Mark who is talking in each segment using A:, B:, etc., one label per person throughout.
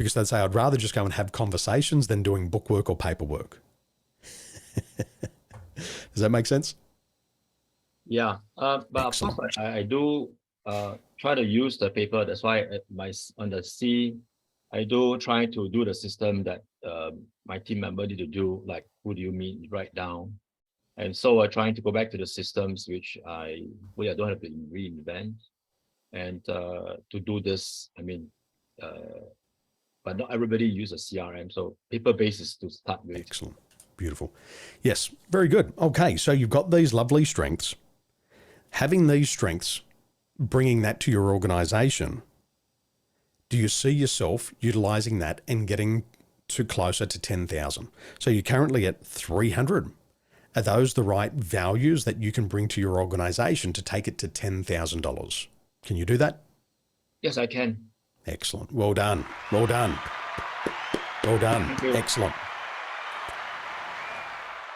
A: because they'd say, I'd rather just go and have conversations than doing bookwork or paperwork. Does that make sense?
B: Yeah, but
A: Excellent.
B: of course, I do try to use the paper. That's why on the C, I do try to do the system that my team member need to do, like who do you meet, write down. And so I'm trying to go back to the systems which I don't have to reinvent. And to do this, I mean, but not everybody use a CRM. So paper-based is to start with.
A: Excellent. Beautiful. Yes, very good. Okay, so you've got these lovely strengths. Having these strengths, bringing that to your organization, do you see yourself utilizing that and getting to closer to 10,000? So you're currently at 300. Are those the right values that you can bring to your organization to take it to $10,000? Can you do that?
B: Yes, I can.
A: Excellent. Well done. Well done. Well done.
B: Thank you.
A: Excellent.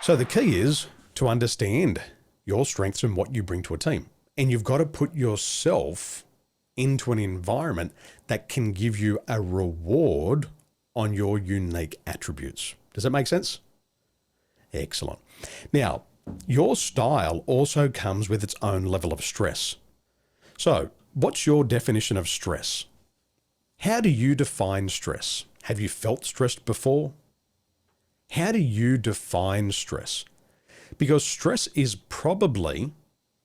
A: So the key is to understand your strengths and what you bring to a team. And you've got to put yourself into an environment that can give you a reward on your unique attributes. Does that make sense? Excellent. Now, your style also comes with its own level of stress. So, what's your definition of stress? How do you define stress? Have you felt stressed before? How do you define stress? Because stress is probably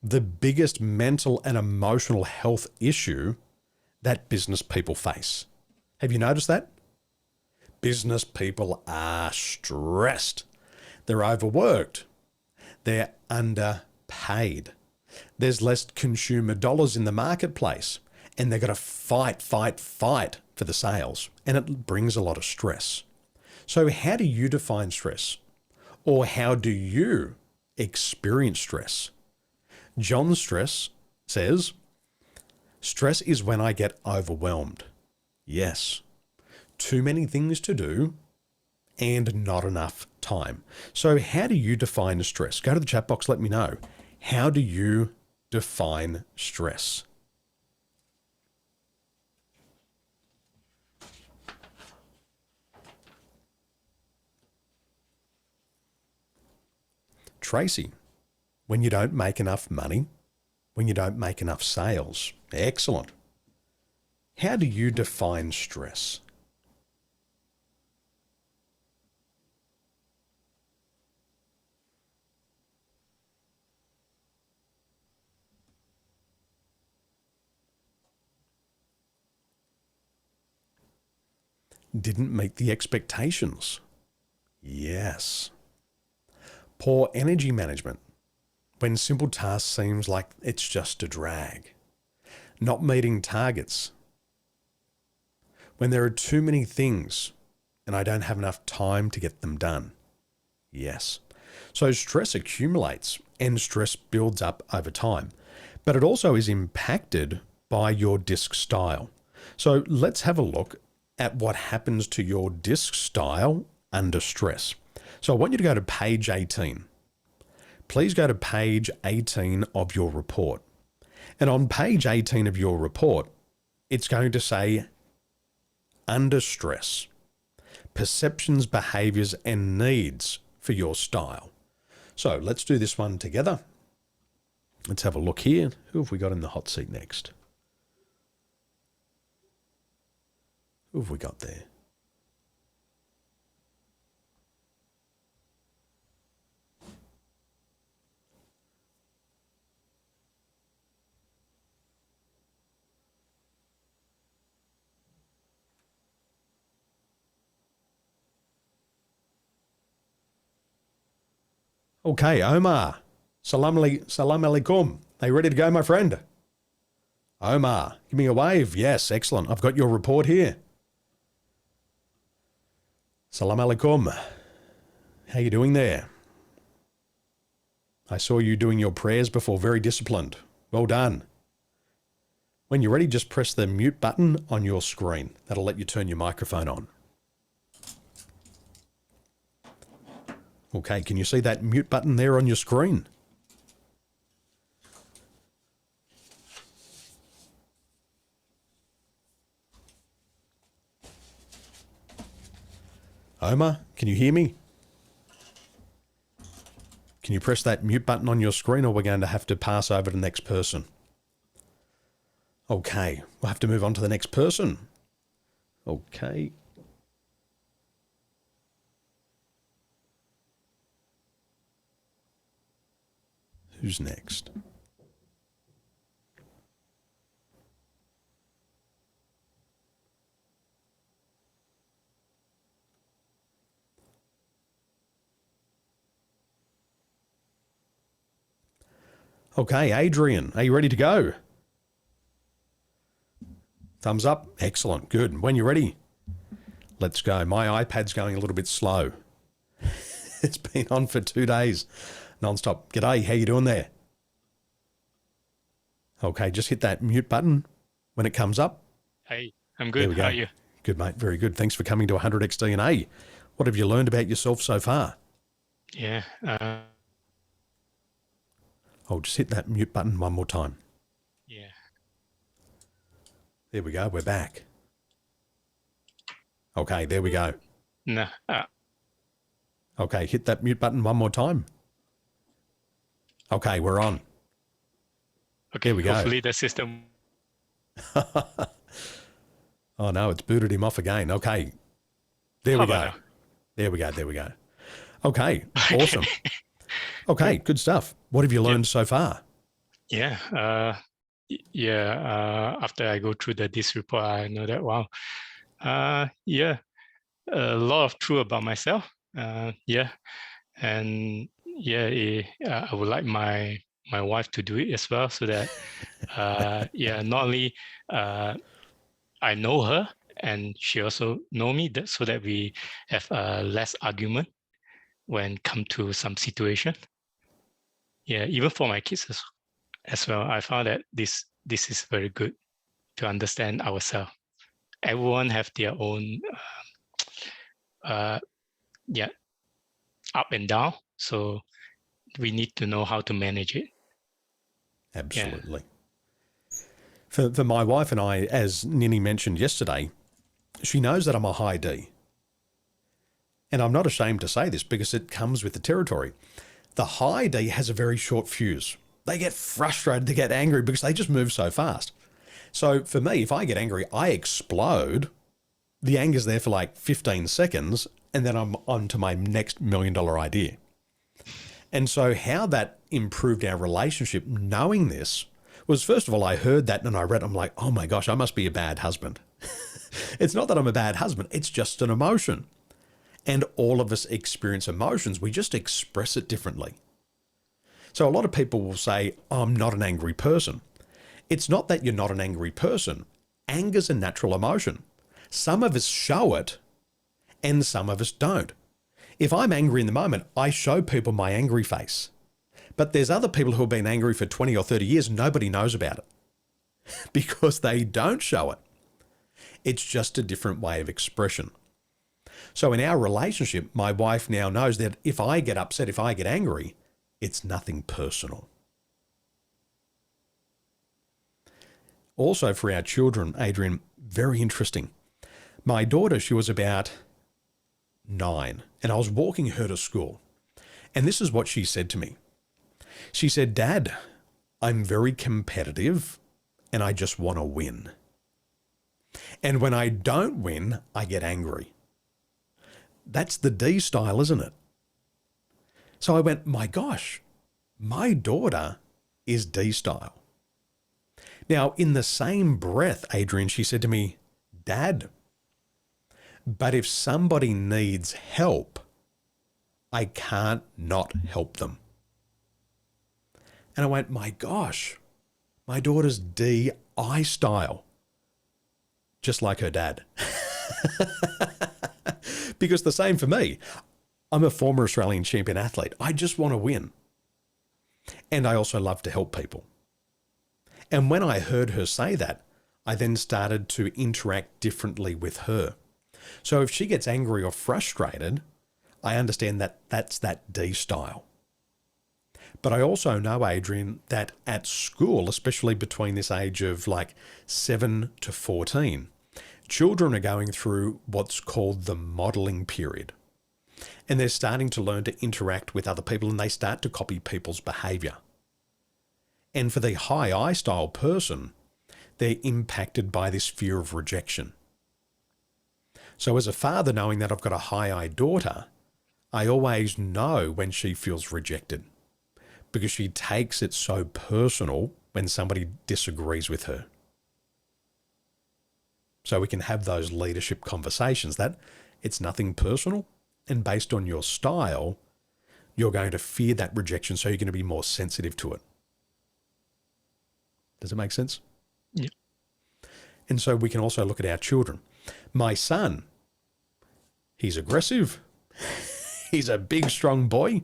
A: the biggest mental and emotional health issue that business people face. Have you noticed that? Business people are stressed. They're overworked. They're underpaid. There's less consumer dollars in the marketplace, and they've got to fight for the sales, and it brings a lot of stress. So how do you define stress? Or how do you experience stress? John Stress says, stress is when I get overwhelmed. Yes. Too many things to do and not enough time. So how do you define stress? Go to the chat box, let me know. How do you define stress? Tracy, when you don't make enough money, when you don't make enough sales. Excellent. How do you define stress? Didn't meet the expectations. Yes. Poor energy management. When simple tasks seems like it's just a drag. Not meeting targets. When there are too many things and I don't have enough time to get them done. Yes. So stress accumulates and stress builds up over time, but it also is impacted by your disc style. So let's have a look at what happens to your disc style under stress. So I want you to go to page 18. Please go to page 18 of your report. And on page 18 of your report, it's going to say under stress, perceptions, behaviors, and needs for your style. So let's do this one together. Let's have a look here. Who have we got in the hot seat next? Who have we got there? Okay, Omar. Salam alaikum. Are you ready to go, my friend? Omar, give me a wave. Yes, excellent. I've got your report here. Salam alaikum. How you doing there? I saw you doing your prayers before. Very disciplined. Well done. When you're ready, just press the mute button on your screen. That'll let you turn your microphone on. Okay, can you see that mute button there on your screen? Omar, can you hear me? Can you press that mute button on your screen, or we're going to have to pass over to the next person? Okay, we'll have to move on to the next person. Okay. Who's next? Okay, Adrian, are you ready to go? Thumbs up. Excellent. Good. When you're ready, let's go. My iPad's going a little bit slow. It's been on for 2 days, non-stop. G'day, how you doing there? Okay, just hit that mute button when it comes up.
C: Hey, I'm
A: There
C: good.
A: we go.
C: How are you?
A: Good, mate. Very good. Thanks for coming to 100x DNA. What have you learned about yourself so far?
C: Yeah.
A: Oh, just hit that mute button one more time.
C: Yeah.
A: There we go. We're back. Okay, there we go.
C: No.
A: Okay, hit that mute button one more time. Okay, we're on.
C: Okay.
A: There we go.
C: Hopefully the system.
A: Oh no, it's booted him off again. Okay. There
C: How
A: we go.
C: about now?
A: There we go. There we go. Okay. Awesome. Okay. Good stuff. What have you learned so far?
C: Yeah. After I go through this report, I know that wow. Yeah. A lot of truth about myself. Yeah. And yeah, I would like my wife to do it as well, so that not only I know her and she also know me, so that we have less argument when come to some situation. Yeah, even for my kids as well, I found that this is very good to understand ourselves. Everyone have their own up and down, so we need to know how to manage it.
A: Absolutely. Yeah. For my wife and I, as Nini mentioned yesterday, she knows that I'm a high D. And I'm not ashamed to say this because it comes with the territory. The high D has a very short fuse. They get frustrated, they get angry because they just move so fast. So for me, if I get angry, I explode. The anger's there for like 15 seconds, and then I'm on to my next $1 million idea. And so how that improved our relationship, knowing this, was first of all, I heard that and I read, I'm like, oh my gosh, I must be a bad husband. It's not that I'm a bad husband, it's just an emotion. And all of us experience emotions, we just express it differently. So a lot of people will say, oh, I'm not an angry person. It's not that you're not an angry person. Anger's a natural emotion. Some of us show it and some of us don't. If I'm angry in the moment, I show people my angry face. But there's other people who have been angry for 20 or 30 years, nobody knows about it because they don't show it. It's just a different way of expression. So in our relationship, my wife now knows that if I get upset, if I get angry, it's nothing personal. Also for our children, Adrian, very interesting. My daughter, she was about 9, and I was walking her to school. And this is what she said to me. She said, Dad, I'm very competitive and I just want to win. And when I don't win, I get angry. That's the D style, isn't it? So I went, my gosh, my daughter is D style. Now, in the same breath, Adrian, she said to me, Dad, but if somebody needs help, I can't not help them. And I went, my gosh, my daughter's DI style, just like her dad. Because the same for me. I'm a former Australian champion athlete. I just want to win. And I also love to help people. And when I heard her say that, I then started to interact differently with her. So if she gets angry or frustrated, I understand that that's that D style. But I also know, Adrian, that at school, especially between this age of like 7 to 14, children are going through what's called the modeling period. And they're starting to learn to interact with other people, and they start to copy people's behavior. And for the high I style person, they're impacted by this fear of rejection. So as a father, knowing that I've got a high I daughter, I always know when she feels rejected because she takes it so personal when somebody disagrees with her. So we can have those leadership conversations that it's nothing personal, and based on your style, you're going to fear that rejection, so you're going to be more sensitive to it. Does it make sense?
C: Yeah.
A: And so we can also look at our children. My son, he's aggressive. He's a big, strong boy,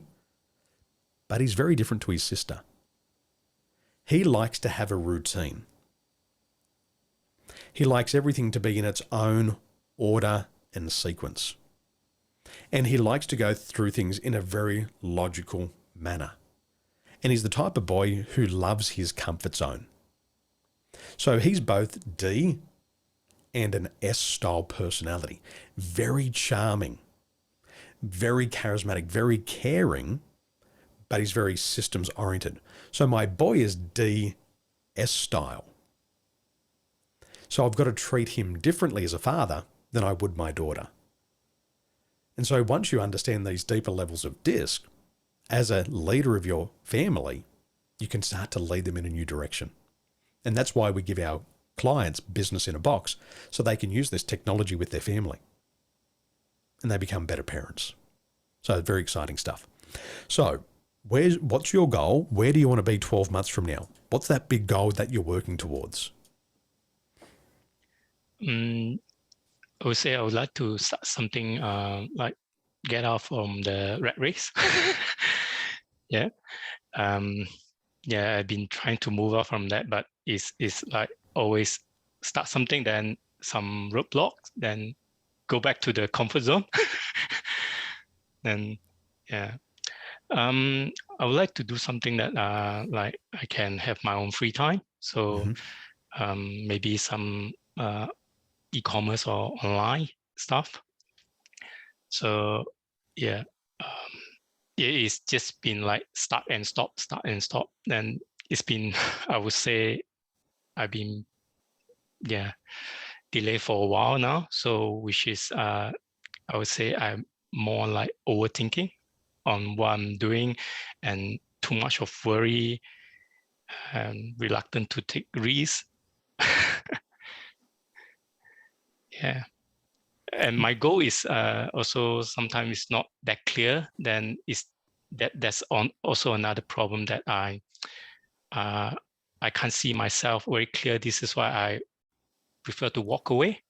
A: but he's very different to his sister. He likes to have a routine. He likes everything to be in its own order and sequence. And he likes to go through things in a very logical manner. And he's the type of boy who loves his comfort zone. So he's both D and an S-style personality. Very charming, very charismatic, very caring, but he's very systems-oriented. So my boy is D, S-style. So I've got to treat him differently as a father than I would my daughter. And so once you understand these deeper levels of DISC, as a leader of your family, you can start to lead them in a new direction. And that's why we give our clients business in a box, so they can use this technology with their family. And they become better parents. So very exciting stuff. So what's your goal? Where do you want to be 12 months from now? What's that big goal that you're working towards?
C: I would say I would like to start something like get out from the rat race. Yeah. Yeah, I've been trying to move out from that, but it's like always start something, then some roadblocks, then go back to the comfort zone. Then, yeah. I would like to do something that like I can have my own free time. So maybe some e-commerce or online stuff. So yeah, it's just been like start and stop. Then it's been, I would say, I've been delayed for a while now. So which is I would say I'm more like overthinking on what I'm doing, and too much of worry, and reluctant to take risks. Yeah. And my goal is also sometimes it's not that clear. Then that's also another problem that I can't see myself very clear. This is why I prefer to walk away.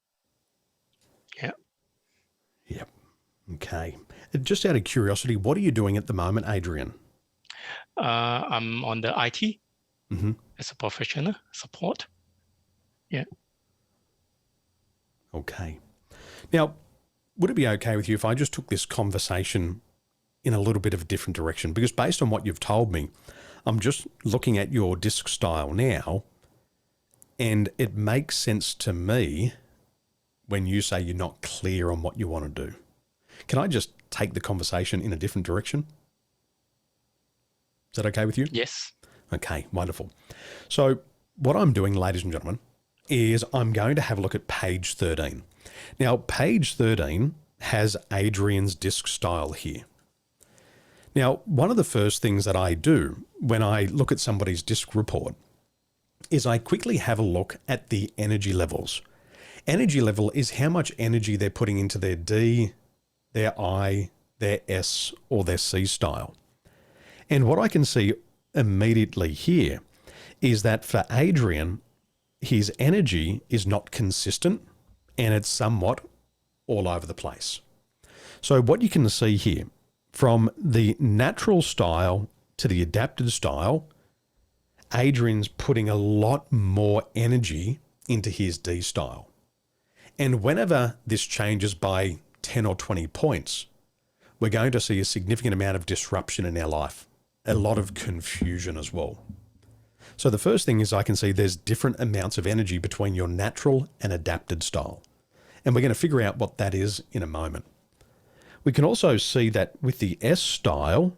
C: Yeah.
A: Yep. Okay. Just out of curiosity, what are you doing at the moment, Adrian?
C: I'm on the IT as a professional support. Yeah.
A: Okay. Now, would it be okay with you if I just took this conversation in a little bit of a different direction? Because based on what you've told me, I'm just looking at your DISC style now, and it makes sense to me when you say you're not clear on what you want to do. Can I just take the conversation in a different direction? Is that okay with you?
C: Yes.
A: Okay, wonderful. So what I'm doing, ladies and gentlemen, is I'm going to have a look at page 13. Now, page 13 has Adrian's DISC style here. Now, one of the first things that I do when I look at somebody's DISC report is I quickly have a look at the energy levels. Energy level is how much energy they're putting into their D, their I, their S, or their C style. And what I can see immediately here is that for Adrian, his energy is not consistent and it's somewhat all over the place. So what you can see here, from the natural style to the adapted style, Adrian's putting a lot more energy into his D style. And whenever this changes by 10 or 20 points, we're going to see a significant amount of disruption in our life, a lot of confusion as well. So the first thing is I can see there's different amounts of energy between your natural and adapted style. And we're going to figure out what that is in a moment. We can also see that with the S style,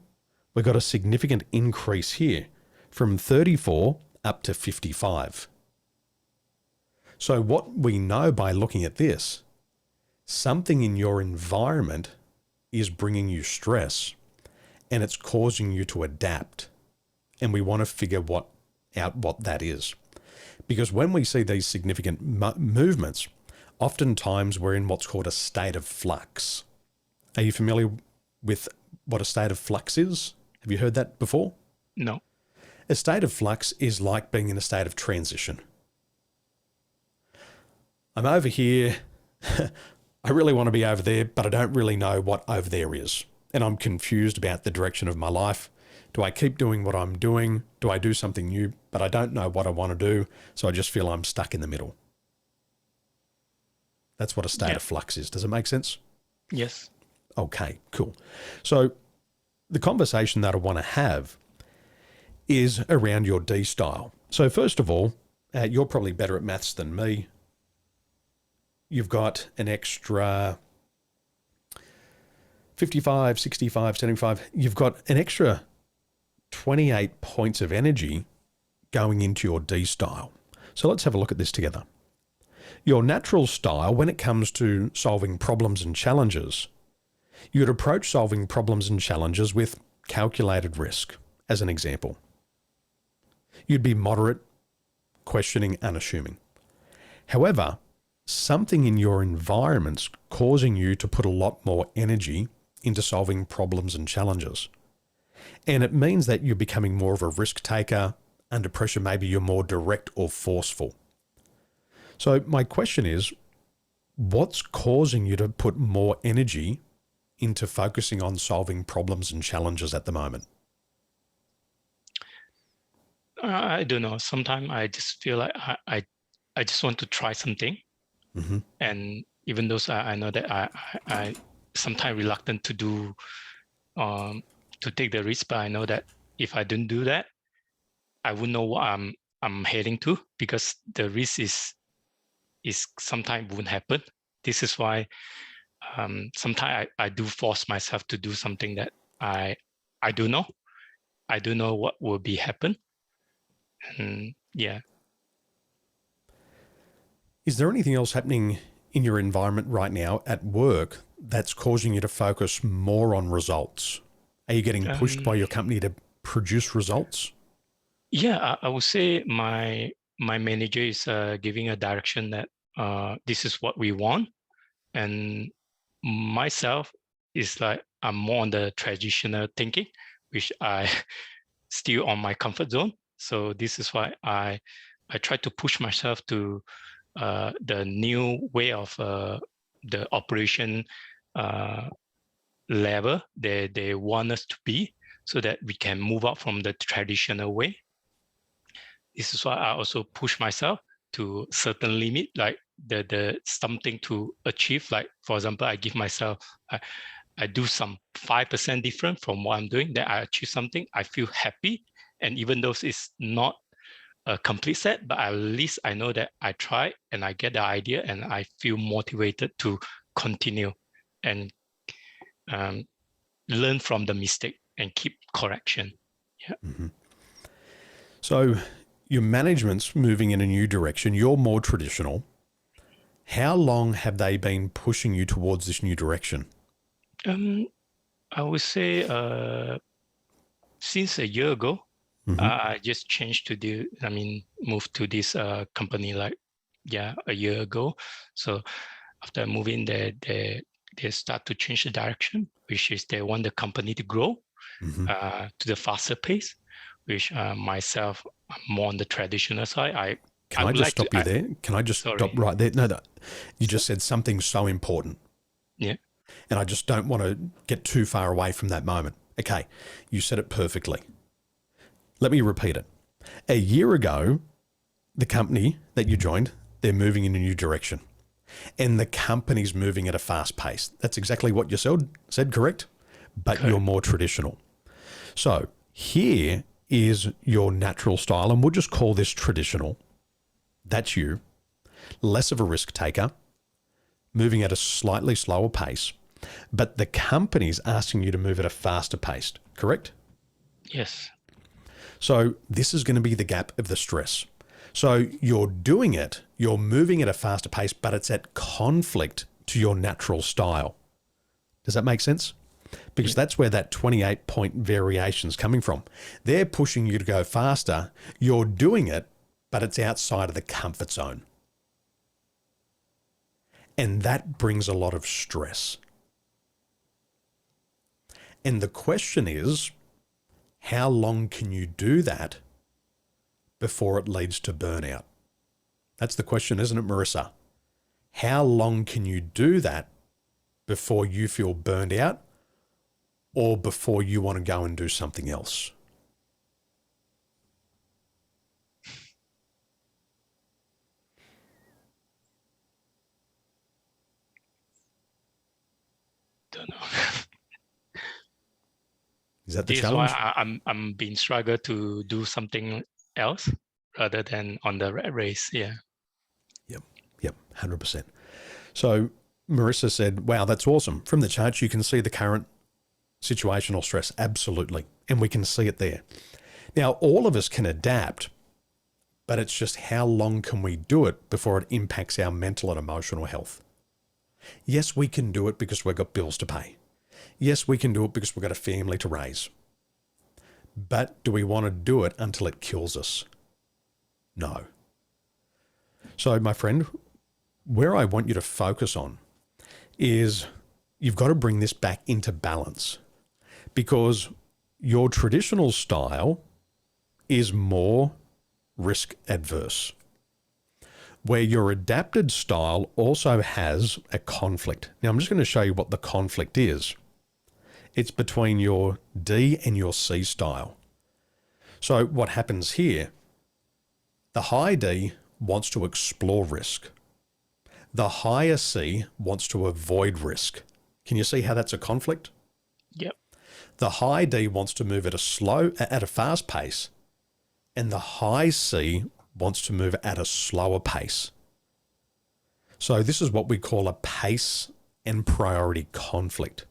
A: we've got a significant increase here from 34 up to 55. So what we know by looking at this, something in your environment is bringing you stress and it's causing you to adapt. And we want to figure out what that is. Because when we see these significant movements, oftentimes we're in what's called a state of flux. Are you familiar with what a state of flux is? Have you heard that before?
C: No.
A: A state of flux is like being in a state of transition. I'm over here. I really want to be over there, but I don't really know what over there is. And I'm confused about the direction of my life. Do I keep doing what I'm doing? Do I do something new? But I don't know what I want to do. So I just feel I'm stuck in the middle. That's what a state of flux is. Does it make sense?
C: Yes.
A: Okay, cool. So the conversation that I want to have is around your D style. So first of all, you're probably better at maths than me. You've got an extra 55, 65, 75. You've got an extra 28 points of energy going into your D style. So let's have a look at this together. Your natural style, when it comes to solving problems and challenges, you'd approach solving problems and challenges with calculated risk, as an example. You'd be moderate, questioning, unassuming. However, something in your environment's causing you to put a lot more energy into solving problems and challenges. And it means that you're becoming more of a risk taker. Under pressure, maybe you're more direct or forceful. So my question is, what's causing you to put more energy into focusing on solving problems and challenges at the moment?
C: I don't know. Sometimes I just feel like I just want to try something.
A: Mm-hmm.
C: And even though I know that I sometimes reluctant to do, to take the risk, but I know that if I don't do that, I wouldn't know what I'm heading to, because the risk is sometimes won't happen. This is why sometimes I do force myself to do something that I don't know. I don't know what will be happen. And yeah.
A: Is there anything else happening in your environment right now at work that's causing you to focus more on results? Are you getting pushed by your company to produce results?
C: Yeah, I would say my manager is giving a direction that this is what we want, and myself is like I'm more on the traditional thinking, which I still on my comfort zone. So this is why I try to push myself to the new way of the operation level they want us to be, so that we can move out from the traditional way. This is why I also push myself to certain limit, like the something to achieve. Like for example, I give myself I do some 5% different from what I'm doing, then I achieve something, I feel happy. And even though it's not a complete set, but at least I know that I try and I get the idea and I feel motivated to continue and learn from the mistake and keep correction. Yeah.
A: Mm-hmm. So your management's moving in a new direction. You're more traditional. How long have they been pushing you towards this new direction?
C: I would say since a year ago.
A: Mm-hmm.
C: I just changed to moved to this company like a year ago. So after moving there, they start to change the direction, which is they want the company to grow to the faster pace, which myself, I'm more on the traditional side.
A: Can I just stop you there? Can I just stop right there? No, you just said something so important.
C: Yeah.
A: And I just don't want to get too far away from that moment. Okay, you said it perfectly. Let me repeat it. A year ago, the company that you joined, they're moving in a new direction. And the company's moving at a fast pace. That's exactly what you said, correct? But You're more traditional. So here is your natural style, and we'll just call this traditional. That's you. Less of a risk taker, moving at a slightly slower pace, but the company's asking you to move at a faster pace, correct?
C: Yes.
A: So this is going to be the gap of the stress. So you're doing it, you're moving at a faster pace, but it's at conflict to your natural style. Does that make sense? Because that's where that 28-point variation is coming from. They're pushing you to go faster. You're doing it, but it's outside of the comfort zone. And that brings a lot of stress. And the question is, how long can you do that before it leads to burnout? That's the question, isn't it, Marissa? How long can you do that before you feel burned out or before you want to go and do something else?
C: Don't know.
A: Is that the
C: This is
A: challenge?
C: why I'm being struggle to do something else rather than on the rat race. Yeah.
A: Yep, 100%. So Marissa said, wow, that's awesome. From the charts, you can see the current situational stress. Absolutely. And we can see it there. Now, all of us can adapt, but it's just how long can we do it before it impacts our mental and emotional health? Yes, we can do it because we've got bills to pay. Yes, we can do it because we've got a family to raise. But do we want to do it until it kills us? No. So, my friend, where I want you to focus on is you've got to bring this back into balance, because your traditional style is more risk adverse, where your adapted style also has a conflict. Now, I'm just going to show you what the conflict is. It's between your D and your C style. So what happens here, the high D wants to explore risk. The higher C wants to avoid risk. Can you see how that's a conflict?
C: Yep.
A: The high D wants to move at a fast pace, and the high C wants to move at a slower pace. So this is what we call a pace and priority conflict.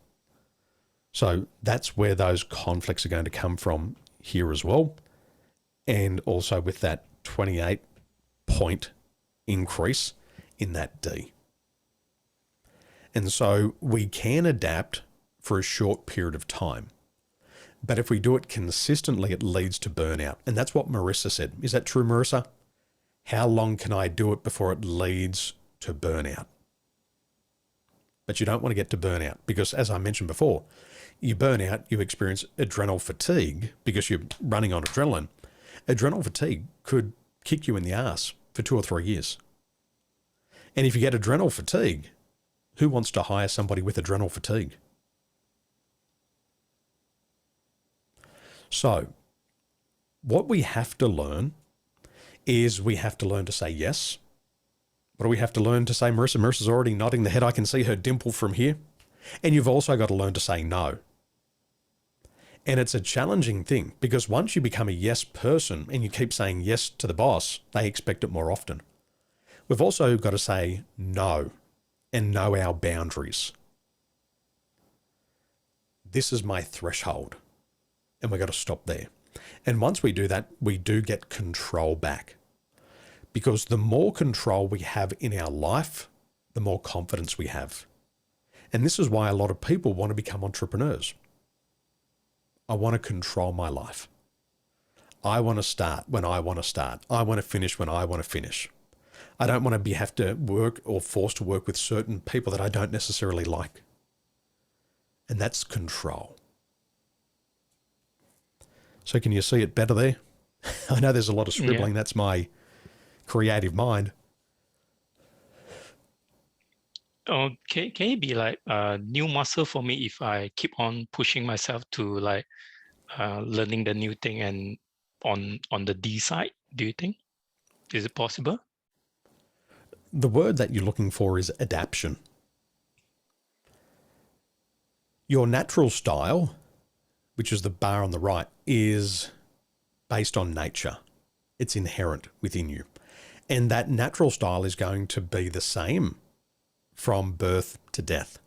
A: So that's where those conflicts are going to come from here as well. And also with that 28-point increase in that D. And so we can adapt for a short period of time. But if we do it consistently, it leads to burnout. And that's what Marissa said. Is that true, Marissa? How long can I do it before it leads to burnout? But you don't want to get to burnout because, as I mentioned before, you burn out, you experience adrenal fatigue because you're running on adrenaline. Adrenal fatigue could kick you in the ass for 2 or 3 years. And if you get adrenal fatigue, who wants to hire somebody with adrenal fatigue? So what we have to learn is we have to learn to say yes. What do we have to learn to say, Marissa? Marissa's already nodding the head. I can see her dimple from here. And you've also got to learn to say no. And it's a challenging thing because once you become a yes person and you keep saying yes to the boss, they expect it more often. We've also got to say no and know our boundaries. This is my threshold. And we've got to stop there. And once we do that, we do get control back. Because the more control we have in our life, the more confidence we have. And this is why a lot of people want to become entrepreneurs. I want to control my life. I want to start when I want to start. I want to finish when I want to finish. I don't want to have to work or forced to work with certain people that I don't necessarily like. And that's control. So can you see it better there? I know there's a lot of scribbling. Yeah. That's my creative mind.
C: Oh, can it be like a new muscle for me if I keep on pushing myself to like learning the new thing and on the D side? Do you think? Is it possible?
A: The word that you're looking for is adaptation. Your natural style, which is the bar on the right, is based on nature. It's inherent within you. And that natural style is going to be the same from birth to death,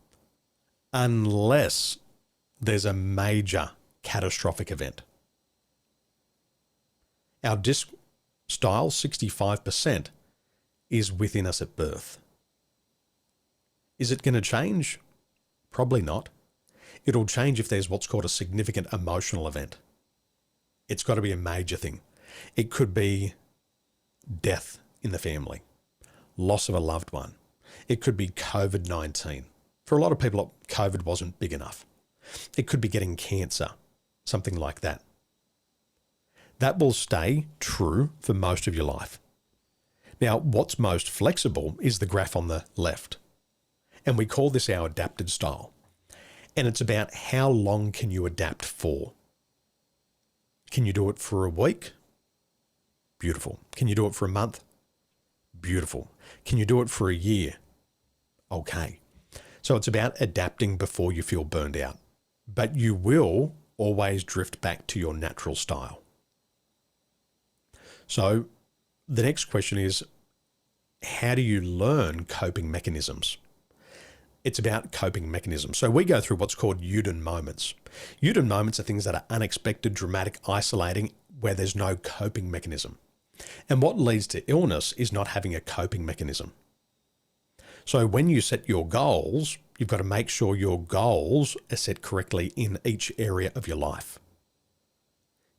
A: unless there's a major catastrophic event. Our disc style, 65%, is within us at birth. Is it going to change? Probably not. It'll change if there's what's called a significant emotional event. It's got to be a major thing. It could be death in the family, loss of a loved one. It could be COVID-19. For a lot of people, COVID wasn't big enough. It could be getting cancer, something like that. That will stay true for most of your life. Now, what's most flexible is the graph on the left. And we call this our adapted style. And it's about how long can you adapt for. Can you do it for a week? Beautiful. Can you do it for a month? Beautiful. Can you do it for a year? Okay. So it's about adapting before you feel burned out. But you will always drift back to your natural style. So the next question is, how do you learn coping mechanisms? It's about coping mechanisms. So we go through what's called Uden moments. Uden moments are things that are unexpected, dramatic, isolating, where there's no coping mechanism. And what leads to illness is not having a coping mechanism. So when you set your goals, you've got to make sure your goals are set correctly in each area of your life.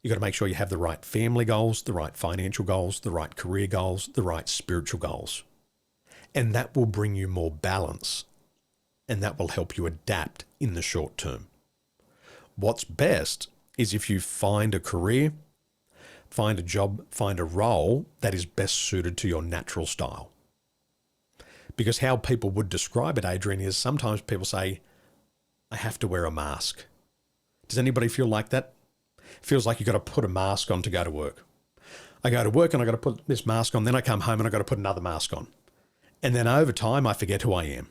A: You've got to make sure you have the right family goals, the right financial goals, the right career goals, the right spiritual goals. And that will bring you more balance. And that will help you adapt in the short term. What's best is if you find a career, find a job, find a role that is best suited to your natural style. Because how people would describe it, Adrian, is sometimes people say, I have to wear a mask. Does anybody feel like that? It feels like you've got to put a mask on to go to work. I go to work and I've got to put this mask on, then I come home and I've got to put another mask on. And then over time, I forget who I am.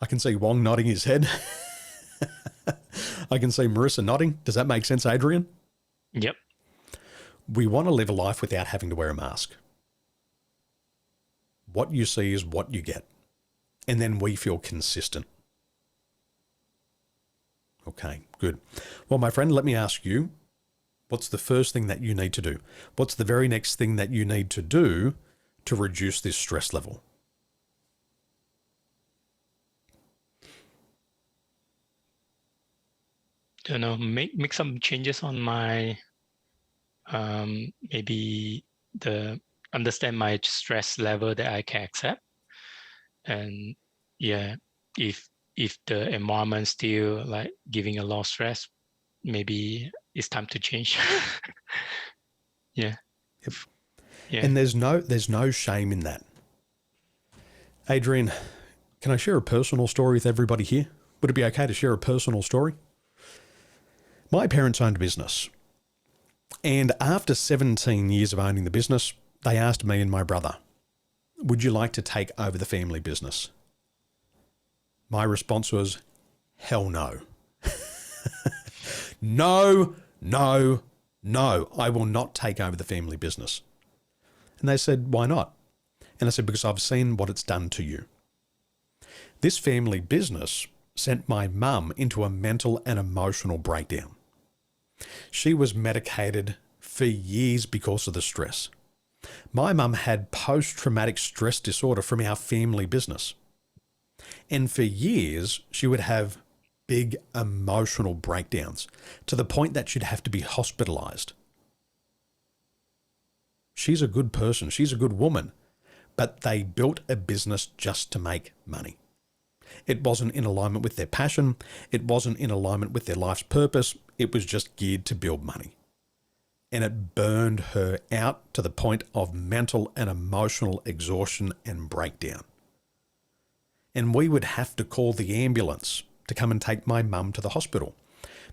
A: I can see Wong nodding his head. I can see Marissa nodding. Does that make sense, Adrian?
C: Yep.
A: We want to live a life without having to wear a mask. What you see is what you get. And then we feel consistent. Okay, good. Well, my friend, let me ask you, what's the first thing that you need to do? What's the very next thing that you need to do to reduce this stress level?
C: Don't know, make some changes on my maybe the understand my stress level that I can accept. And yeah, if the environment still like giving a lot of stress, maybe it's time to change. Yeah.
A: Yep.
C: Yeah.
A: And there's no shame in that. Adrian, can I share a personal story with everybody here? Would it be okay to share a personal story? My parents owned a business. And after 17 years of owning the business, they asked me and my brother, would you like to take over the family business? My response was, hell no. No, no, no, I will not take over the family business. And they said, why not? And I said, because I've seen what it's done to you. This family business sent my mum into a mental and emotional breakdown. She was medicated for years because of the stress. My mum had post-traumatic stress disorder from our family business. And for years, she would have big emotional breakdowns to the point that she'd have to be hospitalized. She's a good person. She's a good woman. But they built a business just to make money. It wasn't in alignment with their passion. It wasn't in alignment with their life's purpose. It was just geared to build money. And it burned her out to the point of mental and emotional exhaustion and breakdown. And we would have to call the ambulance to come and take my mum to the hospital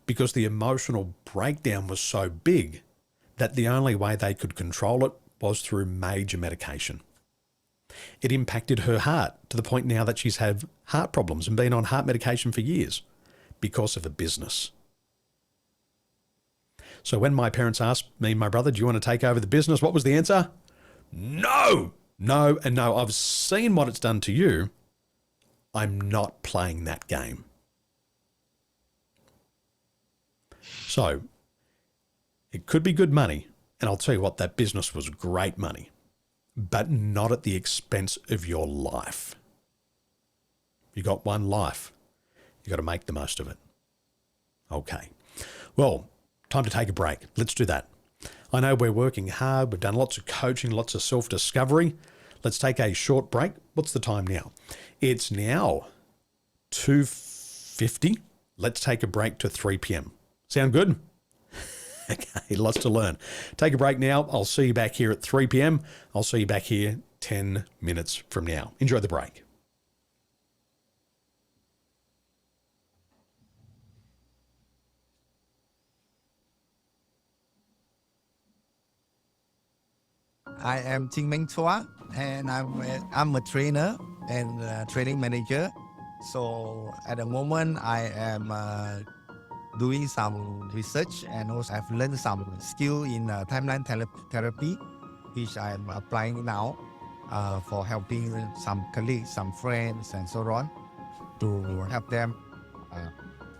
A: because the emotional breakdown was so big that the only way they could control it was through major medication. It impacted her heart to the point now that she's had heart problems and been on heart medication for years because of a business. So when my parents asked me and my brother, do you want to take over the business? What was the answer? No, No, and no, I've seen what it's done to you. I'm not playing that game. So, it could be good money, and I'll tell you what, that business was great money, but not at the expense of your life. You got one life. You got to make the most of it. Okay. Well, time to take a break. Let's do that. I know we're working hard. We've done lots of coaching, lots of self-discovery. Let's take a short break. What's the time now? It's now 2:50. Let's take a break to 3 p.m. Sound good? Okay, lots to learn. Take a break now. I'll see you back here at 3 p.m. I'll see you back here 10 minutes from now. Enjoy the break.
D: I am Ting Meng Chua, and I'm a trainer and training manager. So at the moment, I am doing some research, and also I've learned some skill in timeline therapy, which I'm applying now for helping some colleagues, some friends, and so on, to help them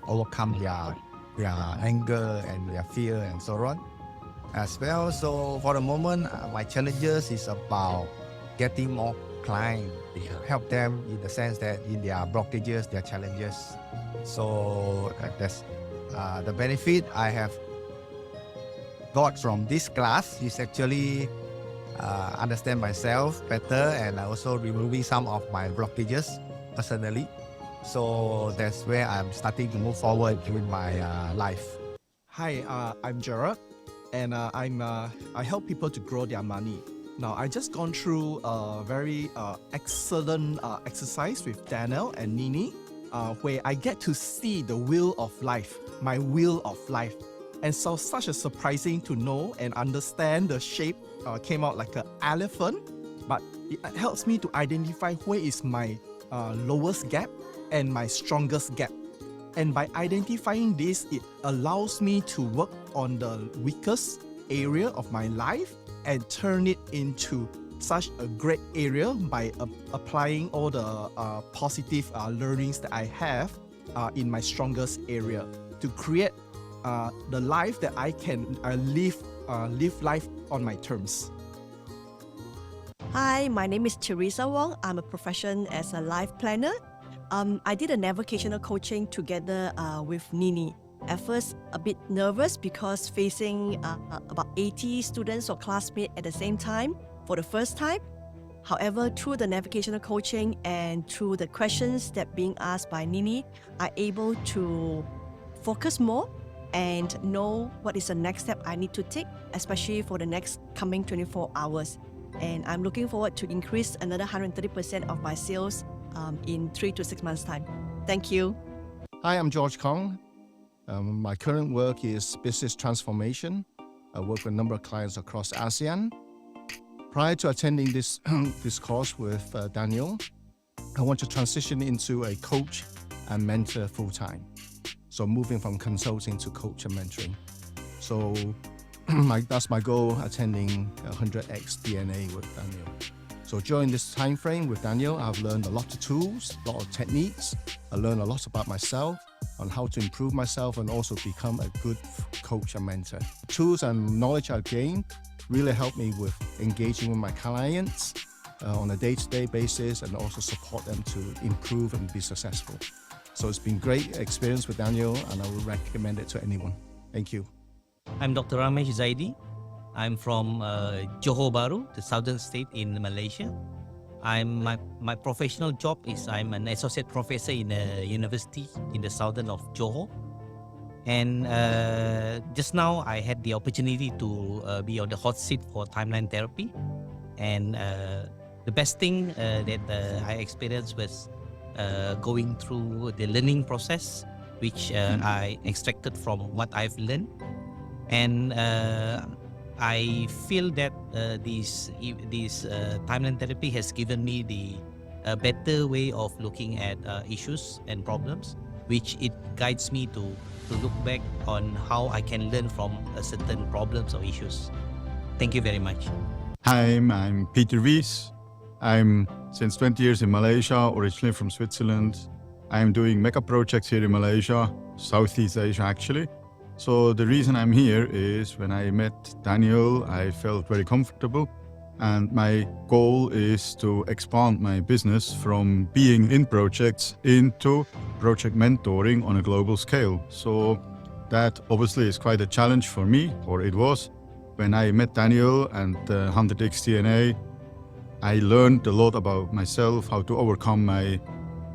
D: overcome their anger and their fear and so on. As well, so for the moment, my challenges is about getting more clients, help them in the sense that in their blockages, their challenges. So that's the benefit I have got from this class is actually understand myself better, and also removing some of my blockages personally. So that's where I'm starting to move forward with my life.
E: Hi, I'm Gerard, and I help people to grow their money. Now, I just gone through a very excellent exercise with Daniel and Nini, where I get to see the wheel of life, my wheel of life. And so such a surprising to know and understand the shape came out like an elephant, but it helps me to identify where is my lowest gap and my strongest gap. And by identifying this, it allows me to work on the weakest area of my life and turn it into such a great area by applying all the positive learnings that I have in my strongest area to create the life that I can live life on my terms.
F: Hi, my name is Teresa Wong. I'm a profession as a life planner. I did a navigational coaching together with Nini. At first, a bit nervous because facing about 80 students or classmates at the same time for the first time. However, through the navigational coaching and through the questions that being asked by Nini, I'm able to focus more and know what is the next step I need to take, especially for the next coming 24 hours. And I'm looking forward to increase another 130% of my sales in 3 to 6 months' time. Thank you.
G: Hi, I'm George Kong. My current work is business transformation. I work with a number of clients across ASEAN. Prior to attending this course with Daniel, I want to transition into a coach and mentor full-time. So moving from consulting to coach and mentoring. So that's my goal, attending 100x DNA with Daniel. So during this time frame with Daniel, I've learned a lot of tools, a lot of techniques. I learned a lot about myself, on how to improve myself and also become a good coach and mentor. Tools and knowledge I've gained really help me with engaging with my clients on a day-to-day basis and also support them to improve and be successful. So it's been great experience with Daniel, and I would recommend it to anyone. Thank you.
H: I'm Dr. Ramesh Zaidi. I'm from Johor Bahru, the southern state in Malaysia. My professional job is I'm an associate professor in a university in the southern of Johor. And just now I had the opportunity to be on the hot seat for timeline therapy. And the best thing that I experienced was going through the learning process, which I extracted from what I've learned. And I feel that this timeline therapy has given me the better way of looking at issues and problems, which it guides me to look back on how I can learn from certain problems or issues. Thank you very much.
I: Hi, I'm Peter Rees.
G: I'm since 20 years in Malaysia, originally from Switzerland. I'm doing mega projects here in Malaysia, Southeast Asia actually. So the reason I'm here is when I met Daniel, I felt very comfortable. And my goal is to expand my business from being in projects into project mentoring on a global scale. So that obviously is quite a challenge for me, or it was. When I met Daniel and 100x DNA, I learned a lot about myself, how to overcome my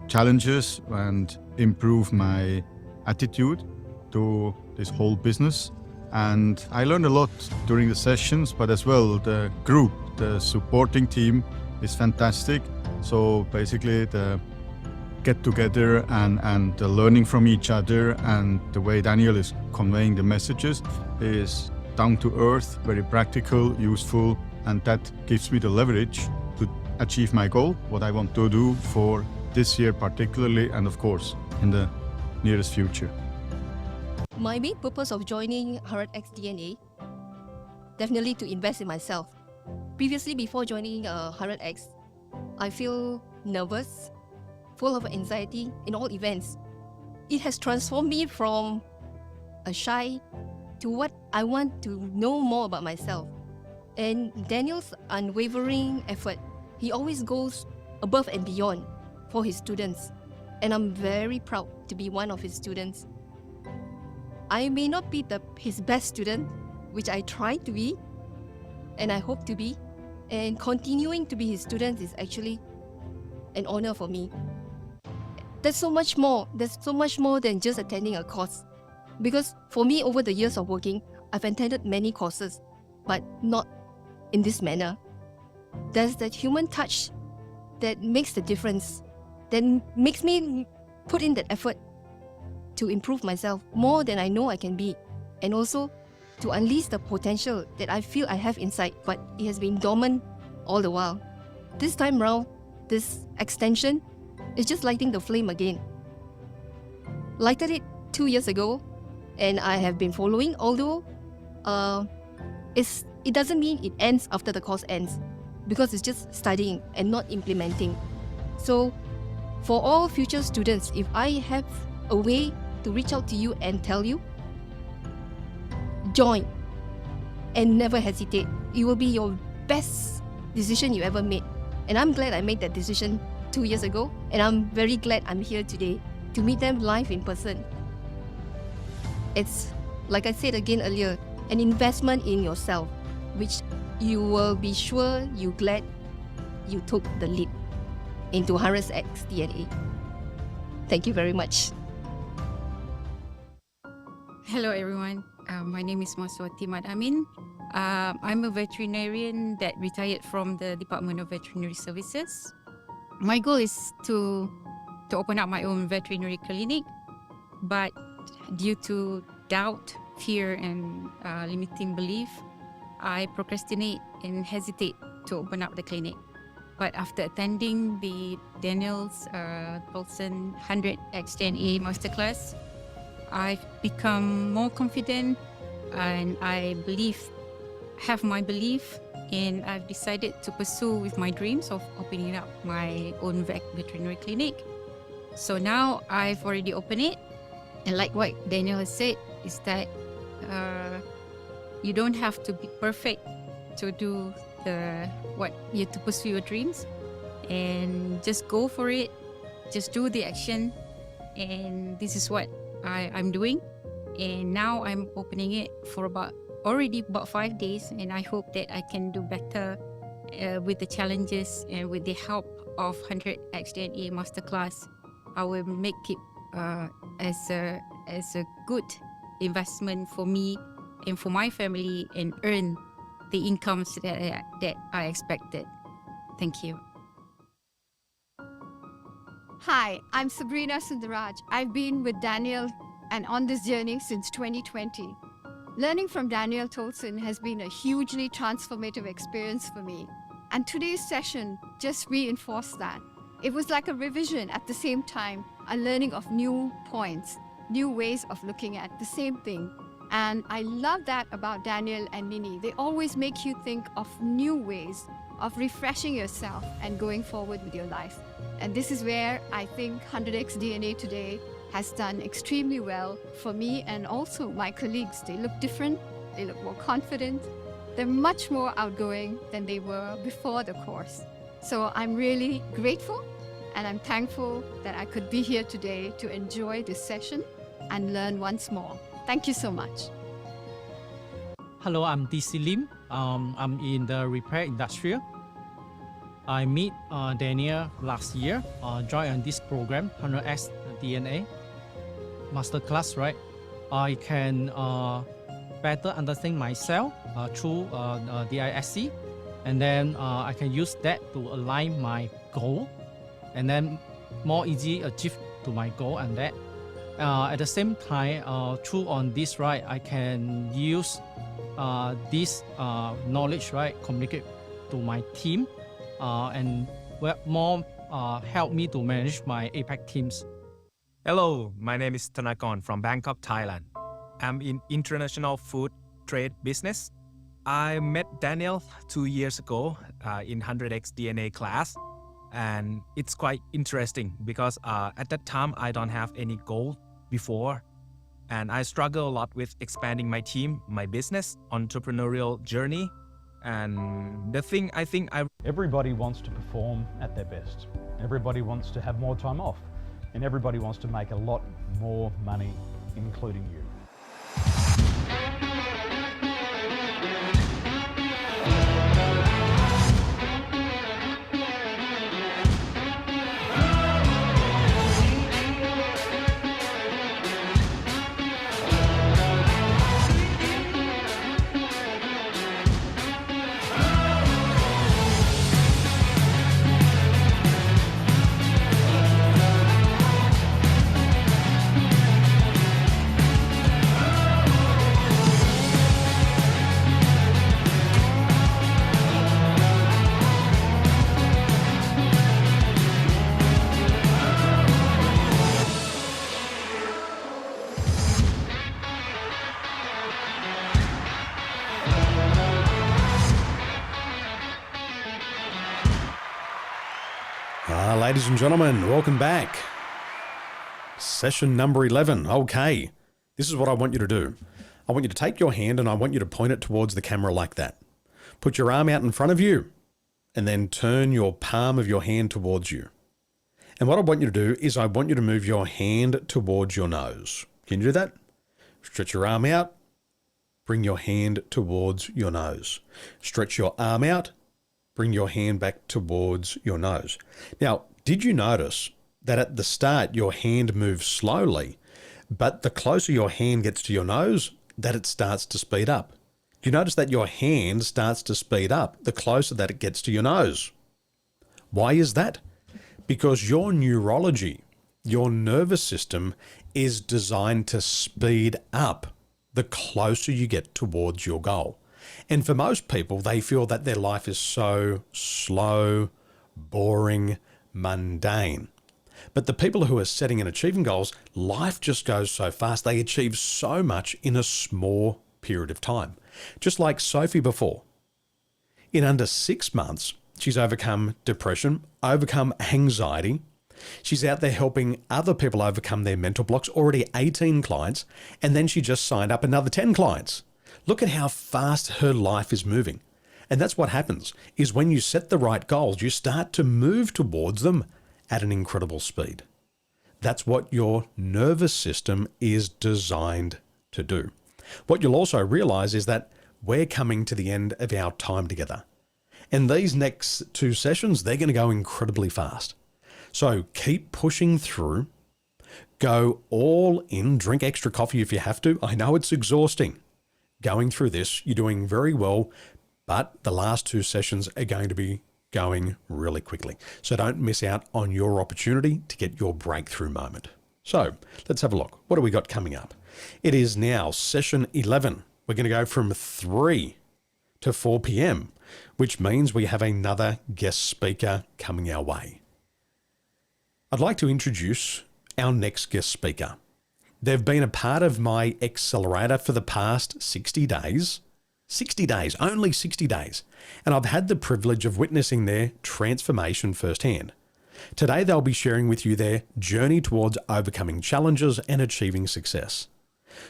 G: challenges and improve my attitude to this whole business. And I learned a lot during the sessions, but as well the group, the supporting team is fantastic. So basically the get together and the learning from each other and the way Daniel is conveying the messages is down to earth, very practical, useful, and that gives me the leverage to achieve my goal, what I want to do for this year particularly, and of course in the nearest future.
I: My main purpose of joining 100x DNA, definitely to invest in myself. Previously, before joining 100x, I feel nervous, full of anxiety in all events. It has transformed me from a shy to what I want to know more about myself. And Daniel's unwavering effort, he always goes above and beyond for his students. And I'm very proud to be one of his students. I may not be his best student, which I try to be, and I hope to be, and continuing to be his student is actually an honor for me. There's so much more than just attending a course. Because for me, over the years of working, I've attended many courses, but not in this manner. There's that human touch that makes the difference, that makes me put in that effort to improve myself more than I know I can be, and also to unleash the potential that I feel I have inside, but it has been dormant all the while. This time round, this extension is just lighting the flame again. Lighted it 2 years ago, and I have been following, although it doesn't mean it ends after the course ends, because it's just studying and not implementing. So for all future students, if I have a way to reach out to you and tell you, join and never hesitate. It will be your best decision you ever made. And I'm glad I made that decision 2 years ago, and I'm very glad I'm here today to meet them live in person. It's, like I said again earlier, an investment in yourself, which you will be sure you're glad you took the leap into 100x DNA. Thank you very much.
J: Hello everyone, my name is Maswati Mad Amin. I'm a veterinarian that retired from the Department of Veterinary Services. My goal is to open up my own veterinary clinic, but due to doubt, fear and limiting belief, I procrastinate and hesitate to open up the clinic. But after attending the Daniel's Tolson 100x DNA Masterclass, I've become more confident and I have my belief, and I've decided to pursue with my dreams of opening up my own veterinary clinic. So now I've already opened it, and like what Daniel has said, is that you don't have to be perfect to do to pursue your dreams, and just go for it, just do the action. And this is what I'm doing, and now I'm opening it for already about 5 days, and I hope that I can do better with the challenges, and with the help of 100x DNA Masterclass, I will make it as a good investment for me and for my family, and earn the incomes that I expected. Thank you.
K: Hi, I'm Sabrina Sundaraj. I've been with Daniel and on this journey since 2020. Learning from Daniel Tolson has been a hugely transformative experience for me, and today's session just reinforced that. It was like a revision at the same time, a learning of new points, new ways of looking at the same thing. And I love that about Daniel and Nini. They always make you think of new ways of refreshing yourself and going forward with your life. And this is where I think 100x DNA today has done extremely well for me and also my colleagues. They look different, they look more confident, they're much more outgoing than they were before the course. So I'm really grateful and I'm thankful that I could be here today to enjoy this session and learn once more. Thank you so much.
L: Hello, I'm DC Lim. I'm in the repair industry. I meet Daniel last year, joined on this program, 100x DNA Masterclass, right? I can better understand myself through DISC, and then I can use that to align my goal, and then more easy achieve to my goal. And that at the same time, through on this, right, I can use this knowledge, right, communicate to my team, and more help me to manage my APAC teams.
M: Hello, my name is Thanakorn from Bangkok, Thailand. I'm in international food trade business. I met Daniel 2 years ago in 100x DNA class, and it's quite interesting because at that time I don't have any goal before, and I struggle a lot with expanding my team, my business, entrepreneurial journey. And the thing I think
N: everybody wants to perform at their best. Everybody wants to have more time off, and everybody wants to make a lot more money, including you.
A: Ladies and gentlemen, welcome back. Session number 11. Okay, this is what I want you to do. I want you to take your hand and I want you to point it towards the camera like that. Put your arm out in front of you and then turn your palm of your hand towards you. And what I want you to do is I want you to move your hand towards your nose. Can you do that? Stretch your arm out. Bring your hand towards your nose. Stretch your arm out. Bring your hand back towards your nose. Now, did you notice that at the start your hand moves slowly, but the closer your hand gets to your nose, that it starts to speed up? You notice that your hand starts to speed up the closer that it gets to your nose. Why is that? Because your neurology, your nervous system is designed to speed up the closer you get towards your goal. And for most people, they feel that their life is so slow, boring, mundane. But the people who are setting and achieving goals, life just goes so fast. They achieve so much in a small period of time. Just like Sophie before. In under 6 months, she's overcome depression, overcome anxiety. She's out there helping other people overcome their mental blocks, already 18 clients, and then she just signed up another 10 clients. Look at how fast her life is moving. And that's what happens, is when you set the right goals, you start to move towards them at an incredible speed. That's what your nervous system is designed to do. What you'll also realize is that we're coming to the end of our time together. And these next 2 sessions, they're going to go incredibly fast. So keep pushing through, go all in, drink extra coffee if you have to. I know it's exhausting. Going through this, you're doing very well, but the last 2 sessions are going to be going really quickly. So don't miss out on your opportunity to get your breakthrough moment. So let's have a look. What do we got coming up? It is now session 11. We're going to go from 3 to 4 p.m., which means we have another guest speaker coming our way. I'd like to introduce our next guest speaker. They've been a part of my accelerator for the past 60 days. 60 days, only 60 days. And I've had the privilege of witnessing their transformation firsthand. Today, they'll be sharing with you their journey towards overcoming challenges and achieving success.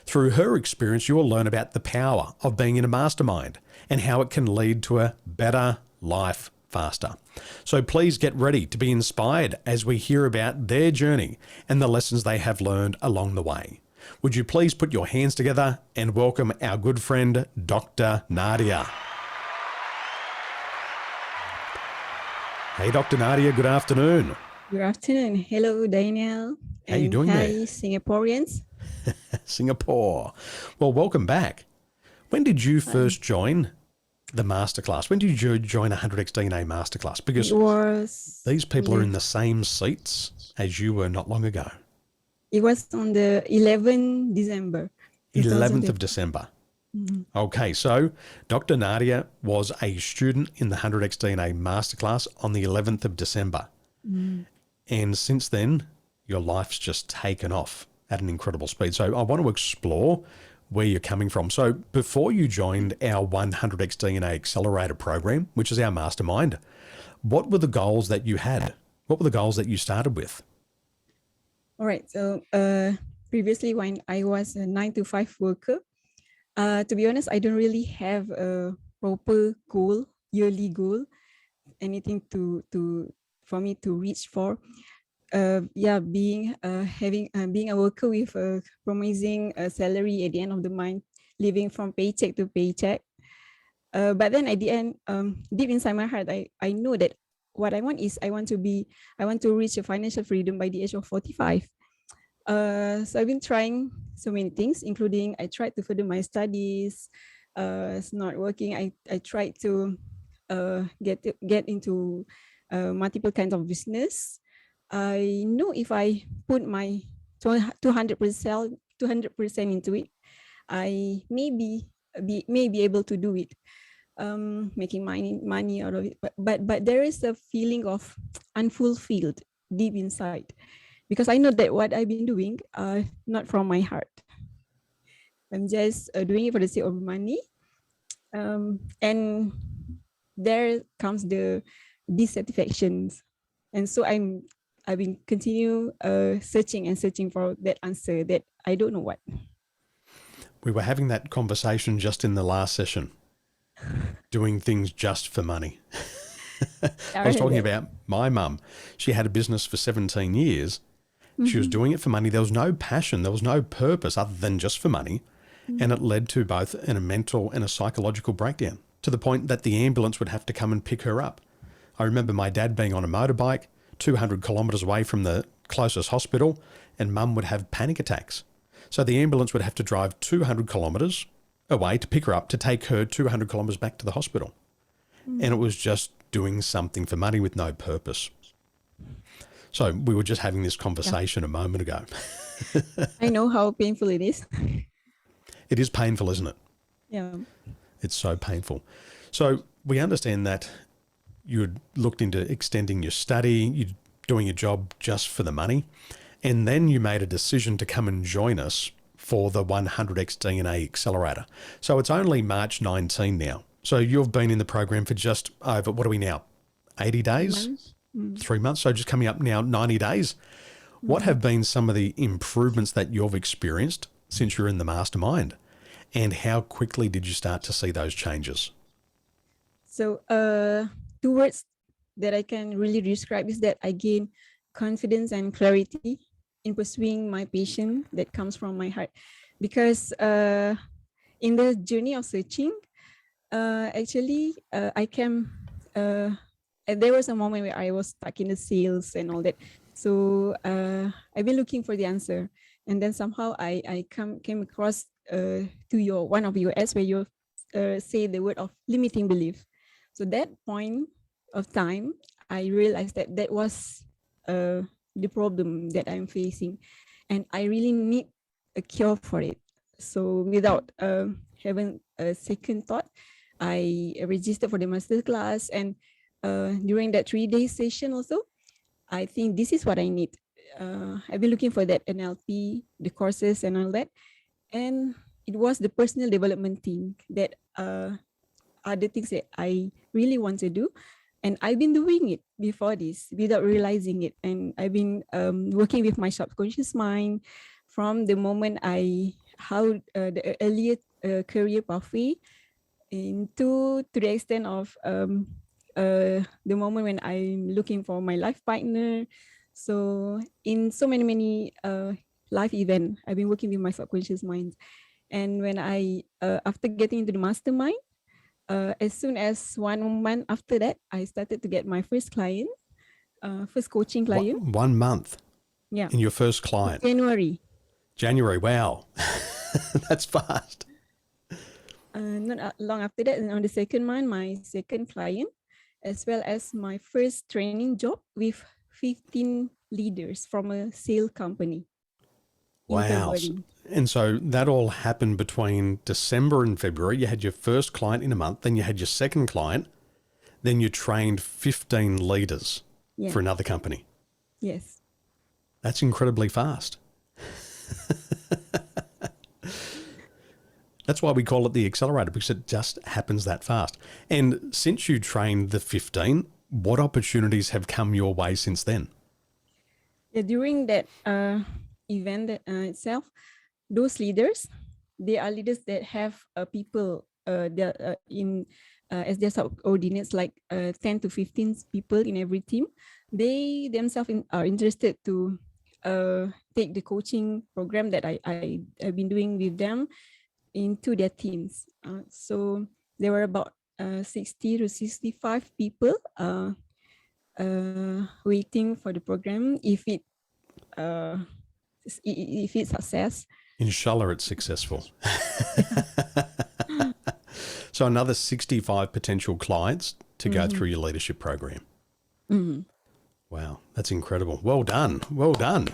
A: Through her experience, you will learn about the power of being in a mastermind and how it can lead to a better life faster. So please get ready to be inspired as we hear about their journey and the lessons they have learned along the way. Would you please put your hands together and welcome our good friend, Dr. Nadia. Hey, Dr. Nadia, good afternoon.
O: Good afternoon. Hello, Daniel.
A: How you doing
O: hi,
A: there?
O: Singaporeans.
A: Singapore. Well, welcome back. When did you first join the Masterclass? When did you join 100x DNA Masterclass? Because
O: It was
A: these people are in
O: yeah.
A: the same seats as you were not long ago.
O: It was on the 11th December.
A: 11th of December.
O: Mhm.
A: Okay, so Dr. Nadia was a student in the 100x DNA Masterclass on the 11th of December.
O: Mm.
A: And since then, your life's just taken off at an incredible speed. So I want to explore where you're coming from. So before you joined our 100x DNA Accelerator program, which is our mastermind, what were the goals that you had? What were the goals that you started with?
O: All right. So previously, when I was a 9 to 5 worker, to be honest, I don't really have a proper goal, yearly goal, anything for me to reach for. Being a worker with a promising salary at the end of the month, living from paycheck to paycheck. But then at the end, deep inside my heart, I know that what I want is I want to reach a financial freedom by the age of 45. So I've been trying so many things, including I tried to further my studies. It's not working. I tried to get into multiple kinds of business. I know if I put my 200% into it, I may be able to do it, making money out of it. But there is a feeling of unfulfilled deep inside, because I know that what I've been doing, not from my heart. I'm just doing it for the sake of money, and there comes the dissatisfactions, and so I've been continue searching for that answer that I don't know what.
A: We were having that conversation just in the last session, doing things just for money. I was talking about my mum. She had a business for 17 years. She was doing it for money. There was no passion. There was no purpose other than just for money. And it led to both a mental and a psychological breakdown, to the point that the ambulance would have to come and pick her up. I remember my dad being on a motorbike 200 kilometres away from the closest hospital, and mum would have panic attacks. So the ambulance would have to drive 200 kilometres away to pick her up, to take her 200 kilometres back to the hospital. And it was just doing something for money with no purpose. So we were just having this conversation a moment ago.
O: I know how painful it is.
A: It is painful, isn't it?
O: Yeah.
A: It's so painful. So we understand that you had looked into extending your study, you're doing a job just for the money, and then you made a decision to come and join us for the 100x DNA Accelerator. So it's only March 19 now. So you've been in the program for just over, what are we now, 80 days? 3 months. So just coming up now 90 days. What have been some of the improvements that you've experienced since you're in the mastermind? And how quickly did you start to see those changes?
O: So 2 words that I can really describe is that I gain confidence and clarity in pursuing my passion that comes from my heart. Because in the journey of searching, I came, there was a moment where I was stuck in the sales and all that. So I've been looking for the answer. And then somehow I came across to one of your ads where you say the word of limiting belief. So that point of time, I realized that was the problem that I'm facing, and I really need a cure for it. So without having a second thought, I registered for the masterclass, and during that 3-day session also, I think this is what I need. I've been looking for that NLP, the courses and all that. And it was the personal development thing that are the things that I really want to do. And I've been doing it before this without realizing it. And I've been working with my subconscious mind from the moment the earlier career pathway to the extent of the moment when I'm looking for my life partner. So in so many life event, I've been working with my subconscious mind. And when I after getting into the mastermind, as soon as 1 month after that, I started to get my first client, first coaching client.
A: 1 month.
O: Yeah.
A: In your first client.
O: January.
A: Wow. That's fast.
O: Not long after that, and on the second month, my second client, as well as my first training job with 15 leaders from a sale company.
A: Wow. And so that all happened between December and February. You had your first client in a month, then you had your second client, then you trained 15 leaders for another company.
O: Yes.
A: That's incredibly fast. That's why we call it the accelerator, because it just happens that fast. And since you trained the 15, what opportunities have come your way since then?
O: Yeah, during that event itself, those leaders, they are leaders that have people as their subordinates, like 10 to 15 people in every team. They themselves are interested to take the coaching program that I have been doing with them into their teams. So there were about 60 to 65 people waiting for the program. If it's success.
A: Inshallah, it's successful. So another 65 potential clients to go through your leadership program. Wow, that's incredible. Well done. Well done.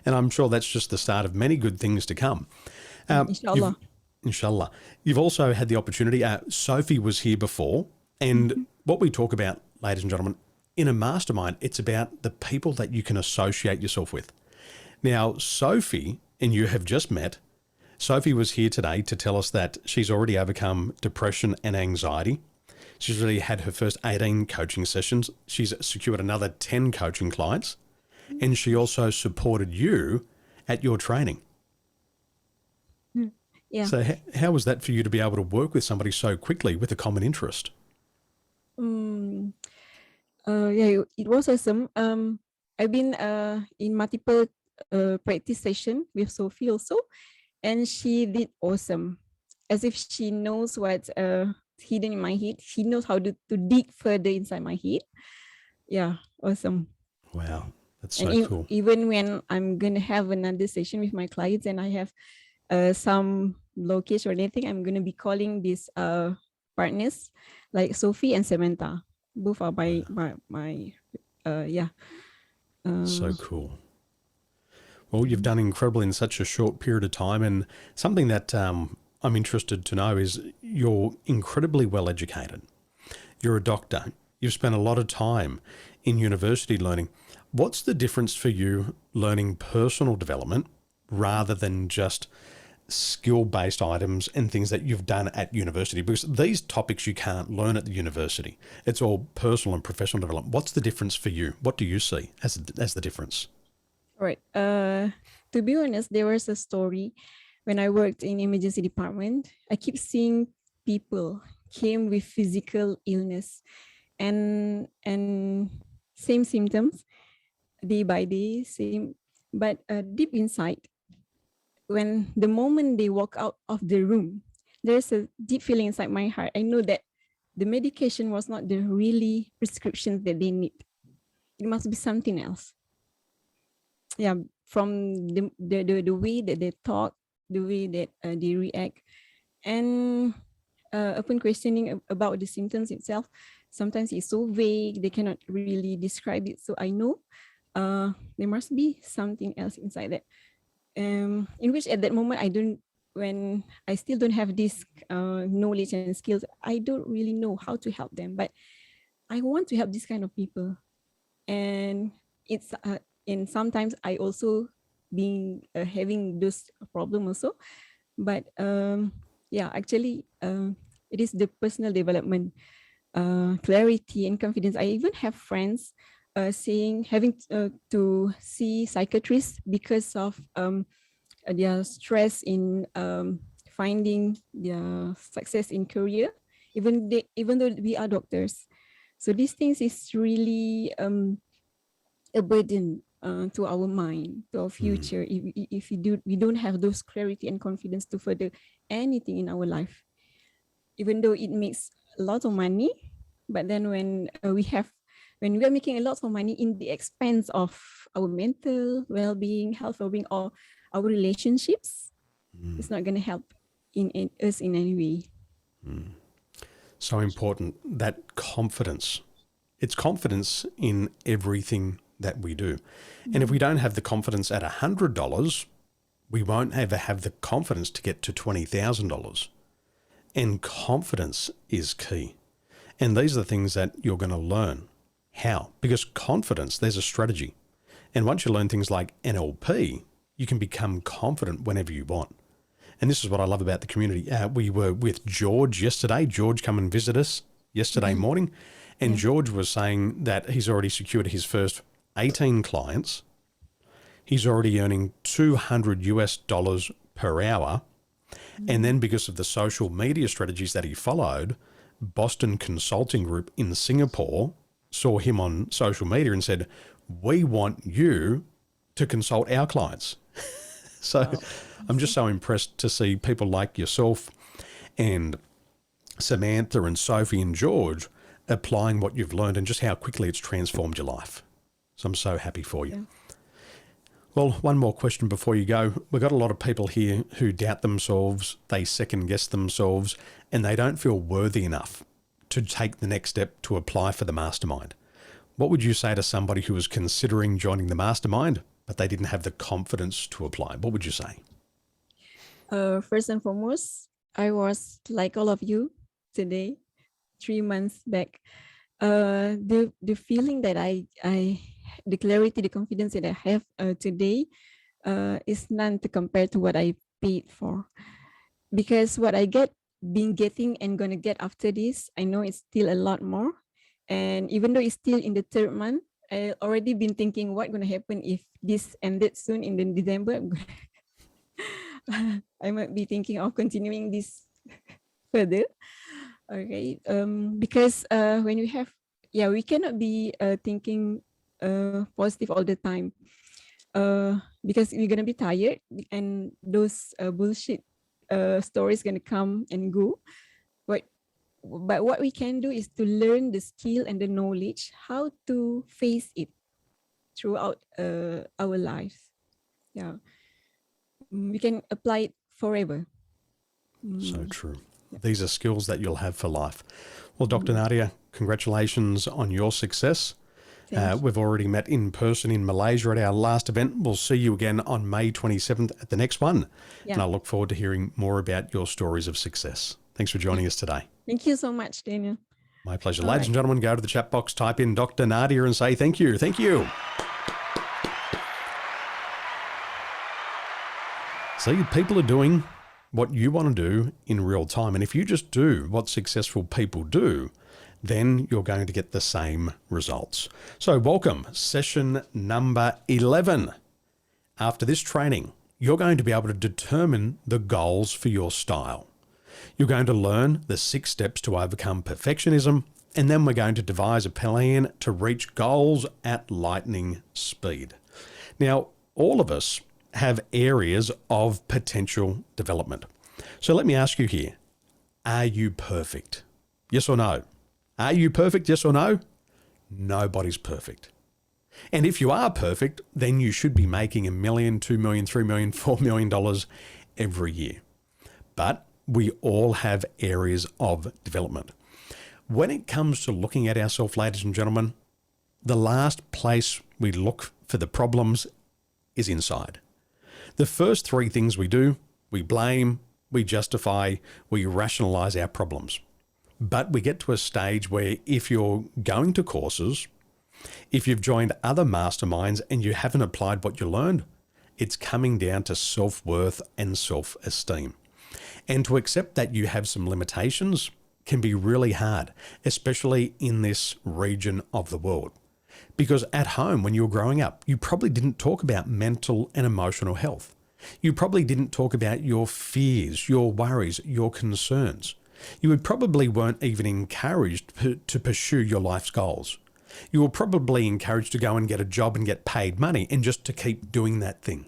A: And I'm sure that's just the start of many good things to come.
O: Inshallah.
A: Inshallah. You've also had the opportunity, Sophie was here before, and what we talk about, ladies and gentlemen, in a mastermind, it's about the people that you can associate yourself with. Now, Sophie, and you have just met, Sophie was here today to tell us that she's already overcome depression and anxiety. She's already had her first 18 coaching sessions. She's secured another 10 coaching clients, and she also supported you at your training.
O: Yeah.
A: So how was that for you to be able to work with somebody so quickly with a common interest?
O: Yeah, it was awesome. I've been in multiple practice session with Sophie also, and she did awesome. As if she knows what's hidden in my head. She knows how to dig further inside my head. Yeah, awesome.
A: Wow, that's so cool.
O: Even when I'm gonna have another session with my clients and I have some blockage or anything, I'm gonna be calling these partners like Sophie and Samantha. Both are my
A: So cool. Well, you've done incredible in such a short period of time, and something that I'm interested to know is you're incredibly well educated. You're a doctor. You've spent a lot of time in university learning. What's the difference for you learning personal development rather than just skill-based items and things that you've done at university? Because these topics you can't learn at the university. It's all personal and professional development. What's the difference for you? What do you see as the difference?
O: All right. To be honest, there was a story when I worked in emergency department. I keep seeing people came with physical illness and same symptoms day by day, same, but deep inside, when the moment they walk out of the room, there's a deep feeling inside my heart. I know that the medication was not the really prescriptions that they need. It must be something else. Yeah, from the way that they talk, the way that they react, and upon questioning about the symptoms itself, sometimes it's so vague, they cannot really describe it. So I know there must be something else inside that. In which at that moment when I still don't have this knowledge and skills, I don't really know how to help them. But I want to help this kind of people, and it's and sometimes I also being having this problem also. But yeah, actually, it is the personal development, clarity and confidence. I even have friends having to see psychiatrists because of their stress in finding their success in career, even though we are doctors. So these things is really a burden to our mind, to our future. If we don't have those clarity and confidence to further anything in our life, even though it makes a lot of money, but then when we are making a lot of money in the expense of our mental well-being, health well-being, or our relationships, it's not going to help in us in any way.
A: So important, that confidence. It's confidence in everything that we do. And if we don't have the confidence at $100, we won't ever have the confidence to get to $20,000. And confidence is key. And these are the things that you're going to learn. How? Because confidence, there's a strategy. And once you learn things like NLP, you can become confident whenever you want. And this is what I love about the community. We were with George yesterday. George come and visit us yesterday morning. And George was saying that he's already secured his first 18 clients. He's already earning $200 per hour. And then because of the social media strategies that he followed, Boston Consulting Group in Singapore saw him on social media and said, we want you to consult our clients. So I'm just so impressed to see people like yourself and Samantha and Sophie and George applying what you've learned and just how quickly it's transformed your life. So I'm so happy for you. Yeah. Well, one more question before you go. We've got a lot of people here who doubt themselves, they second guess themselves, and they don't feel worthy enough to take the next step to apply for the mastermind. What would you say to somebody who was considering joining the mastermind, but they didn't have the confidence to apply? What would you say?
O: First and foremost, I was like all of you today, 3 months back. The feeling that the clarity, the confidence that I have today is none to compare to what I paid for. Because what I been getting and gonna get after this, I know it's still a lot more. And even though it's still in the 3rd month, I already been thinking what gonna happen if this ended soon in December. I might be thinking of continuing this further. Okay, because when we cannot be thinking positive all the time, because we're gonna be tired and those bullshit stories gonna come and go. But what we can do is to learn the skill and the knowledge how to face it throughout our lives. Yeah, we can apply it forever.
A: So true. These are skills that you'll have for life. Well, Dr. Nadia, congratulations on your success. We've already met in person in Malaysia at our last event. We'll see you again on May 27th at the next one. Yeah. And I look forward to hearing more about your stories of success. Thanks for joining us today.
O: Thank you so much, Daniel.
A: My pleasure. Ladies and gentlemen, go to the chat box, type in Dr. Nadia and say thank you. Thank you. See, people are doing what you want to do in real time. And if you just do what successful people do, then you're going to get the same results. So welcome, session number 11. After this training, you're going to be able to determine the goals for your style. You're going to learn the 6 steps to overcome perfectionism, and then we're going to devise a plan to reach goals at lightning speed. Now, all of us have areas of potential development. So let me ask you here, are you perfect? Yes or no? Are you perfect? Yes or no? Nobody's perfect. And if you are perfect, then you should be making $1 million, $2 million, $3 million, $4 million every year. But we all have areas of development. When it comes to looking at ourselves, ladies and gentlemen, the last place we look for the problems is inside. The first 3 things we do, we blame, we justify, we rationalize our problems. But we get to a stage where if you're going to courses, if you've joined other masterminds and you haven't applied what you learned, it's coming down to self-worth and self-esteem. And to accept that you have some limitations can be really hard, especially in this region of the world. Because at home, when you were growing up, you probably didn't talk about mental and emotional health. You probably didn't talk about your fears, your worries, your concerns. You probably weren't even encouraged to pursue your life's goals. You were probably encouraged to go and get a job and get paid money and just to keep doing that thing.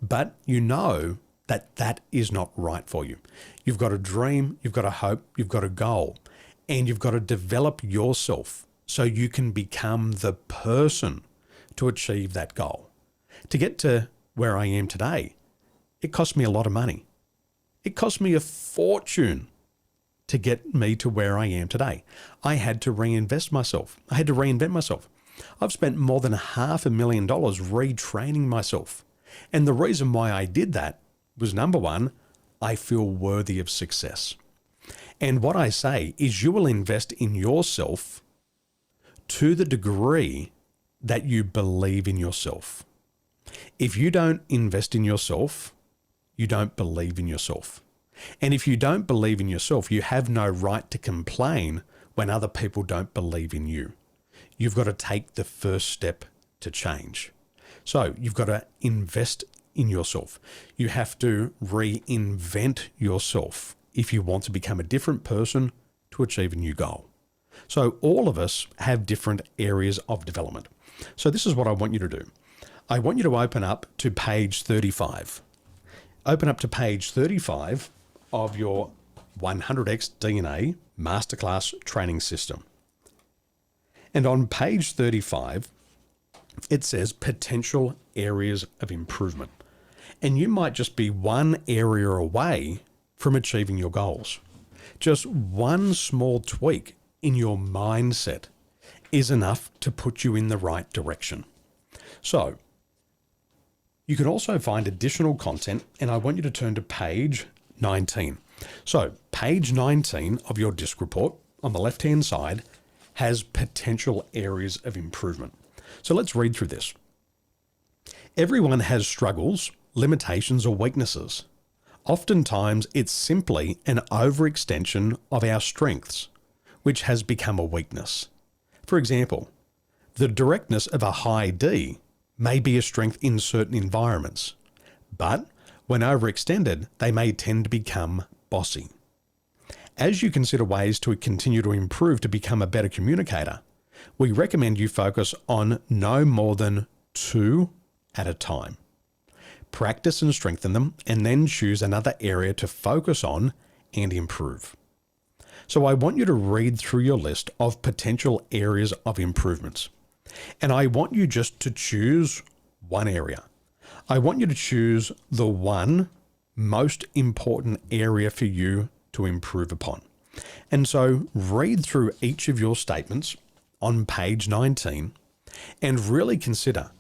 A: But you know that that is not right for you. You've got a dream, you've got a hope, you've got a goal, and you've got to develop yourself so you can become the person to achieve that goal. To get to where I am today, it cost me a lot of money. It cost me a fortune to get me to where I am today. I had to reinvest myself. I had to reinvent myself. I've spent more than $500,000 retraining myself. And the reason why I did that was, number one, I feel worthy of success. And what I say is you will invest in yourself to the degree that you believe in yourself. If you don't invest in yourself, you don't believe in yourself. And if you don't believe in yourself, you have no right to complain when other people don't believe in you. You've got to take the first step to change. So you've got to invest in yourself. You have to reinvent yourself if you want to become a different person to achieve a new goal. So all of us have different areas of development. So this is what I want you to do. I want you to open up to page 35. Open up to page 35 of your 100x DNA Masterclass training system. And on page 35, it says potential areas of improvement. And you might just be one area away from achieving your goals. Just one small tweak in your mindset is enough to put you in the right direction. So you can also find additional content, and I want you to turn to page 19. So page 19 of your DISC report on the left-hand side has potential areas of improvement. So let's read through this. Everyone has struggles, limitations, or weaknesses. Oftentimes, it's simply an overextension of our strengths, which has become a weakness. For example, the directness of a high D may be a strength in certain environments, but when overextended, they may tend to become bossy. As you consider ways to continue to improve to become a better communicator, we recommend you focus on no more than 2 at a time. Practice and strengthen them, and then choose another area to focus on and improve. So I want you to read through your list of potential areas of improvements. And I want you just to choose one area. I want you to choose the one most important area for you to improve upon. And so read through each of your statements on page 19 and really consider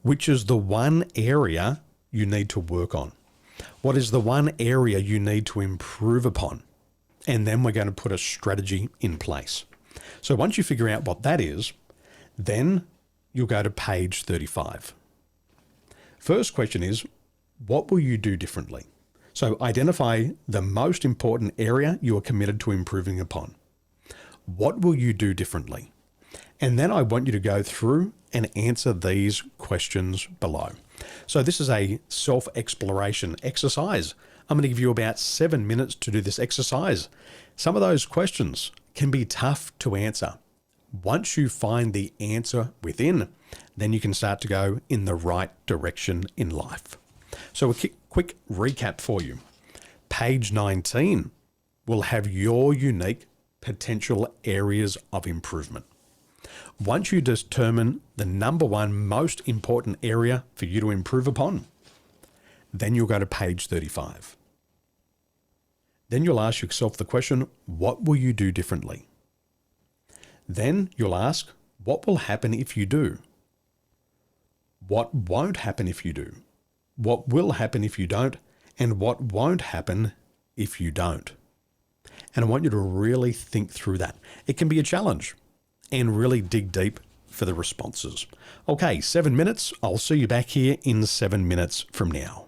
A: which is the one area you need to work on. What is the one area you need to improve upon? And then we're going to put a strategy in place. So once you figure out what that is, then you'll go to page 35. First question is, what will you do differently? So identify the most important area you are committed to improving upon. What will you do differently? And then I want you to go through and answer these questions below. So this is a self-exploration exercise. I'm going to give you about 7 minutes to do this exercise. Some of those questions can be tough to answer. Once you find the answer within, then you can start to go in the right direction in life. So a quick recap for you. Page 19 will have your unique potential areas of improvement. Once you determine the number one most important area for you to improve upon, then you'll go to page 35. Then you'll ask yourself the question, what will you do differently? Then you'll ask, what will happen if you do? What won't happen if you do? What will happen if you don't? And what won't happen if you don't? And I want you to really think through that. It can be a challenge and really dig deep for the responses. Okay, 7 minutes. I'll see you back here in 7 minutes from now.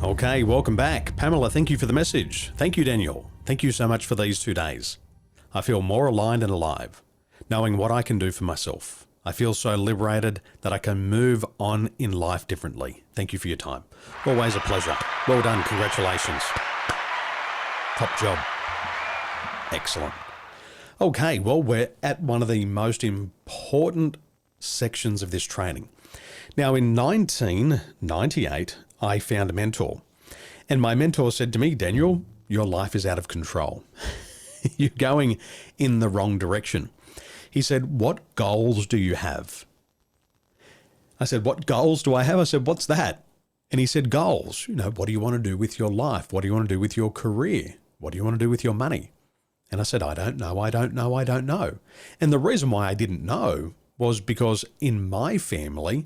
A: Okay, welcome back. Pamela, thank you for the message. Thank you, Daniel. Thank you so much for these 2 days. I feel more aligned and alive, knowing what I can do for myself. I feel so liberated that I can move on in life differently. Thank you for your time. Always a pleasure. Well done. Congratulations. Top job. Excellent. Okay, well, we're at one of the most important sections of this training. Now, in 1998, I found a mentor, and my mentor said to me, Daniel, your life is out of control. You're going in the wrong direction. He said, what goals do you have? I said, what goals do I have? I said, what's that? And he said, goals. You know, what do you want to do with your life? What do you want to do with your career? What do you want to do with your money? And I said, I don't know. And the reason why I didn't know was because in my family,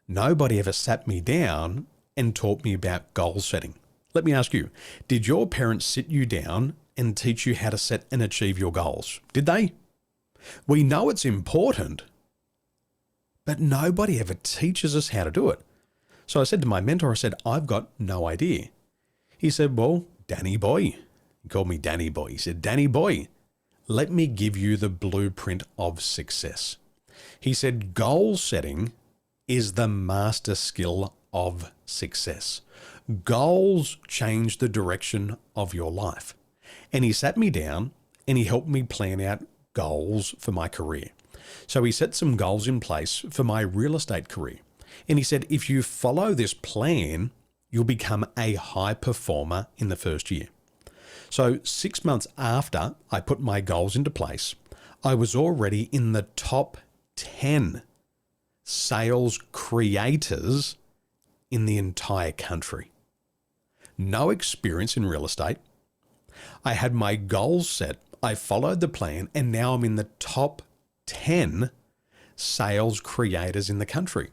A: nobody ever sat me down and taught me about goal setting. Let me ask you, did your parents sit you down and teach you how to set and achieve your goals? Did they? We know it's important, but nobody ever teaches us how to do it. So I said to my mentor, I said, I've got no idea. He said, well, Danny boy. He called me Danny boy. He said, Danny boy, let me give you the blueprint of success. He said, goal setting is the master skill of success. Goals change the direction of your life. And he sat me down and he helped me plan out goals for my career. So he set some goals in place for my real estate career. And he said, if you follow this plan, you'll become a high performer in the first year. So 6 months after I put my goals into place, I was already in the top 10 sales creators in the entire country. No experience in real estate. I had my goals set. I followed the plan, and now I'm in the top 10 sales creators in the country.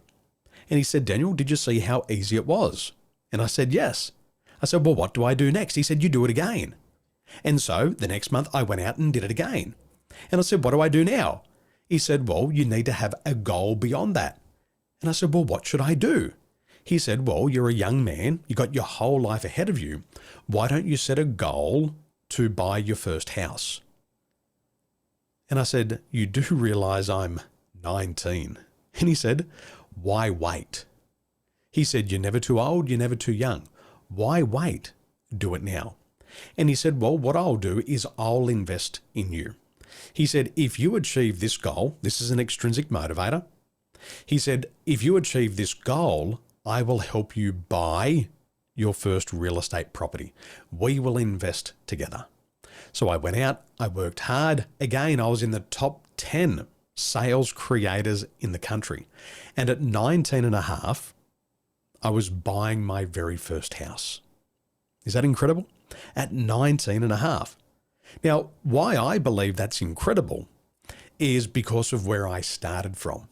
A: And he said, Daniel, did you see how easy it was? And I said, yes. I said, well, what do I do next? He said, you do it again. And so the next month I went out and did it again. And I said, what do I do now? He said, well, you need to have a goal beyond that. And I said, well, what should I do? He said, well, you're a young man. You got your whole life ahead of you. Why don't you set a goal to buy your first house? And I said, you do realize I'm 19. And he said, why wait? He said, you're never too old. You're never too young. Why wait? Do it now. And he said, well, what I'll do is I'll invest in you. He said, if you achieve this goal, this is an extrinsic motivator. He said, if you achieve this goal, I will help you buy your first real estate property. We will invest together. So I went out, I worked hard. Again, I was in the top 10 sales creators in the country. And at 19 and a half, I was buying my very first house. Is that incredible? At 19 and a half. Now, why I believe that's incredible is because of where I started from.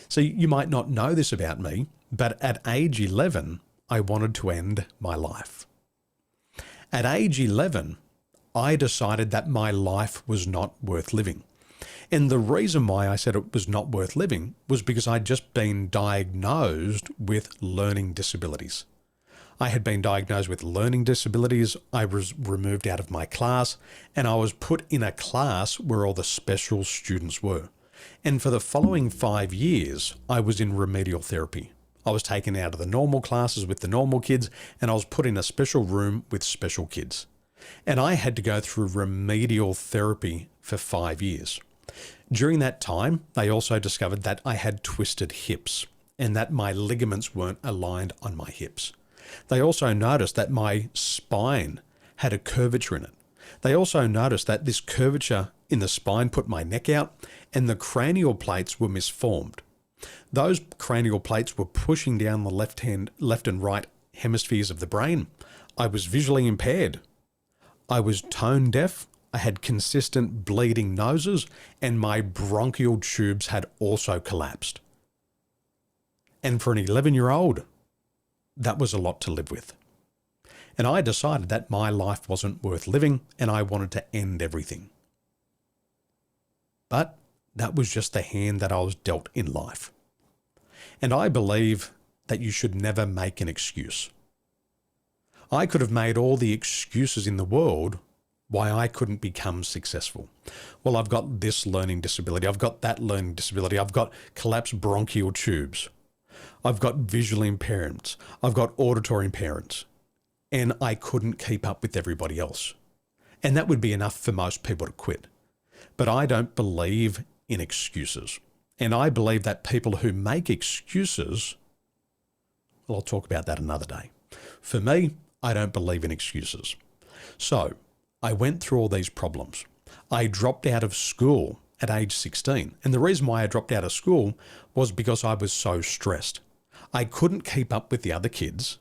A: So you might not know this about me, but at age 11, I wanted to end my life. At age 11, I decided that my life was not worth living. And the reason why I said it was not worth living was because I'd just been diagnosed with learning disabilities. I had been diagnosed with learning disabilities. I was removed out of my class, and I was put in a class where all the special students were. And for the following 5 years, I was in remedial therapy. I was taken out of the normal classes with the normal kids, and I was put in a special room with special kids. And I had to go through remedial therapy for 5 years. During that time, they also discovered that I had twisted hips and that my ligaments weren't aligned on my hips. They also noticed that my spine had a curvature in it. They also noticed that this curvature in the spine put my neck out, and the cranial plates were misformed. Those cranial plates were pushing down the left and right hemispheres of the brain. I was visually impaired. I was tone deaf. I had consistent bleeding noses, and my bronchial tubes had also collapsed. And for an 11-year-old, that was a lot to live with. And I decided that my life wasn't worth living, and I wanted to end everything. But that was just the hand that I was dealt in life. And I believe that you should never make an excuse. I could have made all the excuses in the world why I couldn't become successful. Well, I've got this learning disability. I've got that learning disability. I've got collapsed bronchial tubes. I've got visual impairments. I've got auditory impairments. And I couldn't keep up with everybody else. And that would be enough for most people to quit. But I don't believe in excuses. And I believe that people who make excuses, well, I'll talk about that another day. For me, I don't believe in excuses. So I went through all these problems. I dropped out of school at age 16. And the reason why I dropped out of school was because I was so stressed. I couldn't keep up with the other kids.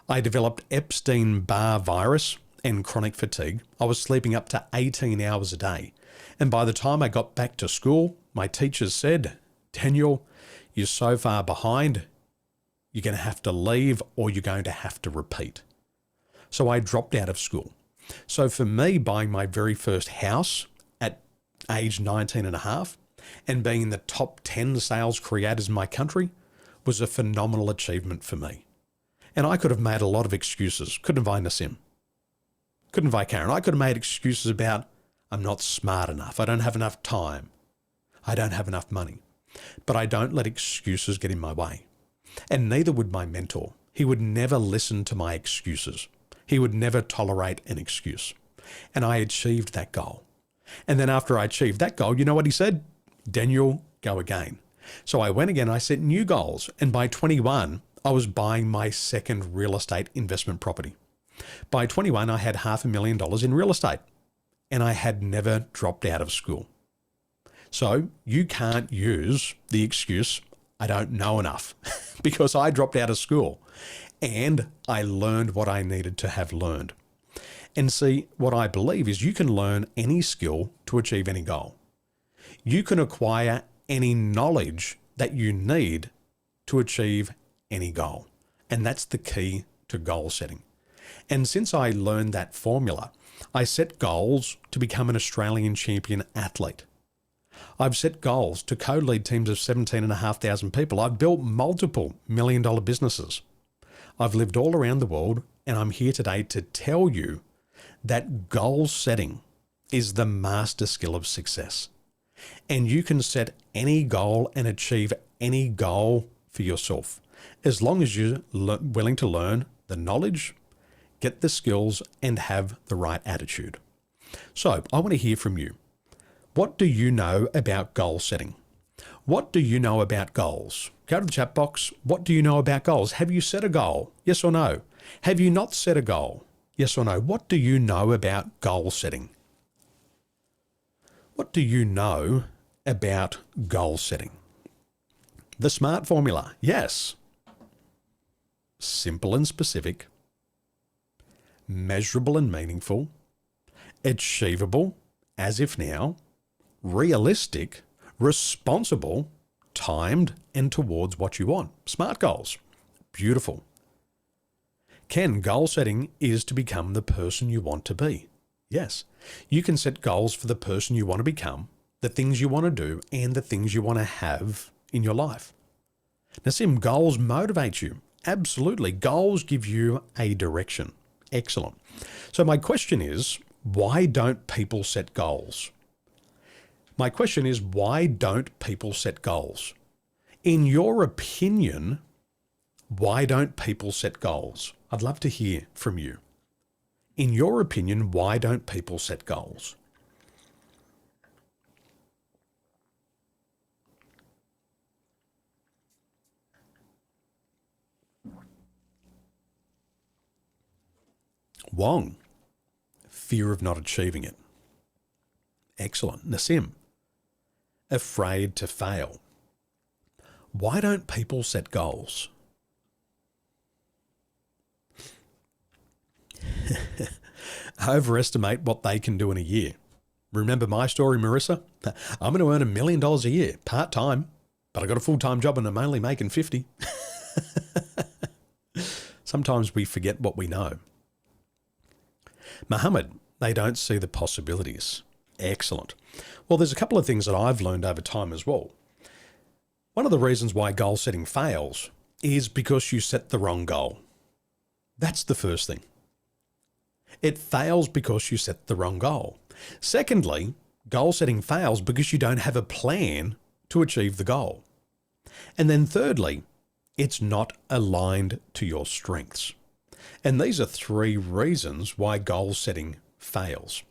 A: I developed Epstein-Barr virus and chronic fatigue. I was sleeping up to 18 hours a day. And by the time I got back to school, my teachers said, Daniel, you're so far behind, you're going to have to leave or you're going to have to repeat. So I dropped out of school. So for me, buying my very first house at age 19 and a half and being in the top 10 sales creators in my country was a phenomenal achievement for me. And I could have made a lot of excuses. Couldn't have I, Nassim? Couldn't have I, Karen? I could have made excuses about I'm not smart enough. I don't have enough time. I don't have enough money. But I don't let excuses get in my way. And neither would my mentor. He would never listen to my excuses. He would never tolerate an excuse. And I achieved that goal. And then after I achieved that goal, you know what he said? Daniel, go again. So I went again, I set new goals. And by 21, I was buying my second real estate investment property. By 21, I had $500,000 in real estate. And I had never dropped out of school. So you can't use the excuse, I don't know enough, because I dropped out of school and I learned what I needed to have learned. And see, what I believe is you can learn any skill to achieve any goal. You can acquire any knowledge that you need to achieve any goal. And that's the key to goal setting. And since I learned that formula, I set goals to become an Australian champion athlete. I've set goals to co-lead teams of 17,500 people. I've built multiple million-dollar businesses. I've lived all around the world, and I'm here today to tell you that goal setting is the master skill of success. And you can set any goal and achieve any goal for yourself, as long as you're willing to learn the knowledge, get the skills, and have the right attitude. So I want to hear from you. What do you know about goal setting? What do you know about goals? Go to the chat box. What do you know about goals? Have you set a goal? Yes or no? Have you not set a goal? Yes or no? What do you know about goal setting? What do you know about goal setting? The SMART formula. Yes. Simple and specific. Measurable and meaningful. Achievable, as if now. Realistic, responsible, timed, and towards what you want. SMART goals. Beautiful. Ken, goal setting is to become the person you want to be. Yes, you can set goals for the person you want to become, the things you want to do, and the things you want to have in your life. Nassim, goals motivate you. Absolutely. Goals give you a direction. Excellent. So my question is, why don't people set goals? My question is, why don't people set goals? In your opinion, why don't people set goals? I'd love to hear from you. In your opinion, why don't people set goals? Wong, fear of not achieving it. Excellent. Nassim, afraid to fail. Why don't people set goals? Overestimate what they can do in a year. Remember my story, Marissa? I'm going to earn $1 million a year, part-time, but I got a full-time job and I'm only making 50. Sometimes we forget what we know. Muhammad, they don't see the possibilities. Excellent. Well, there's a couple of things that I've learned over time as well. One of the reasons why goal setting fails is because you set the wrong goal. That's the first thing. It fails because you set the wrong goal. Secondly, goal setting fails because you don't have a plan to achieve the goal. And then thirdly, it's not aligned to your strengths. And these are 3 reasons why goal setting fails.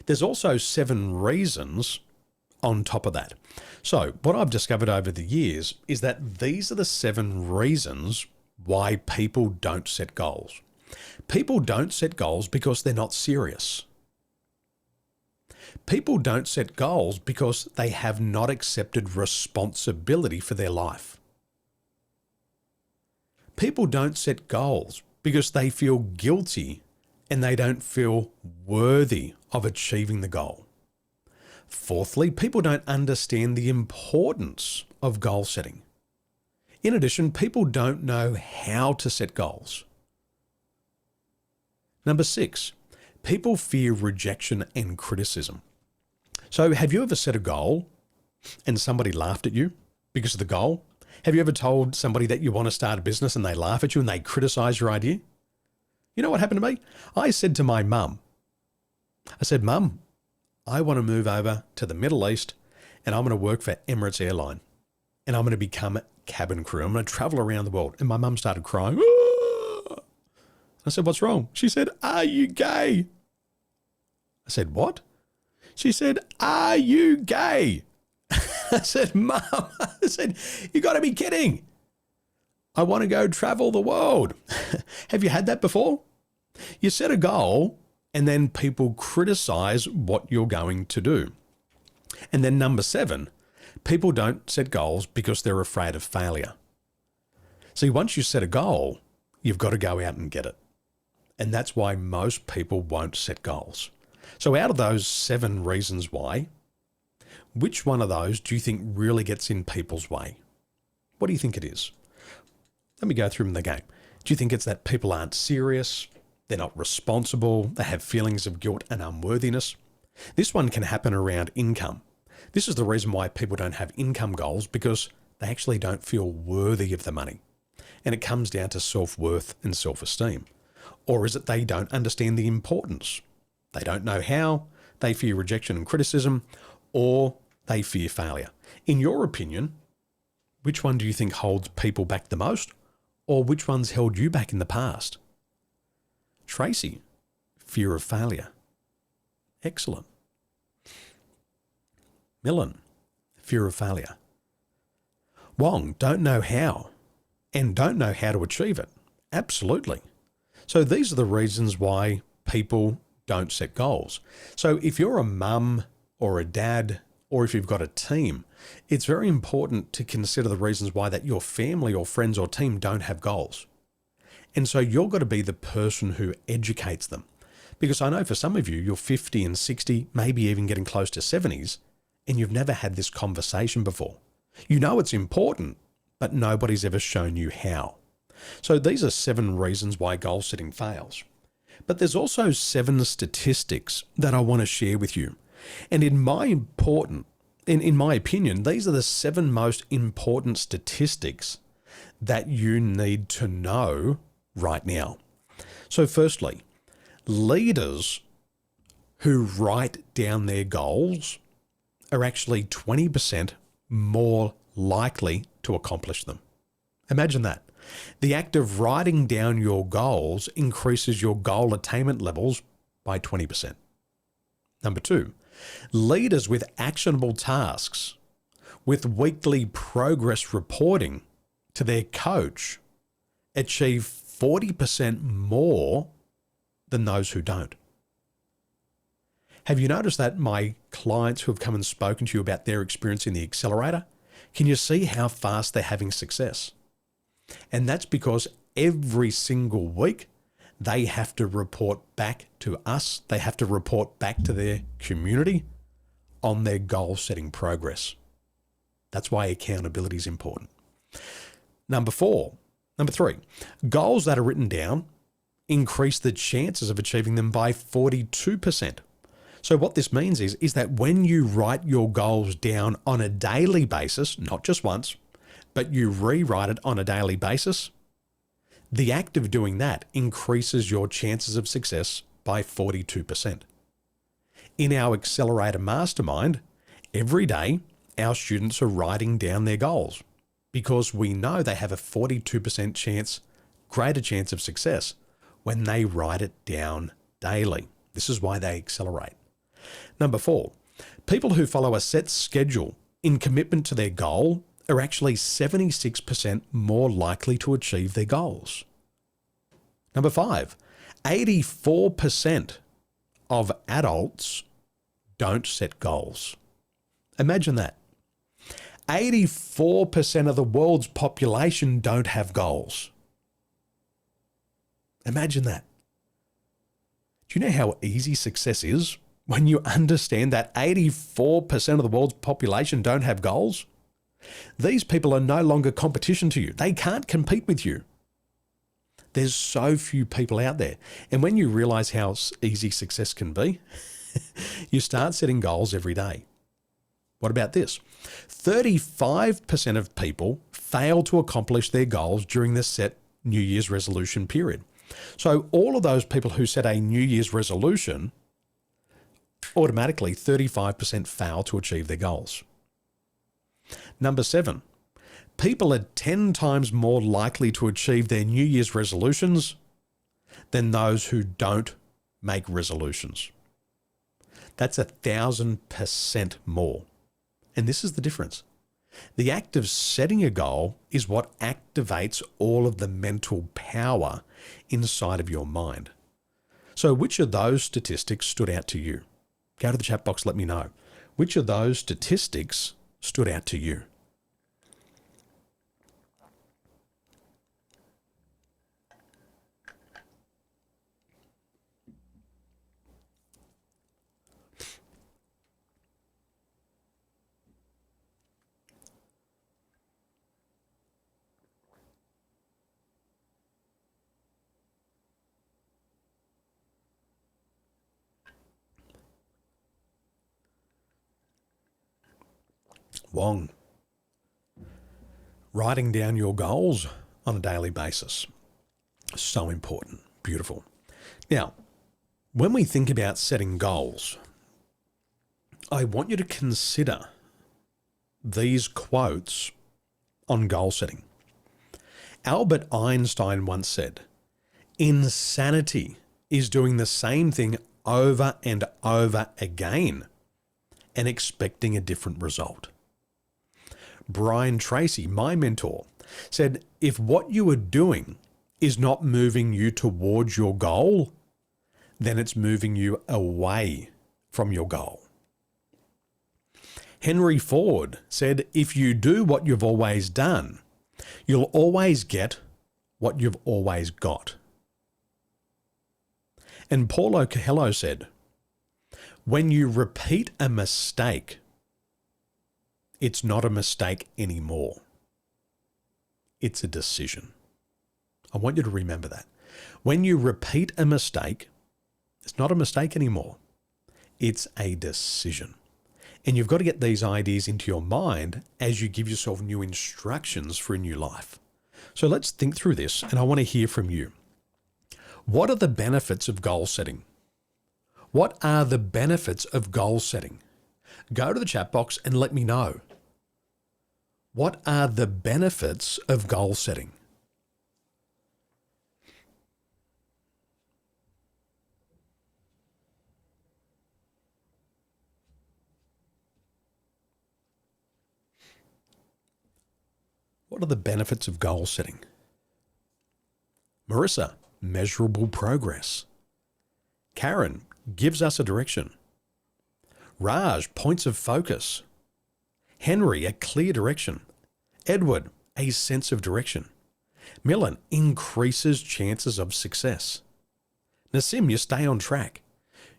A: There's also 7 reasons on top of that. So what I've discovered over the years is that these are the 7 reasons why people don't set goals. People don't set goals because they're not serious. People don't set goals because they have not accepted responsibility for their life. People don't set goals because they feel guilty and they don't feel worthy of achieving the goal. Fourthly, people don't understand the importance of goal setting. In addition, people don't know how to set goals. Number 6, people fear rejection and criticism. So have you ever set a goal and somebody laughed at you because of the goal? Have you ever told somebody that you want to start a business and they laugh at you and they criticize your idea? You know what happened to me? I said to my mum, I said, Mum, I want to move over to the Middle East and I'm going to work for Emirates Airline and I'm going to become cabin crew. I'm going to travel around the world. And my mum started crying. "Ah!" I said, what's wrong? She said, are you gay? I said, what? She said, are you gay? I said, Mum, I said, you got to be kidding. I want to go travel the world. Have you had that before? You set a goal and then people criticize what you're going to do. And then number 7, people don't set goals because they're afraid of failure. See, once you set a goal, you've got to go out and get it. And that's why most people won't set goals. So out of those 7 reasons why, which one of those do you think really gets in people's way? What do you think it is? Let me go through them again. Do you think it's that people aren't serious? They're not responsible? They have feelings of guilt and unworthiness? This one can happen around income. This is the reason why people don't have income goals, because they actually don't feel worthy of the money. And it comes down to self-worth and self-esteem. Or is it they don't understand the importance? They don't know how, they fear rejection and criticism, or they fear failure. In your opinion, which one do you think holds people back the most? Or which one's held you back in the past? Tracy, fear of failure. Excellent. Millen, fear of failure. Wong, don't know how, and don't know how to achieve it. Absolutely. So these are the reasons why people don't set goals. So if you're a mum or a dad, or if you've got a team, it's very important to consider the reasons why that your family or friends or team don't have goals. And so you've got to be the person who educates them. Because I know for some of you, you're 50 and 60, maybe even getting close to 70s, and you've never had this conversation before. You know it's important, but nobody's ever shown you how. So these are 7 reasons why goal setting fails. But there's also 7 statistics that I want to share with you. And in my opinion, these are the 7 most important statistics that you need to know right now. So firstly, leaders who write down their goals are actually 20% more likely to accomplish them. Imagine that. The act of writing down your goals increases your goal attainment levels by 20%. Number 2, leaders with actionable tasks, with weekly progress reporting to their coach, achieve 40% more than those who don't. Have you noticed that my clients who have come and spoken to you about their experience in the accelerator, can you see how fast they're having success? And that's because every single week they have to report back to us. They have to report back to their community on their goal setting progress. That's why accountability is important. Number 3, goals that are written down increase the chances of achieving them by 42%. So what this means is that when you write your goals down on a daily basis, not just once, but you rewrite it on a daily basis, The act of doing that increases your chances of success by 42%. In our Accelerator Mastermind, every day our students are writing down their goals because we know they have a 42% greater chance of success when they write it down daily. This is why they accelerate. Number 4, people who follow a set schedule in commitment to their goal are actually 76% more likely to achieve their goals. Number 5, 84% of adults don't set goals. Imagine that. 84% of the world's population don't have goals. Imagine that. Do you know how easy success is when you understand that 84% of the world's population don't have goals? These people are no longer competition to you. They can't compete with you. There's so few people out there. And when you realize how easy success can be, you start setting goals every day. What about this? 35% of people fail to accomplish their goals during the set New Year's resolution period. So all of those people who set a New Year's resolution, automatically 35% fail to achieve their goals. Number 7, people are 10 times more likely to achieve their New Year's resolutions than those who don't make resolutions. That's 1,000% more. And this is the difference. The act of setting a goal is what activates all of the mental power inside of your mind. So which of those statistics stood out to you? Go to the chat box, let me know. Which of those statistics stood out to you? Wong. Writing down your goals on a daily basis. So important. Beautiful. Now, when we think about setting goals, I want you to consider these quotes on goal setting. Albert Einstein once said, "Insanity is doing the same thing over and over again and expecting a different result." Brian Tracy, my mentor, said, "If what you are doing is not moving you towards your goal, then it's moving you away from your goal." Henry Ford said, "If you do what you've always done, you'll always get what you've always got." And Paulo Coelho said, "When you repeat a mistake, it's not a mistake anymore. It's a decision." I want you to remember that. When you repeat a mistake, it's not a mistake anymore. It's a decision. And you've got to get these ideas into your mind as you give yourself new instructions for a new life. So let's think through this, and I want to hear from you. What are the benefits of goal setting? What are the benefits of goal setting? Go to the chat box and let me know. What are the benefits of goal setting? What are the benefits of goal setting? Marissa, measurable progress. Karen gives us a direction. Raj, points of focus. Henry, a clear direction. Edward, a sense of direction. Millen, increases chances of success. Nassim, you stay on track.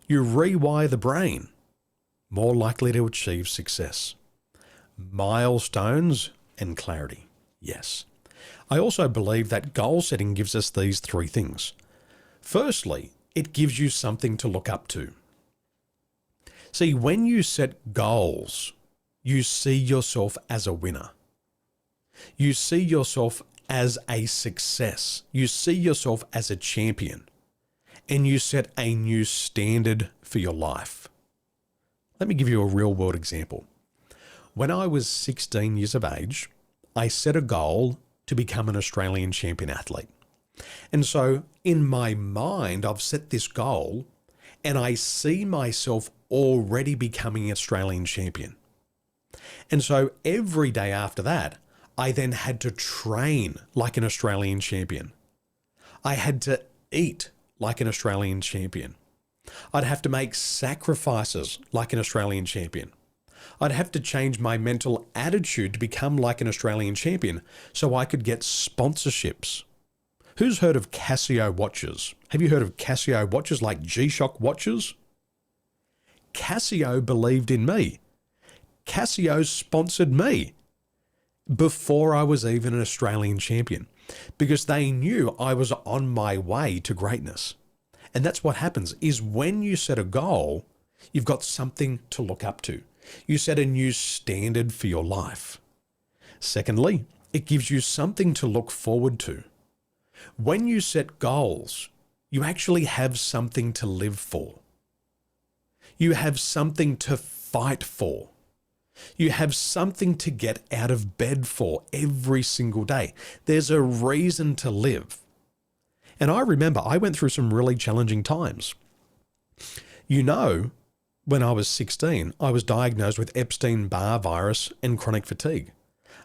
A: You rewire the brain, more likely to achieve success. Milestones and clarity. Yes. I also believe that goal setting gives us these 3 things. Firstly, it gives you something to look up to. See, when you set goals, you see yourself as a winner. You see yourself as a success. You see yourself as a champion, and you set a new standard for your life. Let me give you a real world example. When I was 16 years of age, I set a goal to become an Australian champion athlete. And so in my mind, I've set this goal and I see myself already becoming an Australian champion. And so every day after that, I then had to train like an Australian champion. I had to eat like an Australian champion. I'd have to make sacrifices like an Australian champion. I'd have to change my mental attitude to become like an Australian champion so I could get sponsorships. Who's heard of Casio watches? Have you heard of Casio watches like G-Shock watches? Casio believed in me. Casio sponsored me before I was even an Australian champion because they knew I was on my way to greatness. And that's what happens is when you set a goal, you've got something to look up to. You set a new standard for your life. Secondly, it gives you something to look forward to. When you set goals, you actually have something to live for. You have something to fight for. You have something to get out of bed for every single day. There's a reason to live. And I remember I went through some really challenging times. You know, when I was 16, I was diagnosed with Epstein-Barr virus and chronic fatigue.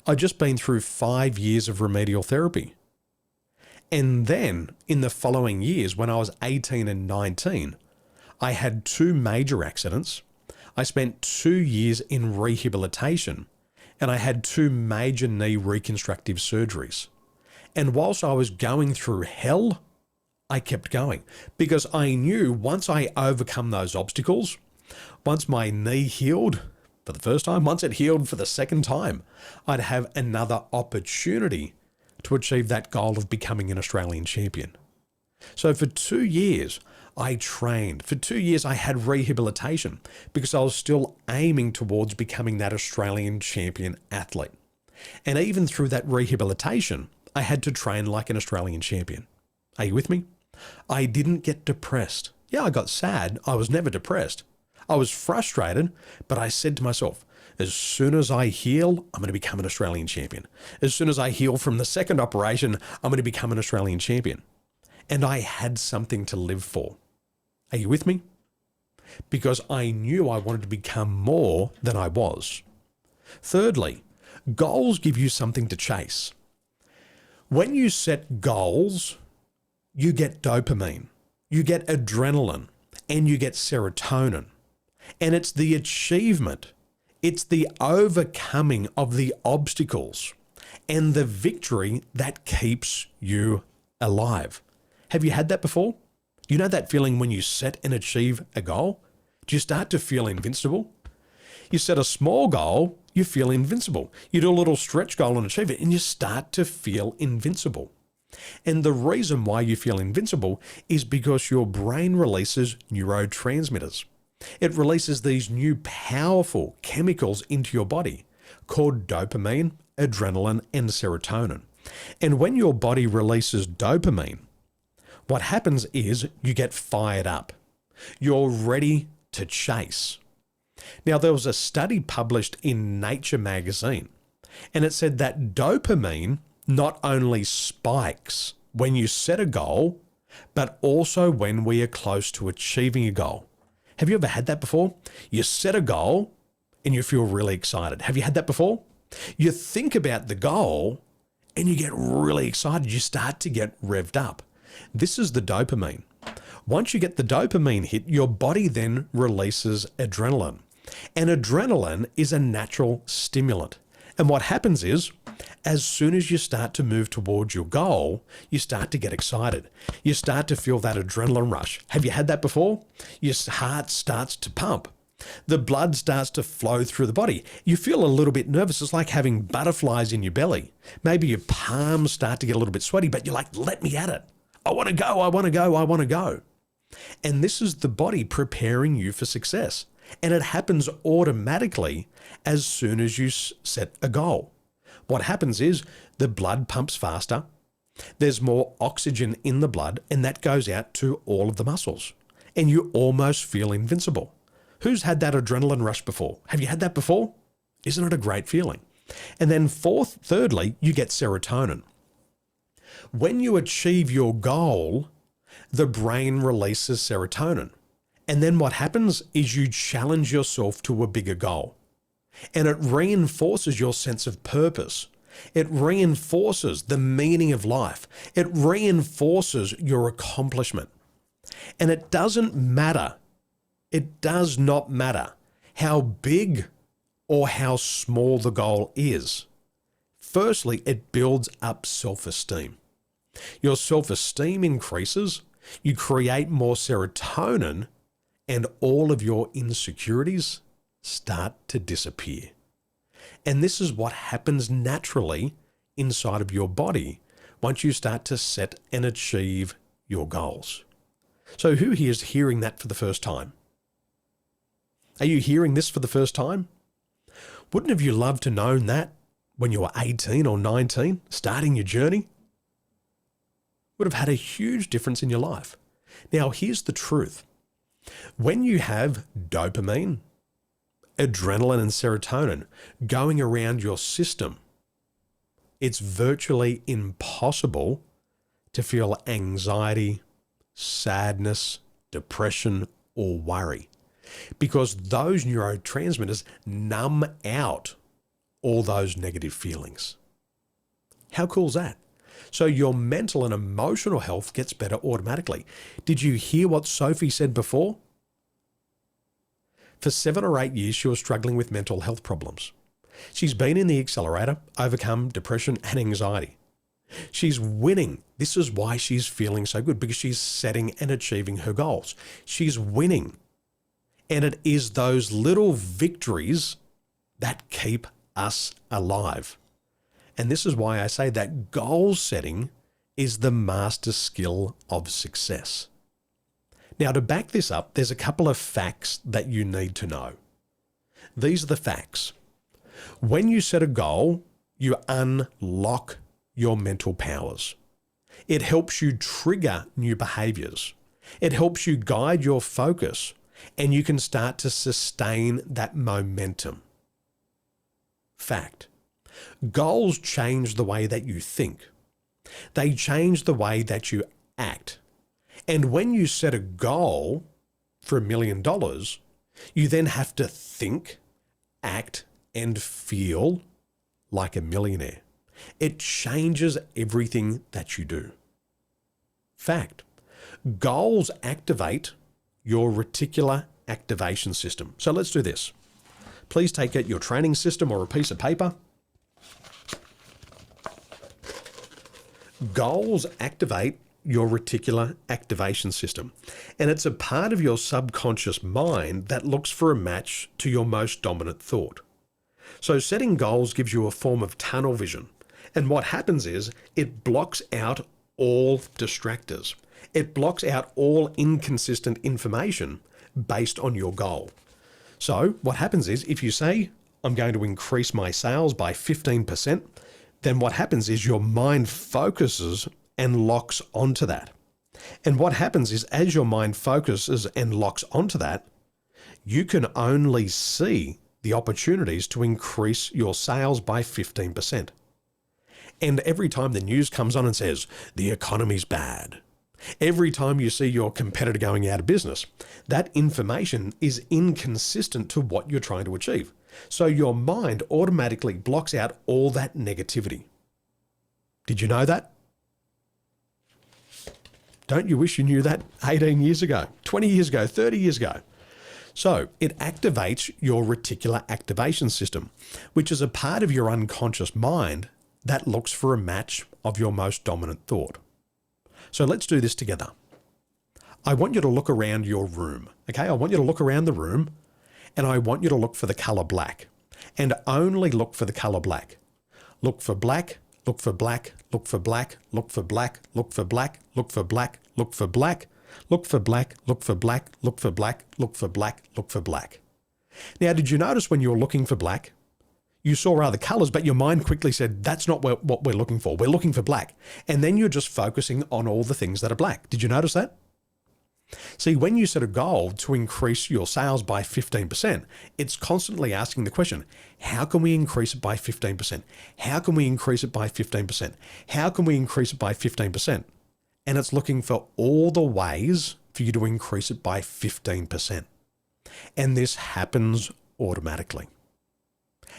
A: I'd just been through 5 years of remedial therapy. And then in the following years, when I was 18 and 19, I had 2 major accidents. I spent 2 years in rehabilitation and I had 2 major knee reconstructive surgeries. And whilst I was going through hell, I kept going because I knew once I overcome those obstacles, once my knee healed for the first time, once it healed for the second time, I'd have another opportunity to achieve that goal of becoming an Australian champion. So for 2 years, I trained. For 2 years, I had rehabilitation because I was still aiming towards becoming that Australian champion athlete. And even through that rehabilitation, I had to train like an Australian champion. Are you with me? I didn't get depressed. Yeah, I got sad. I was never depressed. I was frustrated, but I said to myself, as soon as I heal, I'm going to become an Australian champion. As soon as I heal from the second operation, I'm going to become an Australian champion. And I had something to live for. Are you with me? Because I knew I wanted to become more than I was. Thirdly, goals give you something to chase. When you set goals, you get dopamine, you get adrenaline, and you get serotonin. And it's the achievement, it's the overcoming of the obstacles and the victory that keeps you alive. Have you had that before? You know that feeling when you set and achieve a goal? Do you start to feel invincible? You set a small goal, you feel invincible. You do a little stretch goal and achieve it, and you start to feel invincible. And the reason why you feel invincible is because your brain releases neurotransmitters. It releases these new powerful chemicals into your body called dopamine, adrenaline, and serotonin. And when your body releases dopamine, what happens is you get fired up. You're ready to chase. Now, there was a study published in Nature magazine, and it said that dopamine not only spikes when you set a goal, but also when we are close to achieving a goal. Have you ever had that before? You set a goal and you feel really excited. Have you had that before? You think about the goal and you get really excited. You start to get revved up. This is the dopamine. Once you get the dopamine hit, your body then releases adrenaline. And adrenaline is a natural stimulant. And what happens is, as soon as you start to move towards your goal, you start to get excited. You start to feel that adrenaline rush. Have you had that before? Your heart starts to pump. The blood starts to flow through the body. You feel a little bit nervous. It's like having butterflies in your belly. Maybe your palms start to get a little bit sweaty, but you're like, let me at it. I want to go, I want to go, I want to go. And this is the body preparing you for success. And it happens automatically as soon as you set a goal. What happens is the blood pumps faster, there's more oxygen in the blood, and that goes out to all of the muscles. And you almost feel invincible. Who's had that adrenaline rush before? Have you had that before? Isn't it a great feeling? And then thirdly, you get serotonin. When you achieve your goal, the brain releases serotonin. And then what happens is you challenge yourself to a bigger goal. And it reinforces your sense of purpose. It reinforces the meaning of life. It reinforces your accomplishment. And it doesn't matter, it does not matter how big or how small the goal is. Firstly, it builds up self-esteem. Your self-esteem increases, you create more serotonin, and all of your insecurities start to disappear. And this is what happens naturally inside of your body once you start to set and achieve your goals. So who here is hearing that for the first time? Are you hearing this for the first time? Wouldn't have you loved to know that when you were 18 or 19, starting your journey? Would have had a huge difference in your life. Now, here's the truth. When you have dopamine, adrenaline and serotonin going around your system, it's virtually impossible to feel anxiety, sadness, depression, or worry, because those neurotransmitters numb out all those negative feelings. How cool is that? So your mental and emotional health gets better automatically. Did you hear what Sophie said before? For 7 or 8 years, she was struggling with mental health problems. She's been in the accelerator, overcome depression and anxiety. She's winning. This is why she's feeling so good, because she's setting and achieving her goals. She's winning. And it is those little victories that keep us alive. And this is why I say that goal setting is the master skill of success. Now, to back this up, there's a couple of facts that you need to know. These are the facts. When you set a goal, you unlock your mental powers. It helps you trigger new behaviors. It helps you guide your focus, and you can start to sustain that momentum. Fact. Goals change the way that you think. They change the way that you act. And when you set a goal for $1 million, you then have to think, act, and feel like a millionaire. It changes everything that you do. Fact. Goals activate your reticular activation system. So let's do this. Please take out your training system or a piece of paper. Goals activate your reticular activation system, and it's a part of your subconscious mind that looks for a match to your most dominant thought. So setting goals gives you a form of tunnel vision, and what happens is it blocks out all distractors. It blocks out all inconsistent information based on your goal. So what happens is if you say, I'm going to increase my sales by 15%, then what happens is your mind focuses and locks onto that. And what happens is as your mind focuses and locks onto that, you can only see the opportunities to increase your sales by 15%. And every time the news comes on and says, the economy's bad, every time you see your competitor going out of business, that information is inconsistent to what you're trying to achieve. So your mind automatically blocks out all that negativity. Did you know that? Don't you wish you knew that 18 years ago, 20 years ago, 30 years ago? So it activates your reticular activation system, which is a part of your unconscious mind that looks for a match of your most dominant thought. So let's do this together. I want you to look around your room, okay? I want you to look around the room, and I want you to look for the color black, and only look for the color black. Look for black, look for black, look for black, look for black, look for black, look for black, look for black, look for black, look for black, look for black, look for black, look for black. Now, did you notice when you were looking for black, You saw other colors, but your mind quickly said, that's not what we're looking for. We're looking for black. And then you're just focusing on all the things that are black. Did you notice that? See, when you set a goal to increase your sales by 15%, it's constantly asking the question, how can we increase it by 15%? How can we increase it by 15%? How can we increase it by 15%? And it's looking for all the ways for you to increase it by 15%. And this happens automatically.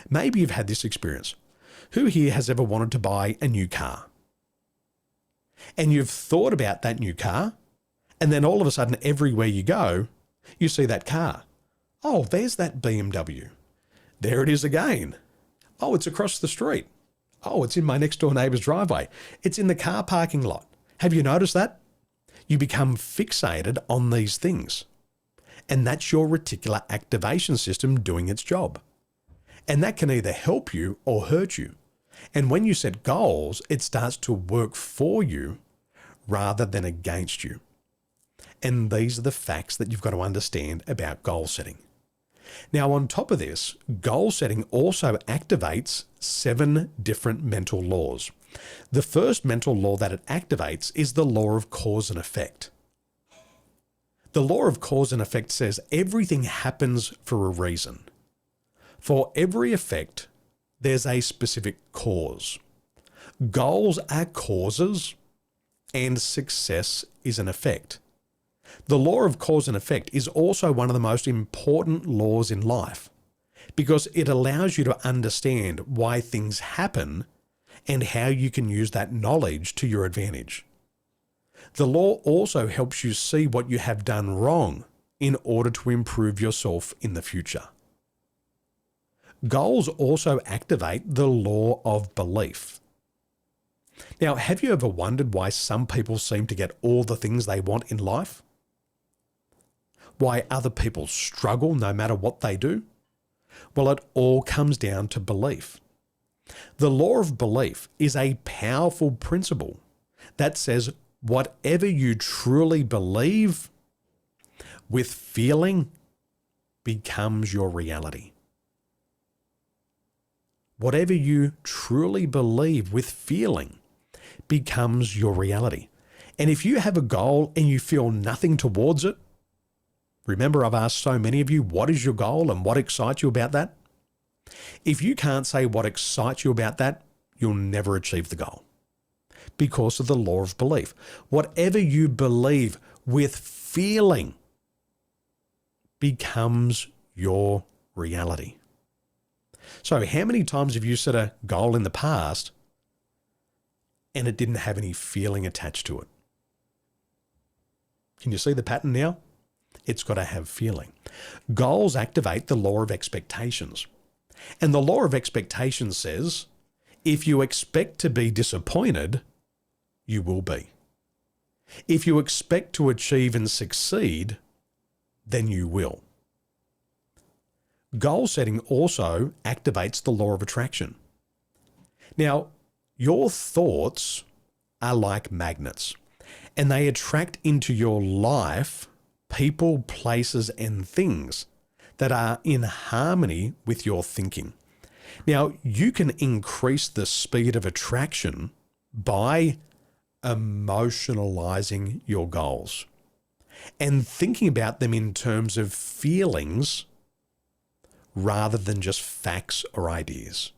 A: Maybe you've had this experience. Who here has ever wanted to buy a new car? And you've thought about that new car, and then all of a sudden, everywhere you go, you see that car. Oh, there's that BMW. There it is again. Oh, it's across the street. Oh, it's in my next door neighbour's driveway. It's in the car parking lot. Have you noticed that? You become fixated on these things. And that's your reticular activation system doing its job. And that can either help you or hurt you. And when you set goals, it starts to work for you rather than against you. And these are the facts that you've got to understand about goal setting. Now, on top of this, goal setting also activates 7 different mental laws. The first mental law that it activates is the law of cause and effect. The law of cause and effect says everything happens for a reason. For every effect, there's a specific cause. Goals are causes, and success is an effect. The law of cause and effect is also one of the most important laws in life because it allows you to understand why things happen and how you can use that knowledge to your advantage. The law also helps you see what you have done wrong in order to improve yourself in the future. Goals also activate the law of belief. Now, have you ever wondered why some people seem to get all the things they want in life? Why other people struggle no matter what they do? Well, it all comes down to belief. The law of belief is a powerful principle that says whatever you truly believe with feeling becomes your reality. Whatever you truly believe with feeling becomes your reality. And if you have a goal and you feel nothing towards it, remember I've asked so many of you, what is your goal and what excites you about that? If you can't say what excites you about that, you'll never achieve the goal because of the law of belief. Whatever you believe with feeling becomes your reality. So how many times have you set a goal in the past and it didn't have any feeling attached to it? Can you see the pattern now? It's got to have feeling. Goals activate the law of expectations. And the law of expectations says, if you expect to be disappointed, you will be. If you expect to achieve and succeed, then you will. Goal setting also activates the law of attraction. Now, your thoughts are like magnets, and they attract into your life people, places, and things that are in harmony with your thinking. Now, you can increase the speed of attraction by emotionalizing your goals and thinking about them in terms of feelings rather than just facts or ideas.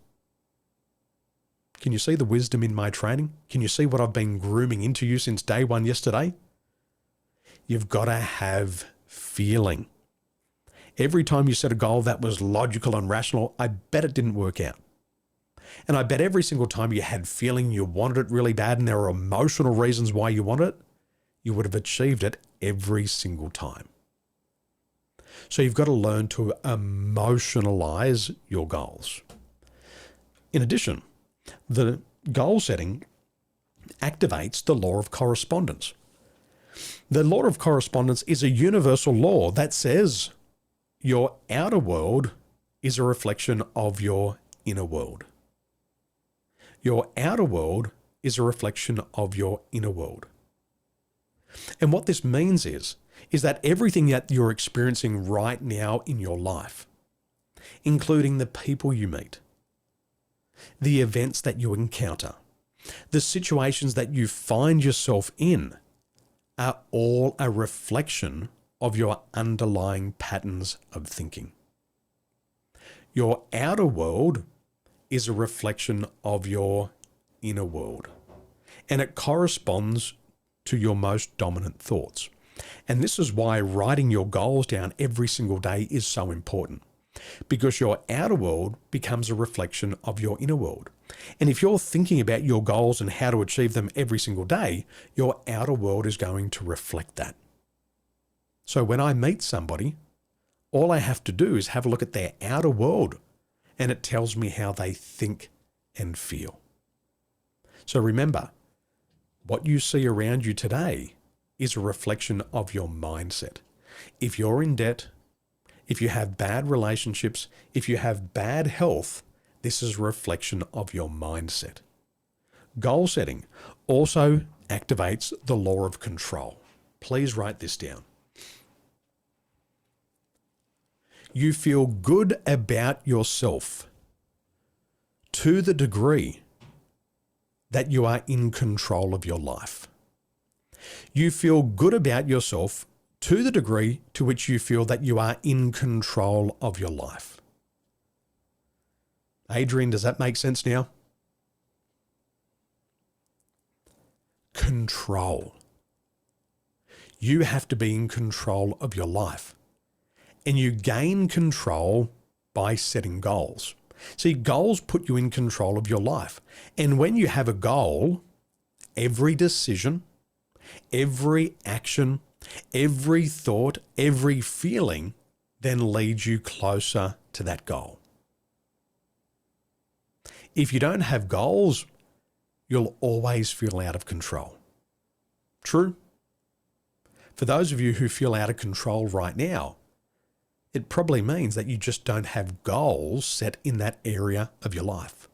A: Can you see the wisdom in my training? Can you see what I've been grooming into you since day one yesterday? You've got to have feeling. Every time you set a goal that was logical and rational, I bet it didn't work out. And I bet every single time you had feeling you wanted it really bad and there were emotional reasons why you wanted it, you would have achieved it every single time. So you've got to learn to emotionalize your goals. In addition, the goal setting activates the law of correspondence. The law of correspondence is a universal law that says your outer world is a reflection of your inner world. Your outer world is a reflection of your inner world. And what this means is that everything that you're experiencing right now in your life, including the people you meet, the events that you encounter, the situations that you find yourself in are all a reflection of your underlying patterns of thinking. Your outer world is a reflection of your inner world, and it corresponds to your most dominant thoughts. And this is why writing your goals down every single day is so important, because your outer world becomes a reflection of your inner world. And if you're thinking about your goals and how to achieve them every single day, your outer world is going to reflect that. So when I meet somebody, all I have to do is have a look at their outer world, and it tells me how they think and feel. So remember, what you see around you today is a reflection of your mindset. If you're in debt, if you have bad relationships, if you have bad health, this is a reflection of your mindset. Goal setting also activates the law of control. Please write this down. You feel good about yourself to the degree that you are in control of your life. You feel good about yourself to the degree to which you feel that you are in control of your life. Adrian, does that make sense now? Control. You have to be in control of your life. And you gain control by setting goals. See, goals put you in control of your life. And when you have a goal, every decision, every action, every thought, every feeling then leads you closer to that goal. If you don't have goals, you'll always feel out of control. True? For those of you who feel out of control right now, it probably means that you just don't have goals set in that area of your life.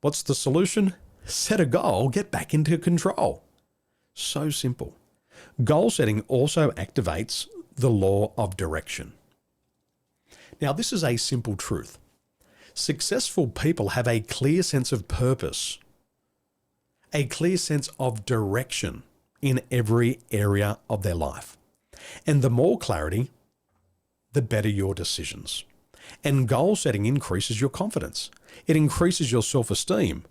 A: What's the solution? Set a goal, get back into control. So simple. Goal setting also activates the law of direction. Now, this is a simple truth. Successful people have a clear sense of purpose, a clear sense of direction in every area of their life. And the more clarity, the better your decisions. And goal setting increases your confidence. It increases your self-esteem,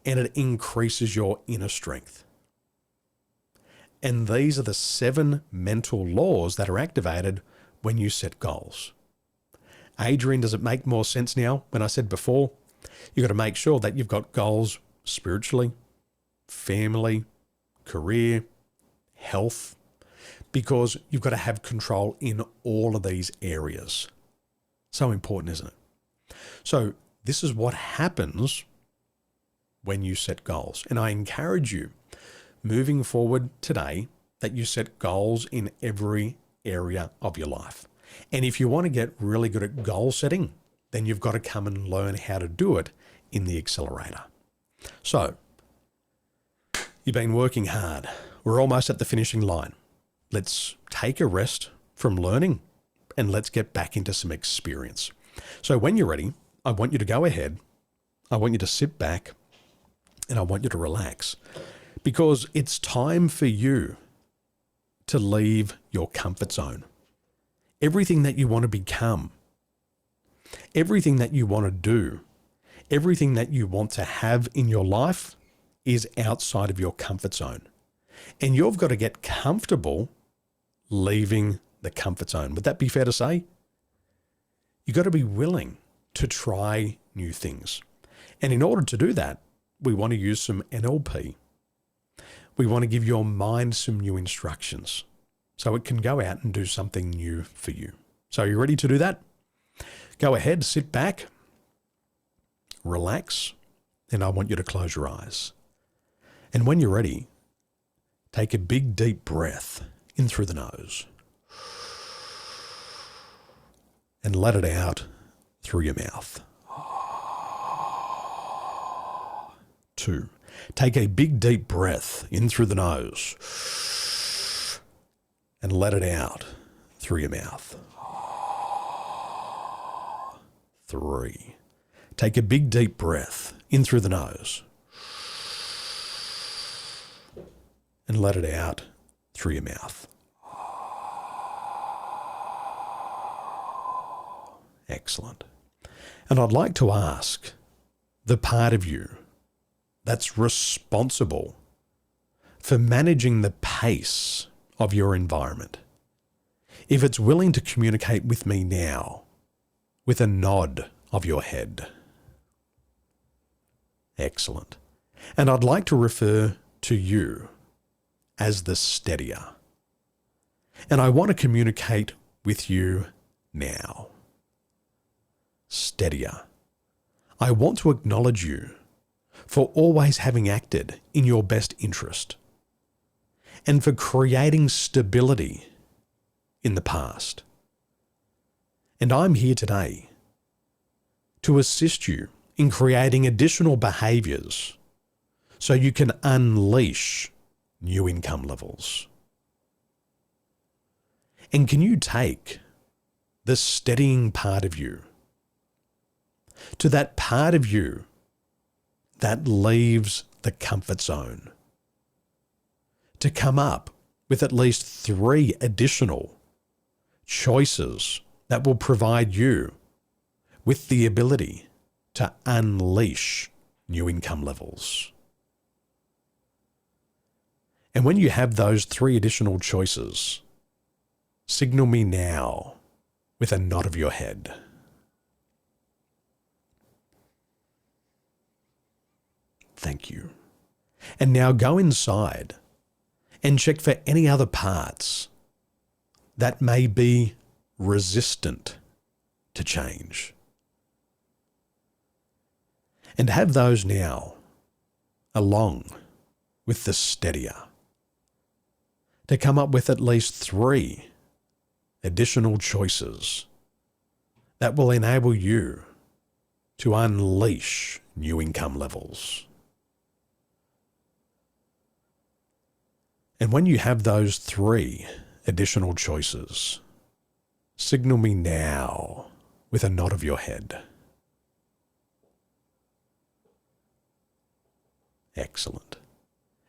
A: and it increases your inner strength. And these are the 7 mental laws that are activated when you set goals. Adrian, does it make more sense now when I said before? You've got to make sure that you've got goals spiritually, family, career, health, because you've got to have control in all of these areas. So important, isn't it? So this is what happens when you set goals. And I encourage you, moving forward today, that you set goals in every area of your life. And if you want to get really good at goal setting, then you've got to come and learn how to do it in the accelerator. So, you've been working hard. We're almost at the finishing line. Let's take a rest from learning and let's get back into some experience. So when you're ready, I want you to go ahead. I want you to sit back and I want you to relax, because it's time for you to leave your comfort zone. Everything that you want to become, everything that you want to do, everything that you want to have in your life is outside of your comfort zone. And you've got to get comfortable leaving the comfort zone. Would that be fair to say? You've got to be willing to try new things. And in order to do that, we want to use some NLP. We want to give your mind some new instructions so it can go out and do something new for you. So are you ready to do that? Go ahead, sit back, relax, and I want you to close your eyes. And when you're ready, take a big, deep breath in through the nose and let it out through your mouth. 2, take a big, deep breath in through the nose and let it out through your mouth. 3, Take a big deep breath in through the nose and let it out through your mouth. Excellent. And I'd like to ask the part of you that's responsible for managing the pace of your environment, if it's willing to communicate with me now with a nod of your head. Excellent. And I'd like to refer to you as the steadier. And I want to communicate with you now. Steadier. I want to acknowledge you for always having acted in your best interest and for creating stability in the past. And I'm here today to assist you in creating additional behaviours so you can unleash new income levels. And can you take the steadying part of you to that part of you that leaves the comfort zone to come up with at least 3 additional choices that will provide you with the ability to unleash new income levels. And when you have those 3 additional choices, signal me now with a nod of your head. Thank you. And now go inside and check for any other parts that may be resistant to change. And have those now, along with the steadier, to come up with at least 3 additional choices that will enable you to unleash new income levels. And when you have those 3 additional choices, signal me now with a nod of your head. Excellent.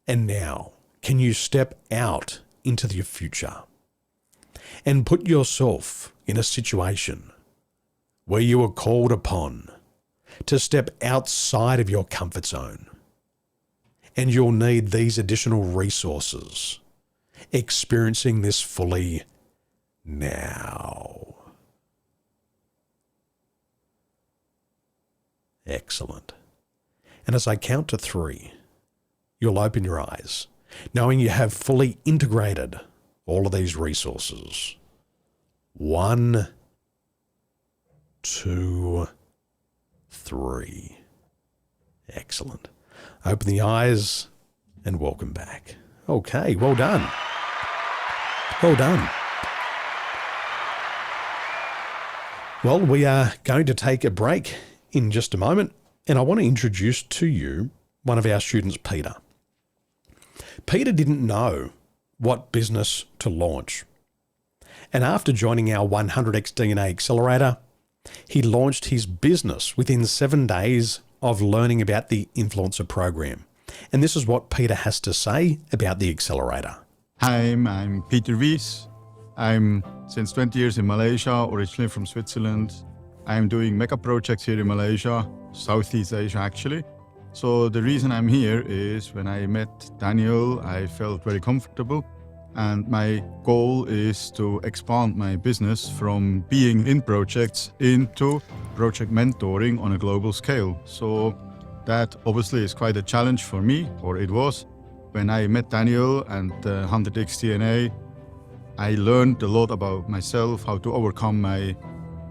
A: And now, can you step out into the future and put yourself in a situation where you are called upon to step outside of your comfort zone, and you'll need these additional resources, experiencing this fully now. Excellent. And as I count to 3, you'll open your eyes, knowing you have fully integrated all of these resources. 1, 2, 3. Excellent. Open the eyes and welcome back. Okay, well done. Well done. Well, we are going to take a break in just a moment, and I want to introduce to you one of our students, Peter. Peter didn't know what business to launch. And after joining our 100x DNA Accelerator, he launched his business within 7 days of learning about the Influencer Program. And this is what Peter has to say about the Accelerator.
P: Hi, I'm Peter Wies. I'm since 20 years in Malaysia, originally from Switzerland. I'm doing mega projects here in Malaysia, Southeast Asia actually. So the reason I'm here is when I met Daniel, I felt very comfortable. And my goal is to expand my business from being in projects into project mentoring on a global scale. So that obviously is quite a challenge for me, or it was. When I met Daniel and 100x DNA, I learned a lot about myself, how to overcome my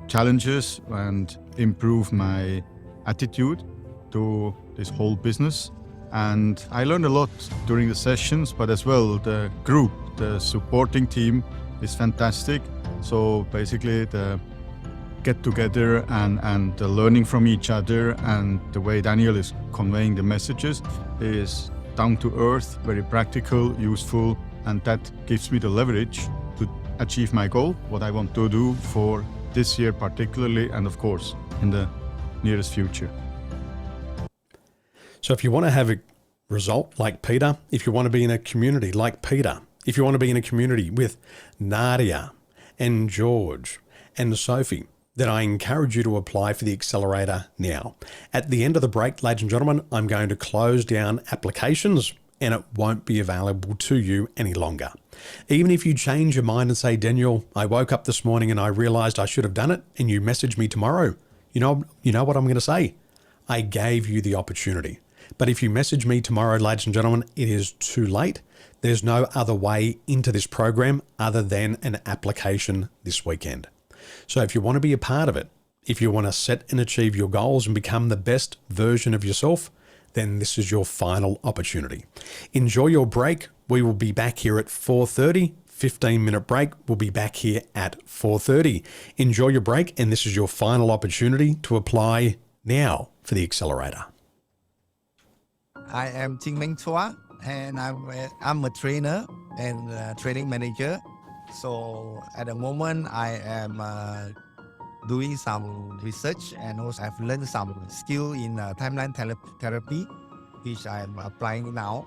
P: challenges and improve my attitude to this whole business. And I learned a lot during the sessions, but as well the group, the supporting team is fantastic. So basically the get together and the learning from each other, and the way Daniel is conveying the messages is down to earth, very practical, useful, and that gives me the leverage to achieve my goal, what I want to do for this year particularly, and of course in the nearest future.
A: So if you want to have a result like Peter, if you want to be in a community like Peter, if you want to be in a community with Nadia and George and Sophie, then I encourage you to apply for the accelerator now. At the end of the break, ladies and gentlemen, I'm going to close down applications and it won't be available to you any longer. Even if you change your mind and say, Daniel, I woke up this morning and I realized I should have done it, and you message me tomorrow, you know what I'm going to say? I gave you the opportunity. But if you message me tomorrow, ladies and gentlemen, it is too late. There's no other way into this program other than an application this weekend. So if you want to be a part of it, if you want to set and achieve your goals and become the best version of yourself, then this is your final opportunity. Enjoy your break. We will be back here at 4:30. 15-minute break. We'll be back here at 4:30. Enjoy your break, and this is your final opportunity to apply now for the accelerator.
D: I am Ting Meng Chua, and I'm a trainer and training manager. So at the moment, I am doing some research, and also I've learned some skill in timeline therapy, which I am applying now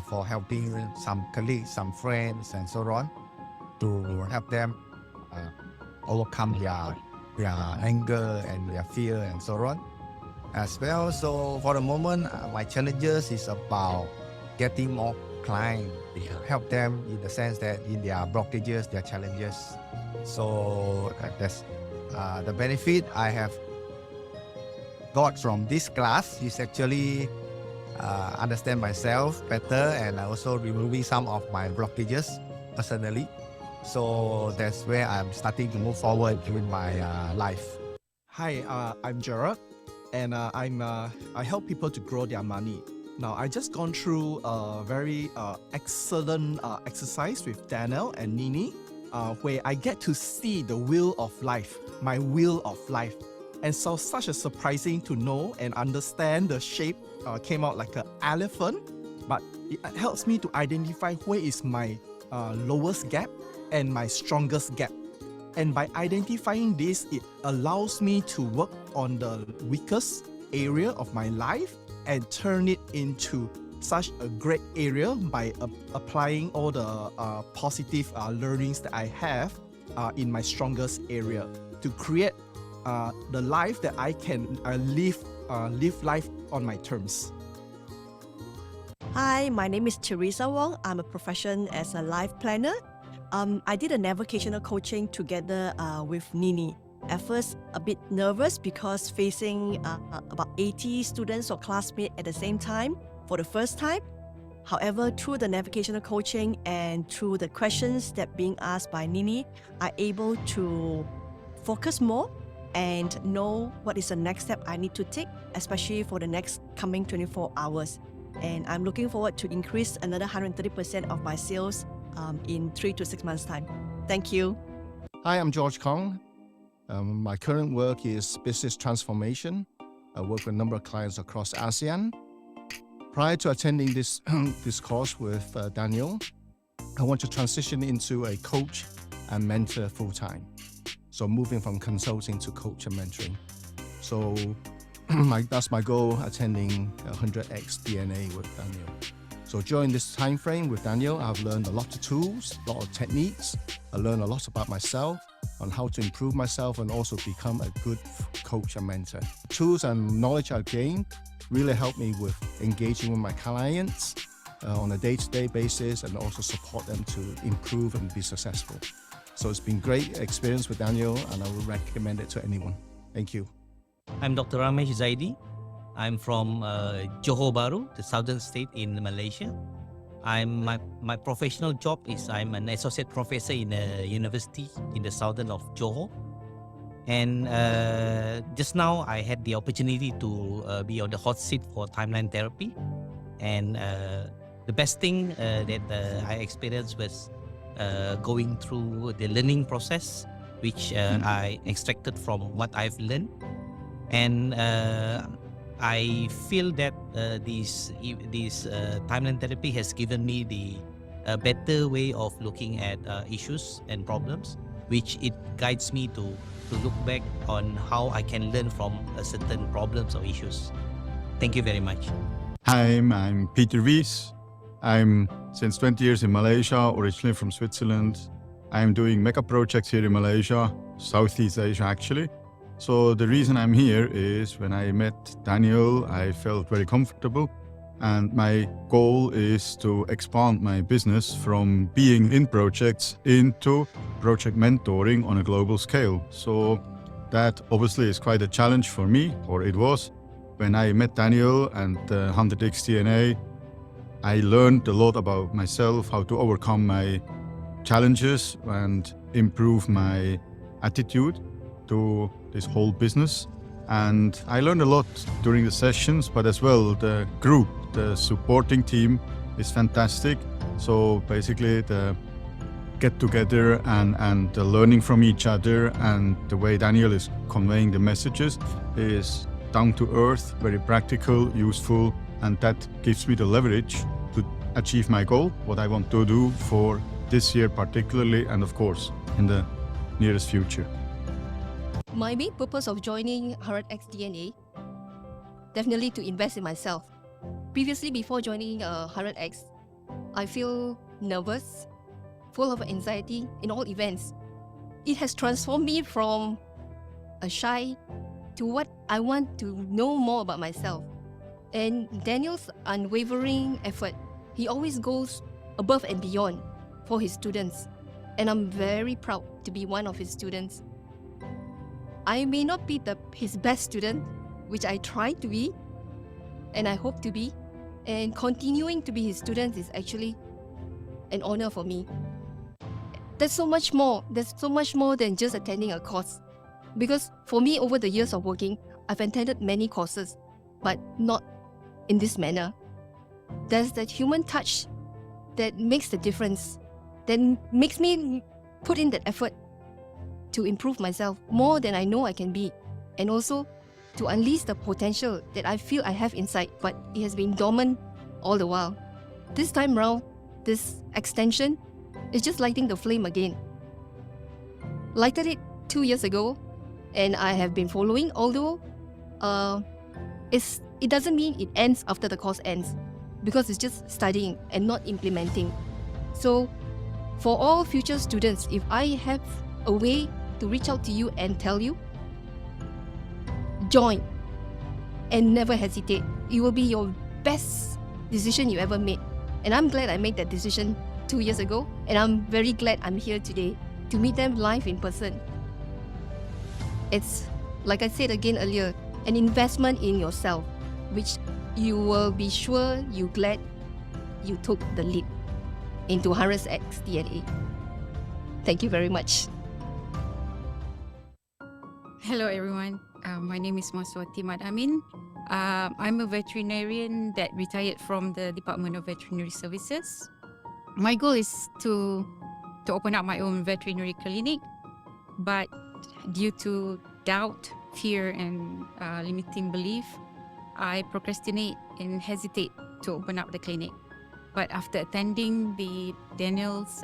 D: for helping some colleagues, some friends, and so on, to help them overcome their anger and their fear and so on as well. So for the moment, my challenges is about getting more clients, help them in the sense that in their blockages, their challenges. So that's the benefit I have got from this class is actually understand myself better, and also removing some of my blockages personally. So that's where I'm starting to move forward in my life.
E: Hi, I'm Gerard, and I help people to grow their money. Now, I just gone through a very excellent exercise with Daniel and Nini, where I get to see the wheel of life, my wheel of life. And so such a surprising to know and understand the shape came out like an elephant, but it helps me to identify where is my lowest gap and my strongest gap. And by identifying this, it allows me to work on the weakest area of my life and turn it into such a great area by applying all the positive learnings that I have in my strongest area to create the life that I can live life on my terms.
F: Hi, my name is Teresa Wong. I'm a profession as a life planner. I did a navigational coaching together with Nini. At first, a bit nervous because facing about 80 students or classmates at the same time for the first time. However, through the navigational coaching and through the questions that being asked by Nini, I'm able to focus more and know what is the next step I need to take, especially for the next coming 24 hours. And I'm looking forward to increase another 130% of my sales in 3 to 6 months' time. Thank you.
G: Hi, I'm George Kong. My current work is business transformation. I work with a number of clients across ASEAN. Prior to attending this course with Daniel, I want to transition into a coach and mentor full-time. So moving from consulting to coach and mentoring. So that's my goal, attending 100x DNA with Daniel. So during this time frame with Daniel, I've learned a lot of tools, a lot of techniques. I learned a lot about myself, on how to improve myself and also become a good coach and mentor. Tools and knowledge I've gained really help me with engaging with my clients on a day-to-day basis and also support them to improve and be successful. So it's been great experience with Daniel, and I would recommend it to anyone. Thank you.
H: I'm Dr. Ramesh Zaidi. I'm from Johor Bahru, the southern state in Malaysia. My professional job is I'm an associate professor in a university in the southern of Johor. And just now I had the opportunity to be on the hot seat for timeline therapy. And the best thing that I experienced was going through the learning process, which I extracted from what I've learned. And I feel that this timeline therapy has given me the better way of looking at issues and problems, which it guides me to look back on how I can learn from a certain problems or issues. Thank you very much.
P: Hi, I'm Peter Wies. I'm since 20 years in Malaysia, originally from Switzerland. I'm doing mega projects here in Malaysia, Southeast Asia actually. So the reason I'm here is when I met Daniel, I felt very comfortable. And my goal is to expand my business from being in projects into project mentoring on a global scale. So that obviously is quite a challenge for me, or it was. When I met Daniel and 100x DNA, I learned a lot about myself, how to overcome my challenges and improve my attitude to this whole business. And I learned a lot during the sessions, but as well the group, the supporting team is fantastic. So basically the get together and the learning from each other and the way Daniel is conveying the messages is down to earth, very practical, useful, and that gives me the leverage to achieve my goal, what I want to do for this year particularly, and of course in the nearest future.
I: My main purpose of joining 100x DNA, definitely to invest in myself. Previously, before joining 100x, I feel nervous, full of anxiety in all events. It has transformed me from a shy to what I want to know more about myself. And Daniel's unwavering effort, he always goes above and beyond for his students. And I'm very proud to be one of his students. I may not be his best student, which I try to be, and I hope to be, and continuing to be his student is actually an honor for me. There's so much more than just attending a course. Because for me, over the years of working, I've attended many courses, but not in this manner. There's that human touch that makes the difference, that makes me put in that effort to improve myself more than I know I can be, and also to unleash the potential that I feel I have inside, but it has been dormant all the while. This time round, this extension is just lighting the flame again. Lighted it 2 years ago, and I have been following, although it doesn't mean it ends after the course ends, because it's just studying and not implementing. So for all future students, if I have a way to reach out to you and tell you, join and never hesitate. It will be your best decision you ever made. And I'm glad I made that decision 2 years ago, and I'm very glad I'm here today to meet them live in person. It's, like I said again earlier, an investment in yourself, which you will be sure you're glad you took the leap into 100x DNA. Thank you very much.
J: Hello everyone, my name is Masterclass. I'm a veterinarian that retired from the Department of Veterinary Services. My goal is to open up my own veterinary clinic, but due to doubt, fear and limiting belief, I procrastinate and hesitate to open up the clinic. But after attending the Daniel's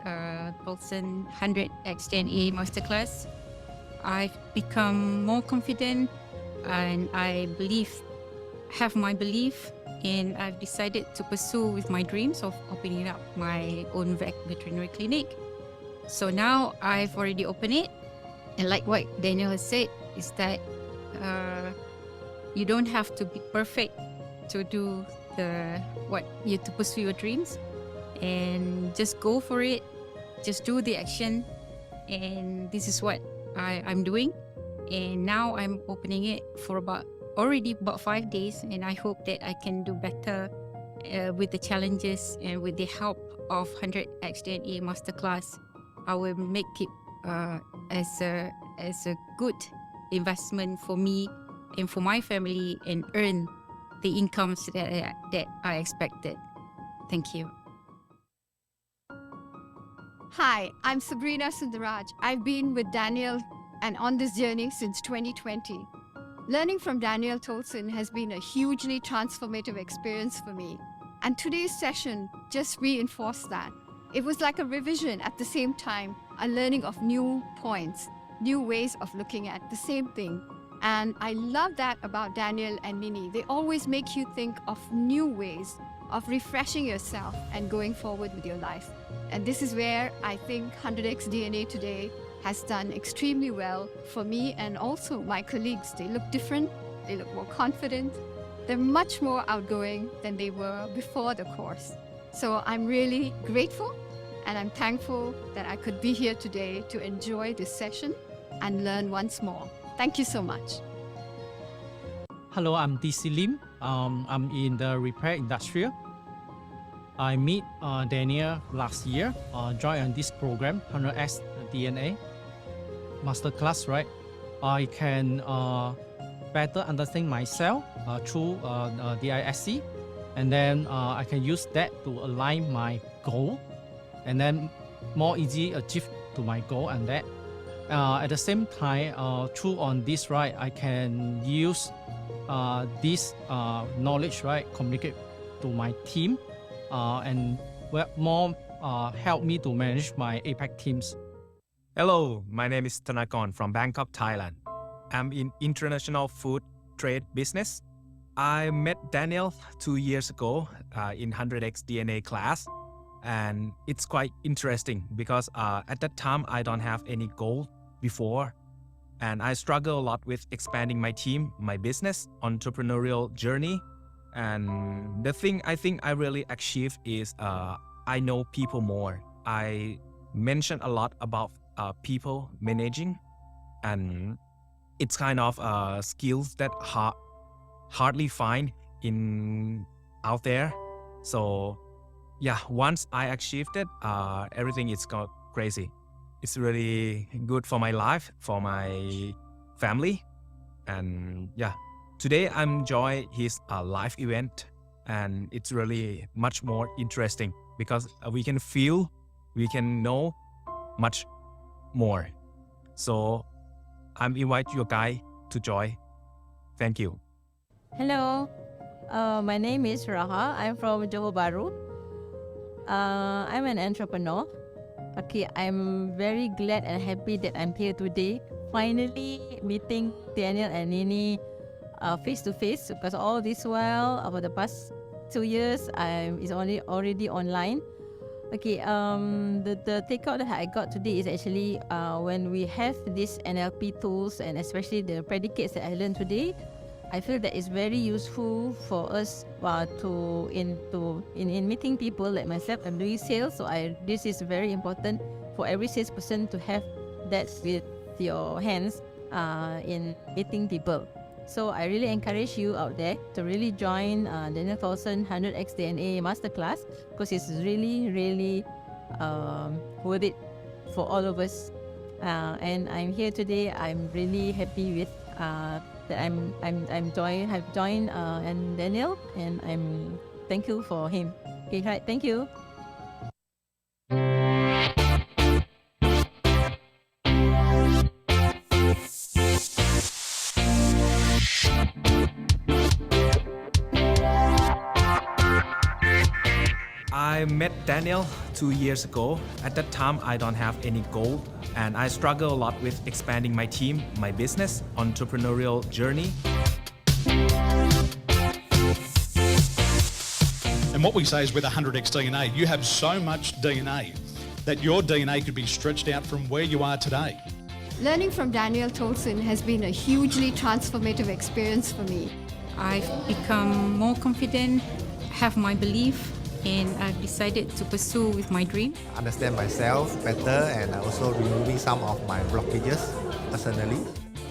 J: Tolson 100x DNA Masterclass, I've become more confident, and I have my belief, and I've decided to pursue with my dreams of opening up my own veterinary clinic. So now I've already opened it, and like what Daniel has said, is that you don't have to be perfect to do to pursue your dreams, and just go for it, just do the action. And this is what I'm doing, and now I'm opening it for already about 5 days, and I hope that I can do better with the challenges, and with the help of 100x DNA Masterclass, I will make it as a good investment for me and for my family, and earn the incomes that I expected. Thank you.
K: Hi, I'm Sabrina Sundaraj. I've been with Daniel and on this journey since 2020. Learning from Daniel Tolson has been a hugely transformative experience for me, and today's session just reinforced that. It was like a revision at the same time. a learning of new points, new ways of looking at the same thing. And I love that about Daniel and Nini. They always make you think of new ways of refreshing yourself and going forward with your life. And this is where I think 100x DNA today has done extremely well for me and also my colleagues. They look different, they look more confident, they're much more outgoing than they were before the course. So I'm really grateful and I'm thankful that I could be here today to enjoy this session and learn once more. Thank you so much.
L: Hello, I'm DC Lim. I'm in the repair industry. I met Daniel last year, joined this program, 100x DNA Masterclass, right? I can better understand myself through DISC, and then I can use that to align my goal, and then more easy achieve to my goal. And that at the same time, through on this, right, I can use this knowledge, right, communicate to my team, and more help me to manage my APAC teams.
M: Hello, my name is Thanakon from Bangkok, Thailand. I'm in international food trade business. I met Daniel 2 years ago in 100x DNA class, and it's quite interesting because at that time I don't have any goal before, and I struggle a lot with expanding my team, my business, entrepreneurial journey. And the thing I think I really achieved is I know people more. I mentioned a lot about people managing, and it's kind of skills that hardly find in out there. So yeah, once I achieved it, everything is got crazy. It's really good for my life, for my family, and yeah. Today I'm enjoying his live event, and it's really much more interesting because we can feel, we can know much more. So I'm invite you guys to join. Thank you.
Q: Hello, my name is Raha. I'm from Johor Bahru. I'm an entrepreneur. Okay, I'm very glad and happy that I'm here today. Finally meeting Daniel and Nini face to face, because all this while over the past 2 years is already online. Okay, the takeout that I got today is actually when we have these NLP tools, and especially the predicates that I learned today, I feel that it's very useful for us in meeting people like myself. I'm doing sales, so this is very important for every salesperson to have that with your hands in meeting people. So I really encourage you out there to really join Daniel Tolson 100x DNA Masterclass, because it's really, really worth it for all of us. And I'm here today. I'm really happy with that have joined and Daniel, and I'm thankful for him. Okay, right. Thank you.
M: I met Daniel 2 years ago. At that time, I don't have any goal, and I struggle a lot with expanding my team, my business, entrepreneurial journey.
R: And what we say is with 100x DNA, you have so much DNA that your DNA could be stretched out from where you are today.
K: Learning from Daniel Tolson has been a hugely transformative experience for me.
J: I've become more confident, have my belief, and I've decided to pursue with my dream.
D: Understand myself better, and also removing some of my blockages personally.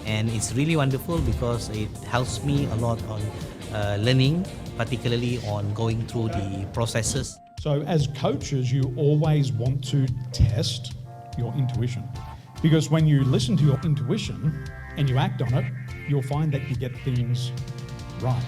H: And it's really wonderful because it helps me a lot on learning, particularly on going through the processes.
R: So as coaches, you always want to test your intuition, because when you listen to your intuition and you act on it, you'll find that you get things right.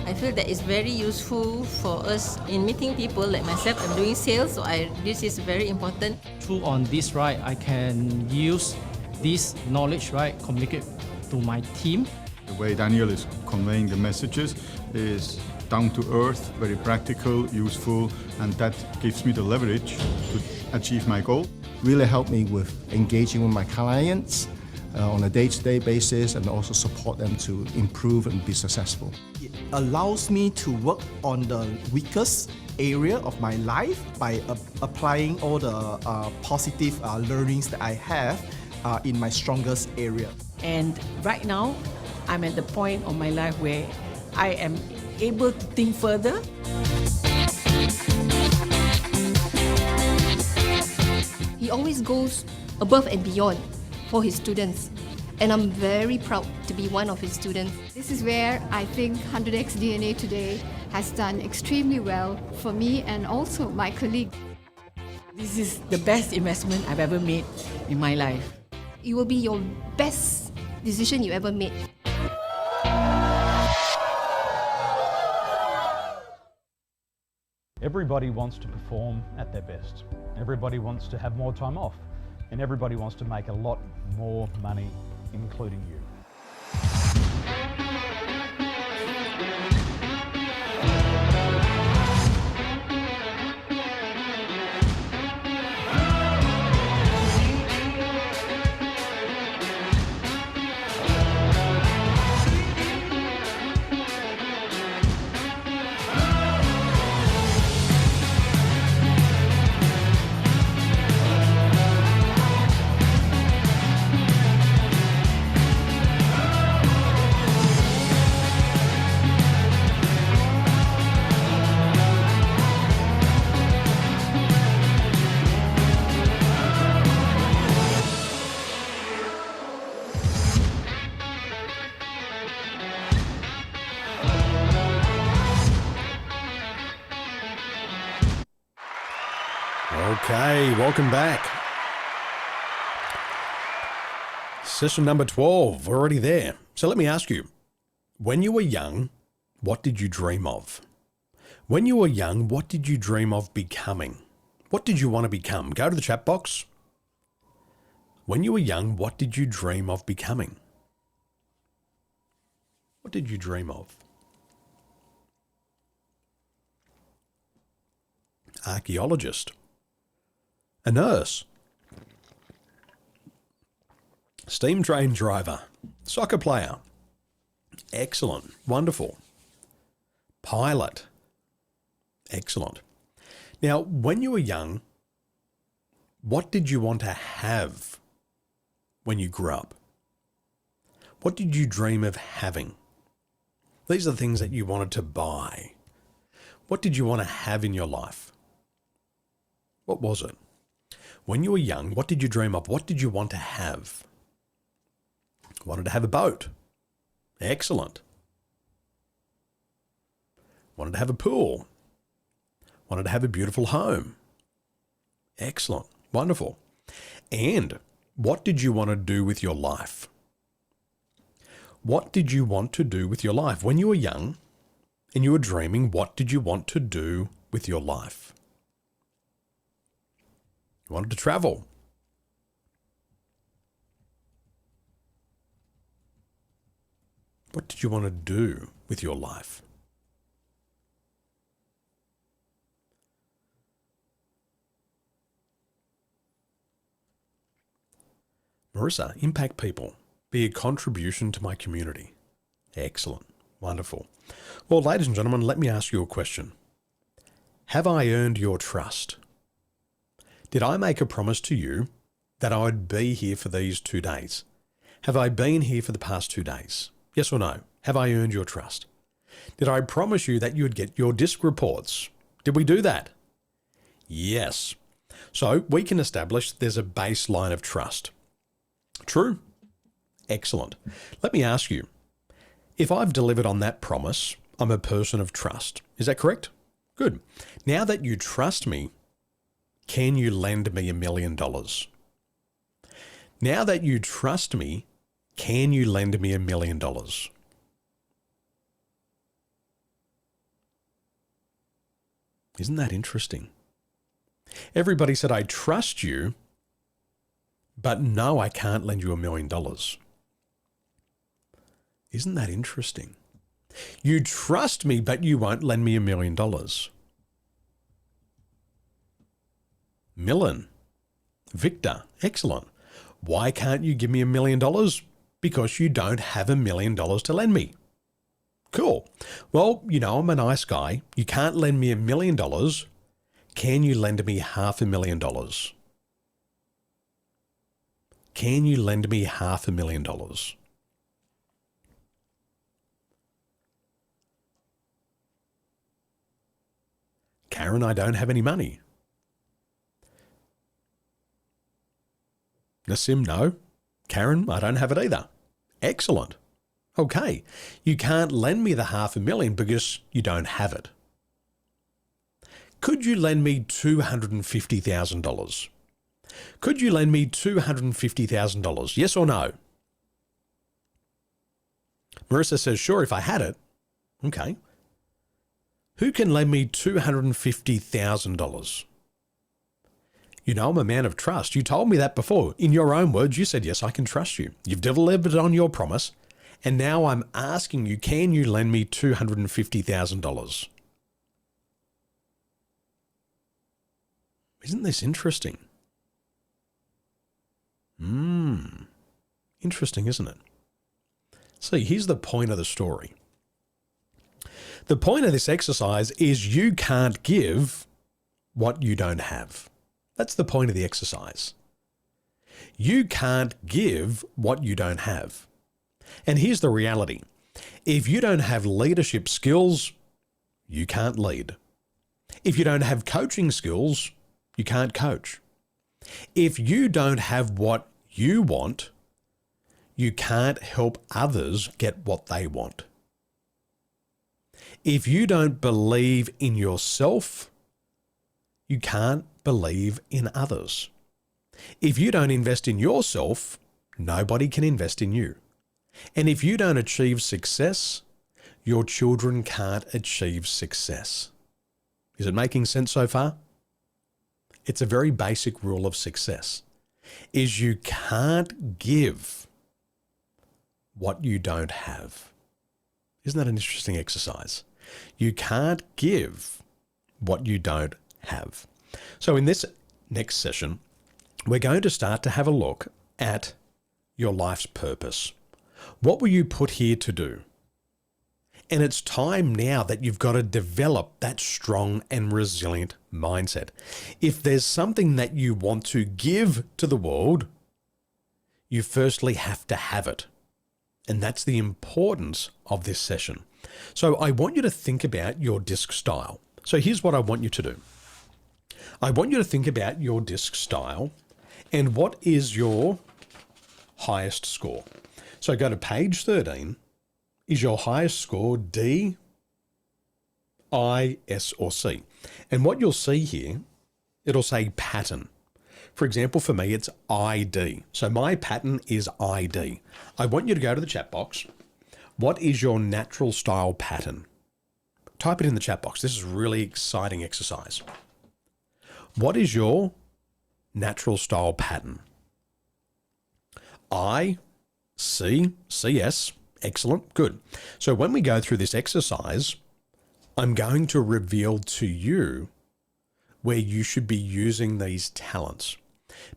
Q: I feel that it's very useful for us in meeting people like myself. I'm doing sales, so this is very important.
L: Through on this, right, I can use this knowledge, right, communicate to my team.
P: The way Daniel is conveying the messages is down to earth, very practical, useful, and that gives me the leverage to achieve my goal.
G: Really helped me with engaging with my clients on a day-to-day basis and also support them to improve and be successful.
E: It allows me to work on the weakest area of my life by applying all the positive learnings that I have in my strongest area.
S: And right now, I'm at the point of my life where I am able to think further.
I: He always goes above and beyond for his students, and I'm very proud to be one of his students.
K: This is where I think 100x DNA today has done extremely well for me and also my colleague.
S: This is the best investment I've ever made in my life.
I: It will be your best decision you ever made.
N: Everybody wants to perform at their best. Everybody wants to have more time off. And everybody wants to make a lot more money, including you.
A: Okay, welcome back. Session number 12, we're already there. So let me ask you, when you were young, what did you dream of? When you were young, what did you dream of becoming? What did you want to become? Go to the chat box. When you were young, what did you dream of becoming? What did you dream of? Archaeologist. A nurse. Steam train driver. Soccer player. Excellent. Wonderful. Pilot. Excellent. Now, when you were young, what did you want to have when you grew up? What did you dream of having? These are the things that you wanted to buy. What did you want to have in your life? What was it? When you were young, what did you dream of? What did you want to have? Wanted to have a boat. Excellent. Wanted to have a pool. Wanted to have a beautiful home. Excellent. Wonderful. And what did you want to do with your life? What did you want to do with your life? When you were young and you were dreaming, what did you want to do with your life? You wanted to travel. What did you want to do with your life? Marissa, impact people. Be a contribution to my community. Excellent. Wonderful. Well, ladies and gentlemen, let me ask you a question. Have I earned your trust? Did I make a promise to you that I would be here for these 2 days? Have I been here for the past 2 days? Yes or no? Have I earned your trust? Did I promise you that you would get your disc reports? Did we do that? Yes. So we can establish there's a baseline of trust. True? Excellent. Let me ask you, if I've delivered on that promise, I'm a person of trust. Is that correct? Good. Now that you trust me, can you lend me $1 million? Now that you trust me, can you lend me $1 million? Isn't that interesting? Everybody said, I trust you, but no, I can't lend you $1 million. Isn't that interesting? You trust me, but you won't lend me $1 million. Millen. Victor. Excellent. Why can't you give me $1 million? Because you don't have $1 million to lend me. Cool. Well, you know, I'm a nice guy. You can't lend me $1 million. Can you lend me $500,000? Can you lend me $500,000? Karen, I don't have any money. Nassim, no. Karen, I don't have it either. Excellent. Okay, you can't lend me the $500,000 because you don't have it. Could you lend me $250,000? Could you lend me $250,000? Yes or no? Marissa says, sure, if I had it. Okay. Who can lend me $250,000? You know, I'm a man of trust. You told me that before. In your own words, you said, yes, I can trust you. You've delivered on your promise. And now I'm asking you, can you lend me $250,000? Isn't this interesting? Interesting, isn't it? See, here's the point of the story. The point of this exercise is you can't give what you don't have. That's the point of the exercise. You can't give what you don't have. And here's the reality. If you don't have leadership skills, you can't lead. If you don't have coaching skills, you can't coach. If you don't have what you want, you can't help others get what they want. If you don't believe in yourself, you can't believe in others. If you don't invest in yourself, nobody can invest in you. And if you don't achieve success, your children can't achieve success. Is it making sense so far? It's a very basic rule of success, is you can't give what you don't have. Isn't that an interesting exercise? You can't give what you don't have. So in this next session, we're going to start to have a look at your life's purpose. What were you put here to do? And it's time now that you've got to develop that strong and resilient mindset. If there's something that you want to give to the world, you firstly have to have it. And that's the importance of this session. So I want you to think about your disc style. So here's what I want you to do. I want you to think about your disc style and what is your highest score. So go to page 13. Is your highest score D, I, S, or C? And what you'll see here, it'll say pattern. For example, for me, it's ID. So my pattern is ID. I want you to go to the chat box. What is your natural style pattern? Type it in the chat box. This is a really exciting exercise. What is your natural style pattern? I, C, CS. Excellent. Good. So when we go through this exercise, I'm going to reveal to you where you should be using these talents,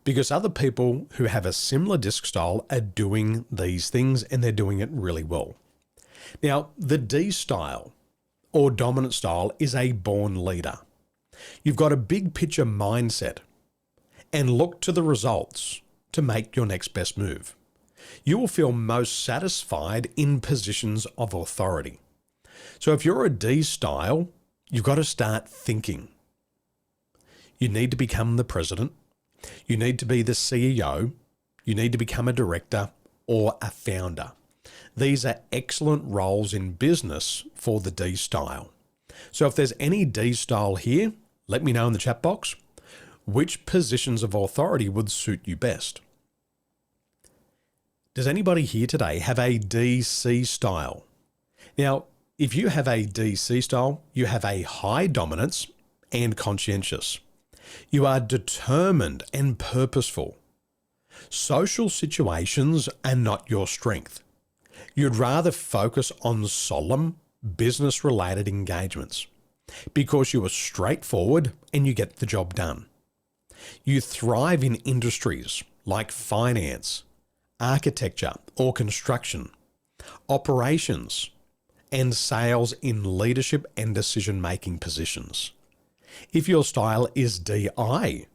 A: because other people who have a similar disc style are doing these things and they're doing it really well. Now, the D style or dominant style is a born leader. You've got a big picture mindset and look to the results to make your next best move. You will feel most satisfied in positions of authority. So if you're a D style, you've got to start thinking. You need to become the president. You need to be the CEO. You need to become a director or a founder. These are excellent roles in business for the D style. So if there's any D style here, let me know in the chat box which positions of authority would suit you best. Does anybody here today have a DC style? Now, if you have a DC style, you have a high dominance and conscientious. You are determined and purposeful. Social situations are not your strength. You'd rather focus on solemn, business-related engagements because you are straightforward and you get the job done. You thrive in industries like finance, architecture or construction, operations, and sales in leadership and decision-making positions. If your style is DI,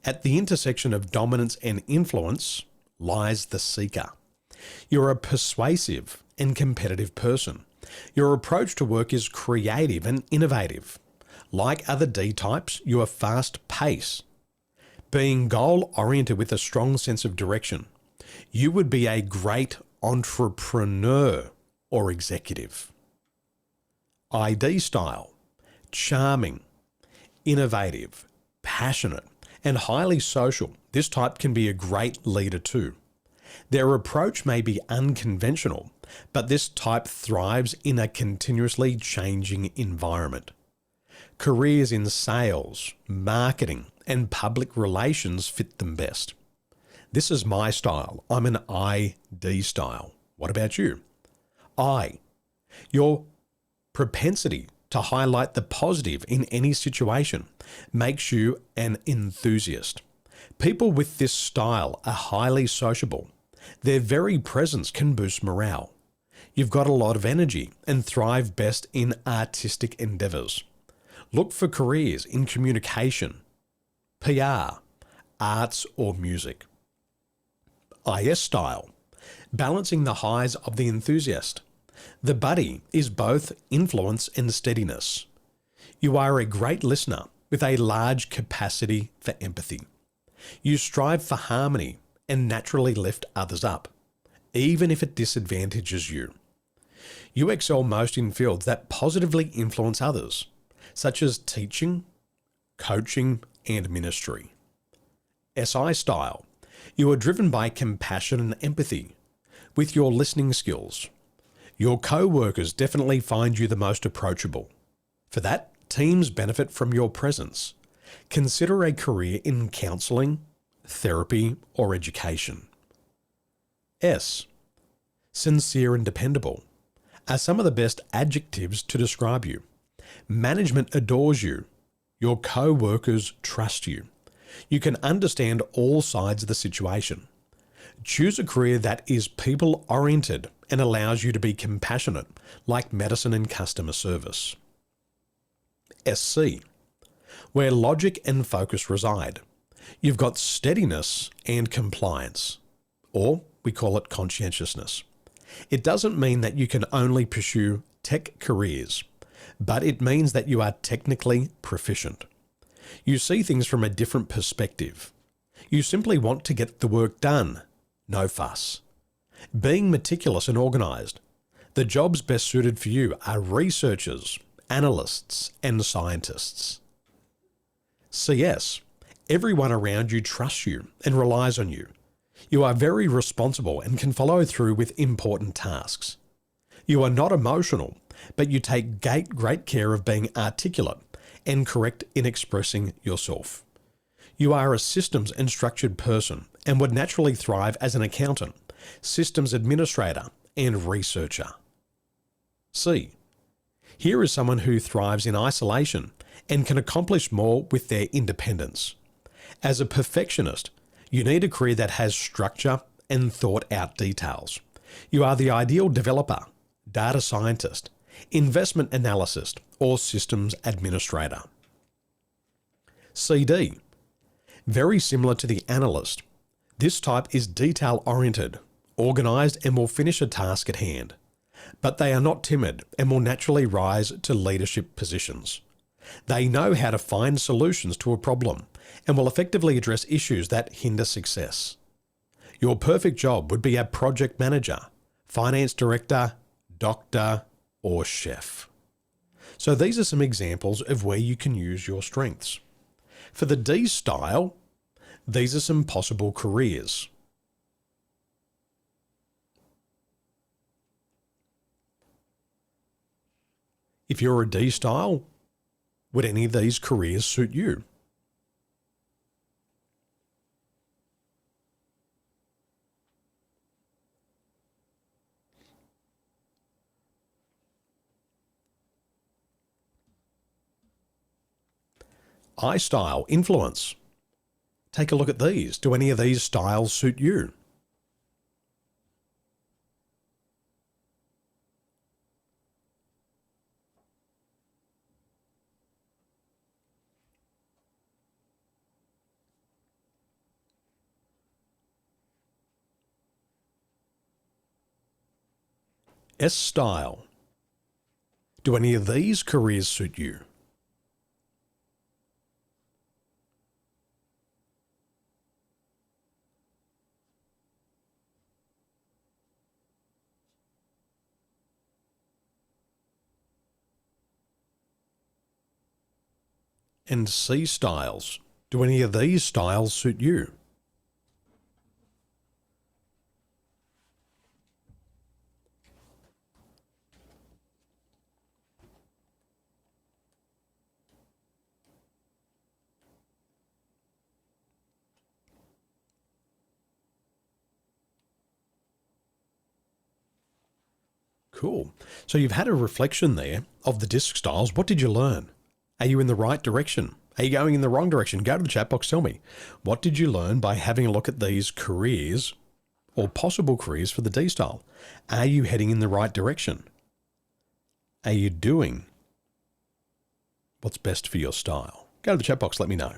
A: at the intersection of dominance and influence lies the seeker. You're a persuasive and competitive person. Your approach to work is creative and innovative. Like other D types, you are fast-paced. Being goal-oriented with a strong sense of direction, you would be a great entrepreneur or executive. ID style, charming, innovative, passionate, and highly social. This type can be a great leader too. Their approach may be unconventional, but this type thrives in a continuously changing environment. Careers in sales, marketing, and public relations fit them best. This is my style. I'm an ID style. What about you? Your propensity to highlight the positive in any situation makes you an enthusiast. People with this style are highly sociable. Their very presence can boost morale. You've got a lot of energy and thrive best in artistic endeavours. Look for careers in communication, PR, arts or music. IS style, balancing the highs of the enthusiast. The buddy is both influence and steadiness. You are a great listener with a large capacity for empathy. You strive for harmony and naturally lift others up, even if it disadvantages you. You excel most in fields that positively influence others, such as teaching, coaching, and ministry. SI style, you are driven by compassion and empathy with your listening skills. Your co-workers definitely find you the most approachable. For that, teams benefit from your presence. Consider a career in counselling, therapy, or education. S. Sincere and dependable are some of the best adjectives to describe you. Management adores you. Your co-workers trust you. You can understand all sides of the situation. Choose a career that is people-oriented and allows you to be compassionate, like medicine and customer service. SC, where logic and focus reside. You've got steadiness and compliance, or we call it conscientiousness. It doesn't mean that you can only pursue tech careers, but it means that you are technically proficient. You see things from a different perspective. You simply want to get the work done, no fuss. Being meticulous and organised, the jobs best suited for you are researchers, analysts, and scientists. CS, everyone around you trusts you and relies on you. You are very responsible and can follow through with important tasks. You are not emotional, but you take great care of being articulate and correct in expressing yourself. You are a systems and structured person and would naturally thrive as an accountant, systems administrator, and researcher. C. Here is someone who thrives in isolation and can accomplish more with their independence. As a perfectionist, you need a career that has structure and thought out details. You are the ideal developer, data scientist, investment analyst, or systems administrator. CD. Very similar to the analyst. This type is detail-oriented, organised, and will finish a task at hand. But they are not timid and will naturally rise to leadership positions. They know how to find solutions to a problem and will effectively address issues that hinder success. Your perfect job would be a project manager, finance director, doctor, or chef. So these are some examples of where you can use your strengths. For the D style, these are some possible careers. If you're a D style, would any of these careers suit you? I style, influence. Take a look at these. Do any of these styles suit you? S style. Do any of these careers suit you? And C styles. Do any of these styles suit you? Cool. So you've had a reflection there of the disc styles. What did you learn? Are you in the right direction? Are you going in the wrong direction? Go to the chat box, tell me. What did you learn by having a look at these careers or possible careers for the D style? Are you heading in the right direction? Are you doing what's best for your style? Go to the chat box, let me know.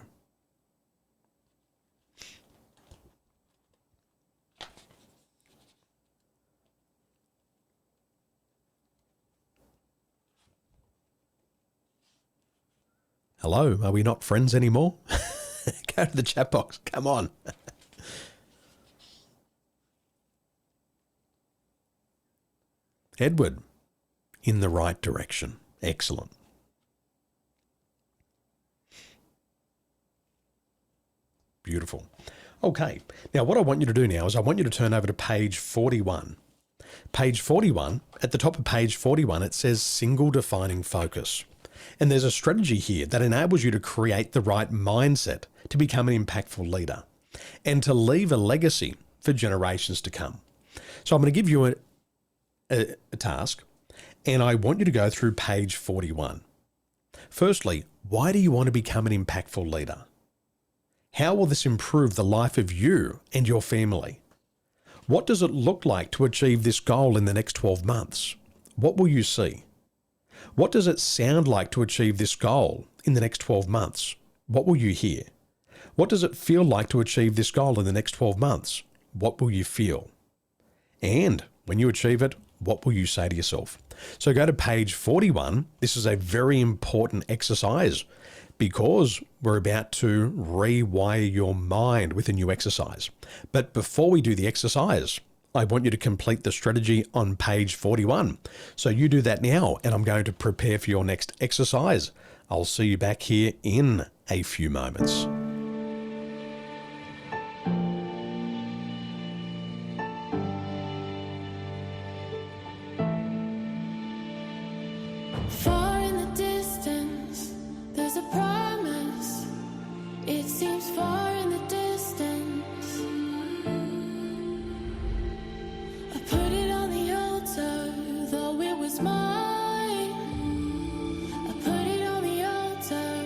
A: Hello, are we not friends anymore? Go to the chat box, come on. Edward, in the right direction. Excellent. Beautiful. Okay, now what I want you to do now is I want you to turn over to page 41. Page 41, at the top of page 41, it says single defining focus. And there's a strategy here that enables you to create the right mindset to become an impactful leader and to leave a legacy for generations to come. So I'm going to give you a task, and I want you to go through page 41. Firstly, why do you want to become an impactful leader? How will this improve the life of you and your family? What does it look like to achieve this goal in the next 12 months? What will you see? What does it sound like to achieve this goal in the next 12 months? What will you hear? What does it feel like to achieve this goal in the next 12 months? What will you feel? And when you achieve it, what will you say to yourself? So go to page 41. This is a very important exercise because we're about to rewire your mind with a new exercise. But before we do the exercise, I want you to complete the strategy on page 41. So you do that now, and I'm going to prepare for your next exercise. I'll see you back here in a few moments.
T: Far in the distance, there's a promise. It seems far in the distance. I put it on the altar, though it was mine. I put it on the altar.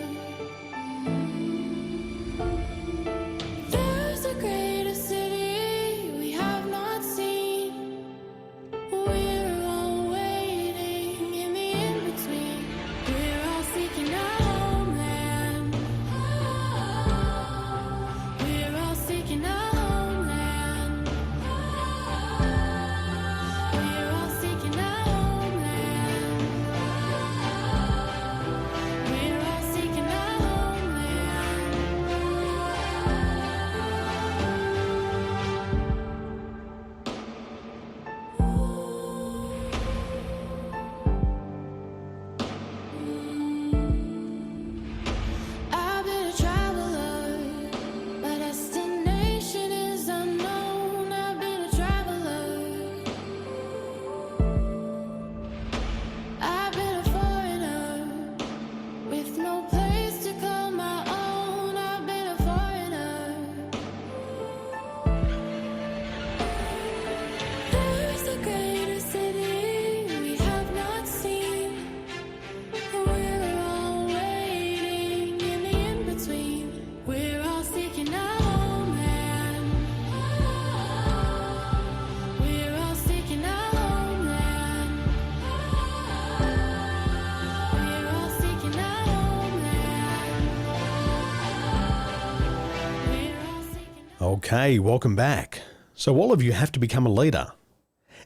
A: Okay, welcome back. So all of you have to become a leader.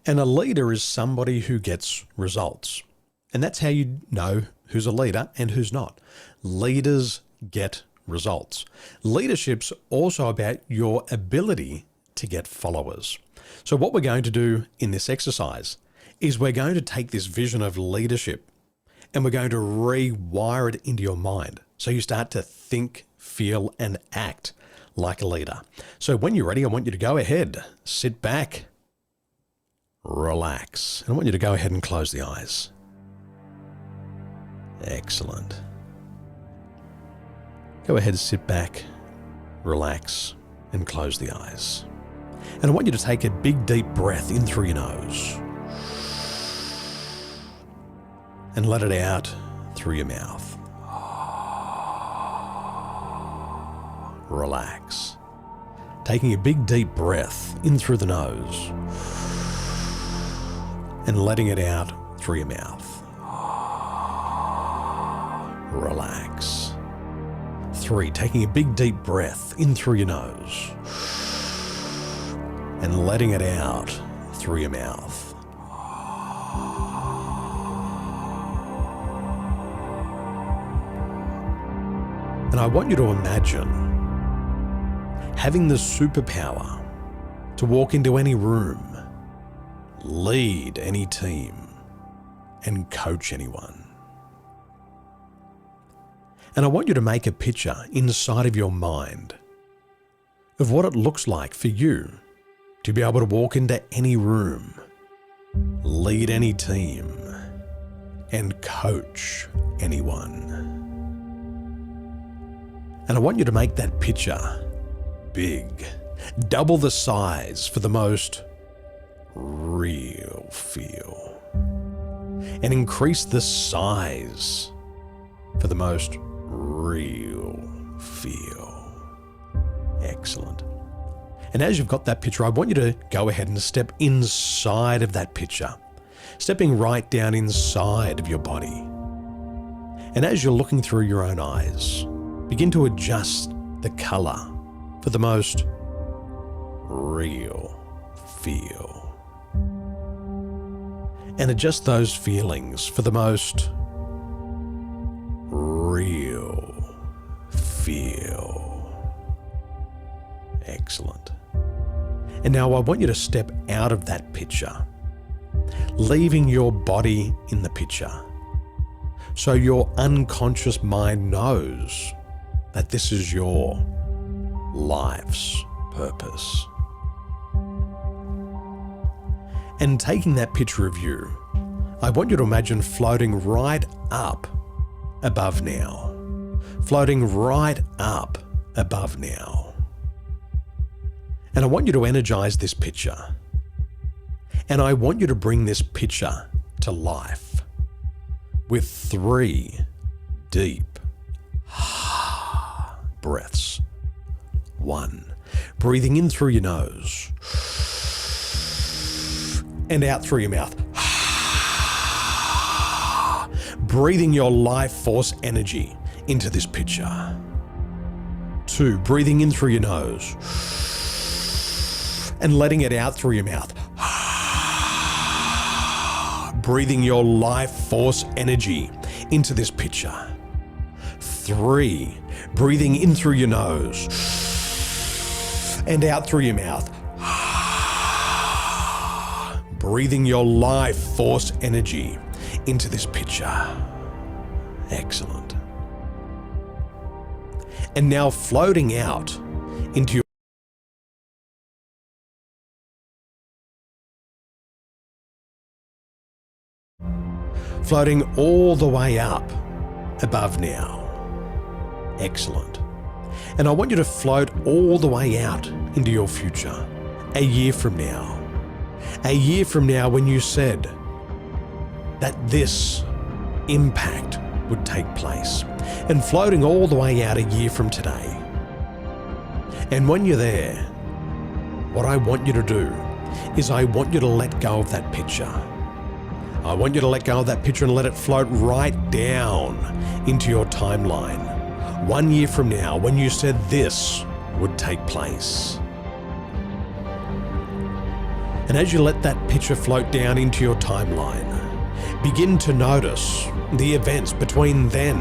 A: And a leader is somebody who gets results. And that's how you know who's a leader and who's not. Leaders get results. Leadership's also about your ability to get followers. So what we're going to do in this exercise is we're going to take this vision of leadership and we're going to rewire it into your mind. So you start to think, feel, and act like a leader. So when you're ready, I want you to go ahead, sit back, relax. And I want you to go ahead and close the eyes. Excellent. Go ahead, sit back, relax, and close the eyes. And I want you to take a big, deep breath in through your nose. And let it out through your mouth. Relax. Taking a big, deep breath in through the nose. And letting it out through your mouth. Relax. 3, taking a big deep breath in through your nose and letting it out through your mouth. And I want you to imagine having the superpower to walk into any room, lead any team, and coach anyone. And I want you to make a picture inside of your mind of what it looks like for you to be able to walk into any room, lead any team, and coach anyone. And I want you to make that picture big, double the size for the most real feel, and increase the size for the most real feel. Excellent. And as you've got that picture, I want you to go ahead and step inside of that picture, stepping right down inside of your body. And as you're looking through your own eyes, begin to adjust the color for the most real feel. And adjust those feelings for the most real feel. Excellent. And now I want you to step out of that picture, leaving your body in the picture. So your unconscious mind knows that this is your life's purpose. And taking that picture of you, I want you to imagine floating right up above now. Floating right up above now. And I want you to energize this picture. And I want you to bring this picture to life with 3 deep breaths. 1, breathing in through your nose and out through your mouth. Breathing your life force energy into this picture. 2, breathing in through your nose and letting it out through your mouth. Breathing your life force energy into this picture. 3, breathing in through your nose and out through your mouth. Breathing your life force energy into this picture. Excellent. And now floating out into your floating all the way up above now. Excellent. And I want you to float all the way out into your future, a year from now. A year from now when you said that this impact would take place, and floating all the way out a year from today. And when you're there, what I want you to do is I want you to let go of that picture. I want you to let go of that picture and let it float right down into your timeline. 1 year from now, when you said this would take place. And as you let that picture float down into your timeline, begin to notice the events between then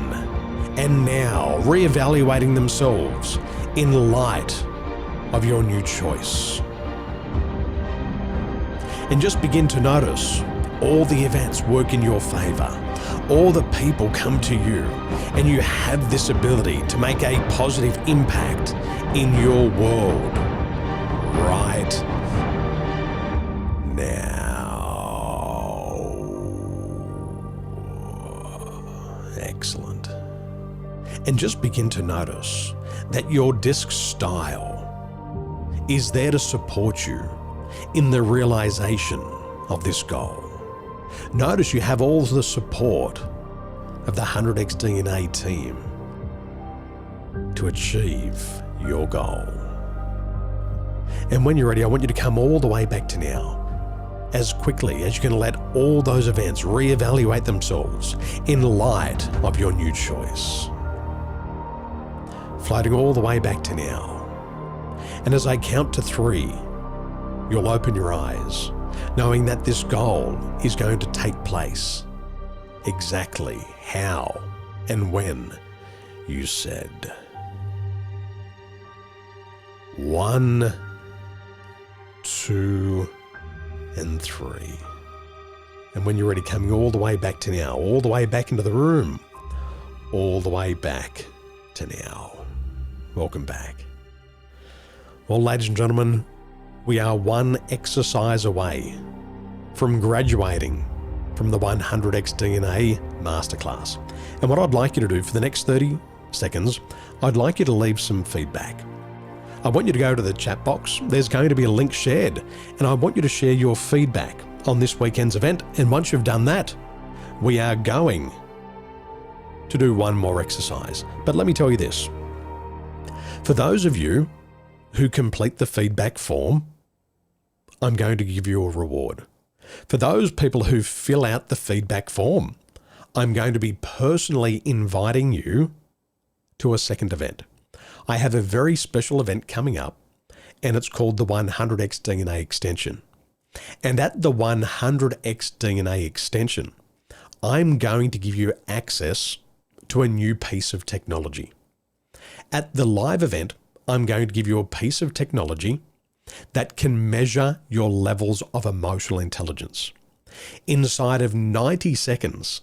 A: and now reevaluating themselves in light of your new choice. And just begin to notice all the events work in your favor. All the people come to you, and you have this ability to make a positive impact in your world right now. Excellent. And just begin to notice that your disc style is there to support you in the realization of this goal. Notice you have all the support of the 100x DNA team to achieve your goal. And when you're ready, I want you to come all the way back to now, as quickly as you can let all those events reevaluate themselves in light of your new choice. Floating all the way back to now. And as I count to 3, you'll open your eyes, knowing that this goal is going to take place exactly how and when you said. 1, 2, and 3. And when you're ready, coming all the way back to now, all the way back into the room, all the way back to now. Welcome back. Well, ladies and gentlemen, we are one exercise away from graduating from the 100x DNA Masterclass. And what I'd like you to do for the next 30 seconds, I'd like you to leave some feedback. I want you to go to the chat box. There's going to be a link shared, and I want you to share your feedback on this weekend's event. And once you've done that, we are going to do one more exercise. But let me tell you this. For those of you who complete the feedback form, I'm going to give you a reward. For those people who fill out the feedback form, I'm going to be personally inviting you to a second event. I have a very special event coming up, and it's called the 100x DNA Extension. And at the 100x DNA Extension, I'm going to give you access to a new piece of technology. At the live event, I'm going to give you a piece of technology that can measure your levels of emotional intelligence. Inside of 90 seconds,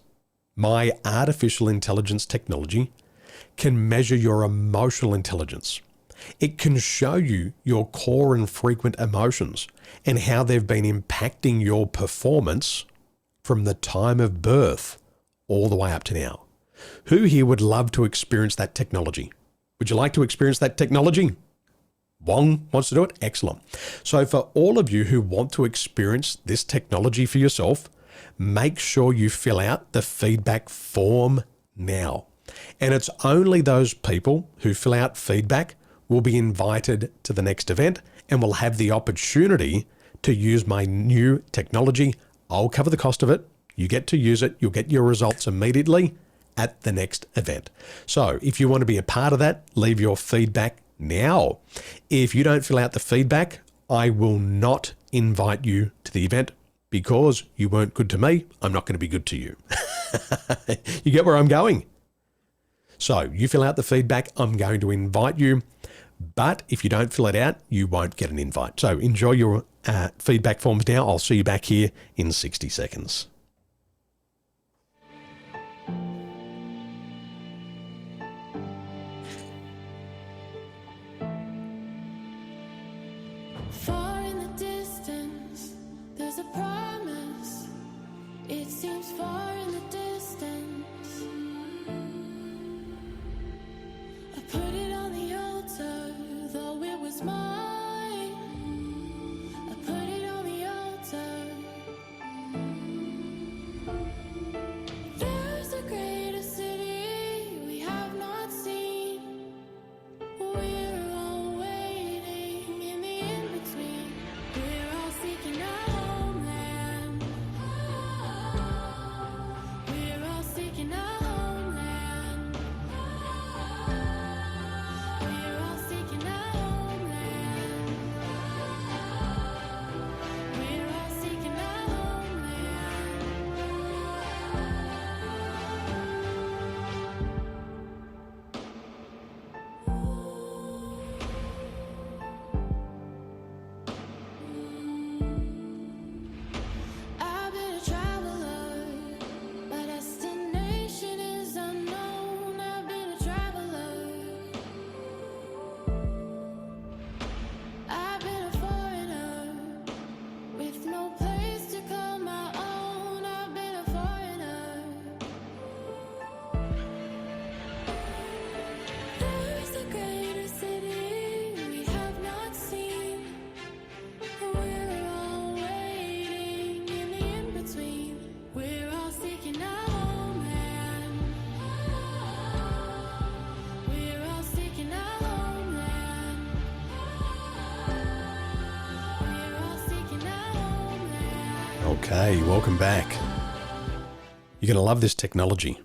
A: my artificial intelligence technology can measure your emotional intelligence. It can show you your core and frequent emotions and how they've been impacting your performance from the time of birth all the way up to now. Who here would love to experience that technology? Would you like to experience that technology? Wong wants to do it? Excellent. So for all of you who want to experience this technology for yourself, make sure you fill out the feedback form now. And it's only those people who fill out feedback will be invited to the next event and will have the opportunity to use my new technology. I'll cover the cost of it. You get to use it. You'll get your results immediately at the next event. So if you want to be a part of that, leave your feedback now. If you don't fill out the feedback, I will not invite you to the event because you weren't good to me. I'm not going to be good to you. You get where I'm going? So you fill out the feedback, I'm going to invite you. But if you don't fill it out, you won't get an invite. So enjoy your feedback forms now. I'll see you back here in 60 seconds.
T: Far in the distance, there's a promise. It seems far in the distance. I put it on the altar, though it was mine. I put it on the altar. There's a greater city we have not seen. We're all waiting in the in-between. We're all seeking a homeland. We're all seeking
A: Okay, welcome back. You're going to love this technology.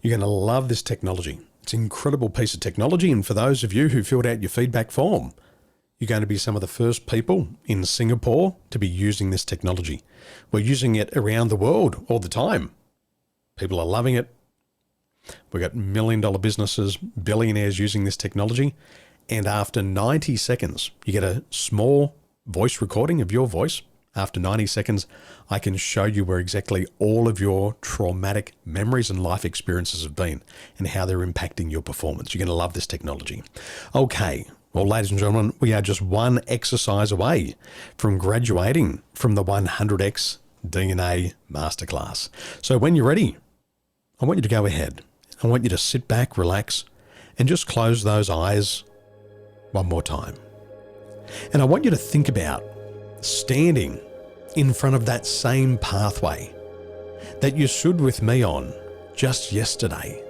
A: You're going to love this technology. It's an incredible piece of technology, and for those of you who filled out your feedback form, you're going to be some of the first people in Singapore to be using this technology. We're using it around the world all the time. People are loving it. We've got $1 million businesses, billionaires using this technology, and after 90 seconds, you get a small voice recording of your voice. After 90 seconds, I can show you where exactly all of your traumatic memories and life experiences have been and how they're impacting your performance. You're going to love this technology. Okay, well, ladies and gentlemen, we are just one exercise away from graduating from the 100X DNA Masterclass. So when you're ready, I want you to go ahead. I want you to sit back, relax, and just close those eyes one more time. And I want you to think about standing in front of that same pathway that you stood with me on just yesterday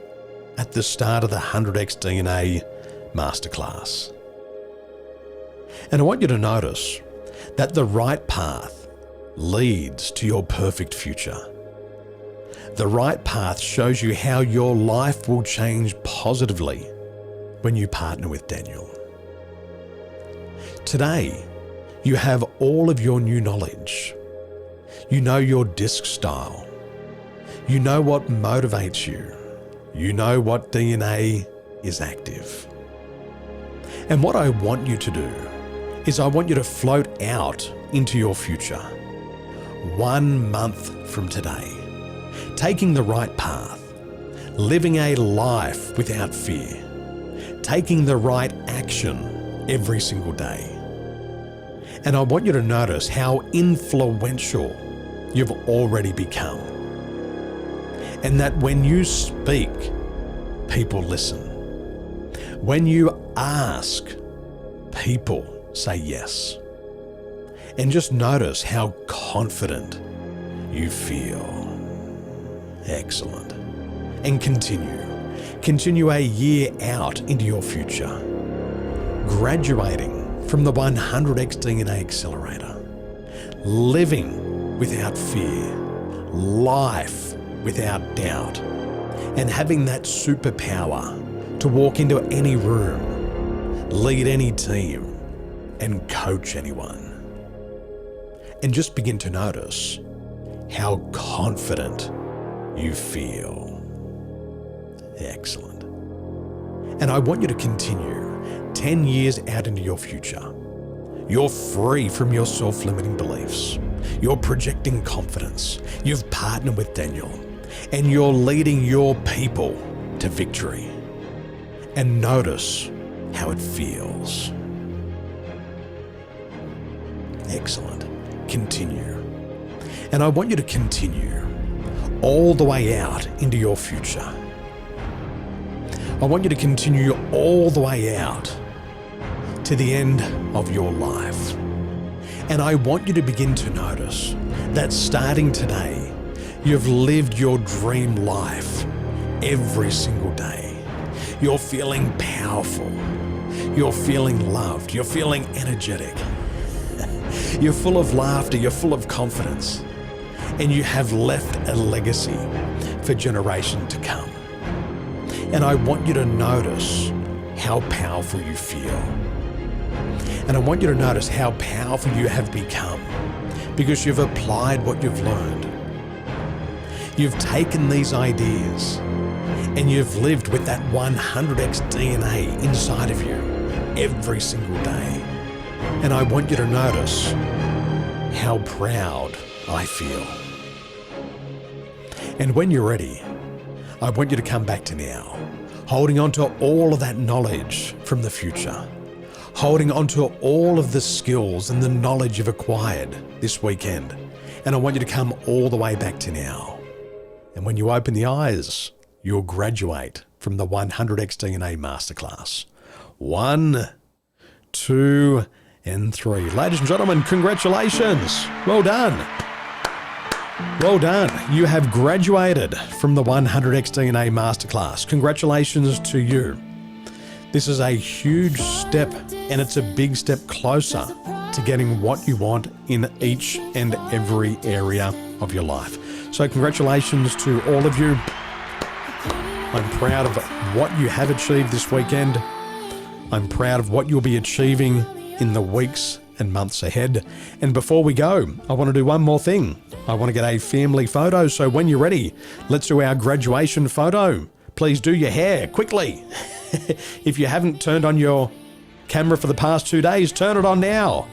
A: at the start of the 100X DNA Masterclass. And I want you to notice that the right path leads to your perfect future. The right path shows you how your life will change positively when you partner with Daniel. Today, you have all of your new knowledge. You know your disc style. You know what motivates you. You know what DNA is active. And what I want you to do is I want you to float out into your future 1 month from today, taking the right path, living a life without fear, taking the right action every single day. And I want you to notice how influential you've already become. And that when you speak, people listen. When you ask, people say yes. And just notice how confident you feel. Excellent. And continue. Continue a year out into your future. Graduating from the 100X DNA Accelerator, living without fear, life without doubt, and having that superpower to walk into any room, lead any team, and coach anyone. And just begin to notice how confident you feel. Excellent. And I want you to continue 10 years out into your future. You're free from your self-limiting beliefs. You're projecting confidence. You've partnered with Daniel, and you're leading your people to victory. And notice how it feels. Excellent. Continue. And I want you to continue all the way out into your future. I want you to continue all the way out to the end of your life. And I want you to begin to notice that starting today, you've lived your dream life every single day. You're feeling powerful. You're feeling loved. You're feeling energetic. You're full of laughter. You're full of confidence. And you have left a legacy for generations to come. And I want you to notice how powerful you feel. And I want you to notice how powerful you have become because you've applied what you've learned. You've taken these ideas and you've lived with that 100X DNA inside of you every single day. And I want you to notice how proud I feel. And when you're ready, I want you to come back to now, holding on to all of that knowledge from the future, holding on to all of the skills and the knowledge you've acquired this weekend. And I want you to come all the way back to now. And when you open the eyes, you'll graduate from the 100X DNA Masterclass. 1, 2, and 3. Ladies and gentlemen, congratulations. Well done. Well done. You have graduated from the 100X DNA Masterclass. Congratulations to you. This is a huge step, and it's a big step closer to getting what you want in each and every area of your life. So congratulations to all of you. I'm proud of what you have achieved this weekend. I'm proud of what you'll be achieving in the weeks and months ahead. And before we go, I want to do one more thing. I want to get a family photo. So when you're ready, let's do our graduation photo. Please do your hair quickly. If you haven't turned on your camera for the past 2 days, turn it on now.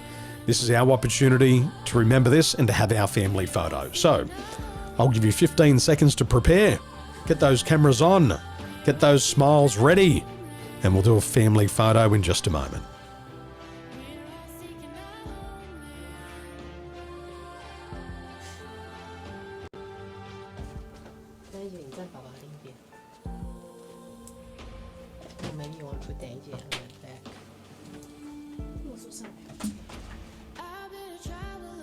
A: This is our opportunity to remember this and to have our family photo. So I'll give you 15 seconds to prepare. Get those cameras on, get those smiles ready, and we'll do a family photo in just a moment.
T: I've been a traveler.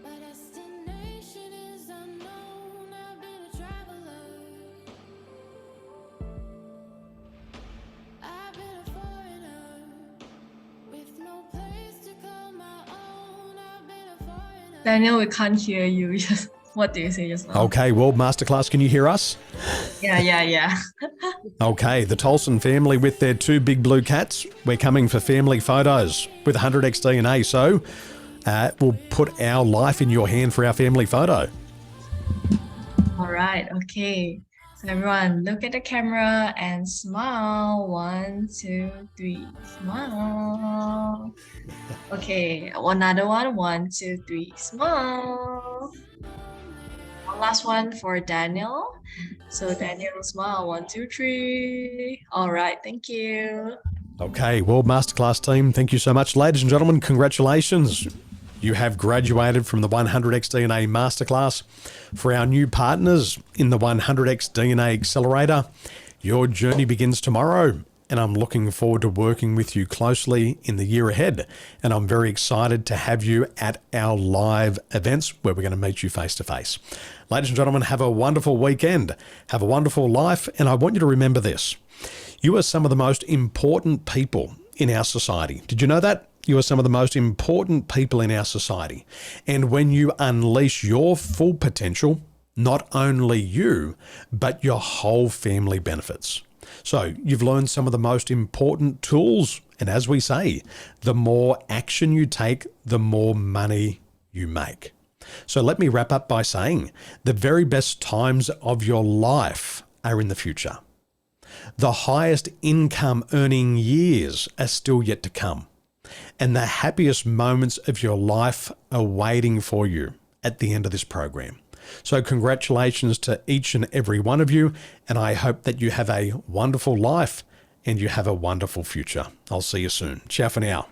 T: My destination is unknown. I've been a traveler. I've been a foreigner with no place to call my own. I've been a foreigner.
U: Daniel, we can't hear you. What do you say just now?
A: Okay, well, Masterclass, can you hear us?
U: Yeah.
A: Okay, the Tolson family with their 2 big blue cats. We're coming for family photos with 100x DNA. So we'll put our life in your hand for our family photo.
U: All right, okay. So everyone, look at the camera and smile. 1, 2, 3, smile. Okay, another one. 1, 2, 3, smile. One last one for Daniel. So Daniel, smile. 1, 2, 3. All right, thank you.
A: Okay, well, Masterclass team, thank you so much. Ladies and gentlemen, congratulations. You have graduated from the 100x DNA Masterclass. For our new partners in the 100x DNA Accelerator, your journey begins tomorrow, and I'm looking forward to working with you closely in the year ahead. And I'm very excited to have you at our live events where we're going to meet you face to face. Ladies and gentlemen, have a wonderful weekend. Have a wonderful life. And I want you to remember this. You are some of the most important people in our society. Did you know that? You are some of the most important people in our society. And when you unleash your full potential, not only you, but your whole family benefits. So you've learned some of the most important tools. And as we say, the more action you take, the more money you make. So let me wrap up by saying the very best times of your life are in the future. The highest income earning years are still yet to come. And the happiest moments of your life are waiting for you at the end of this program. So congratulations to each and every one of you, and I hope that you have a wonderful life and you have a wonderful future. I'll see you soon. Ciao for now.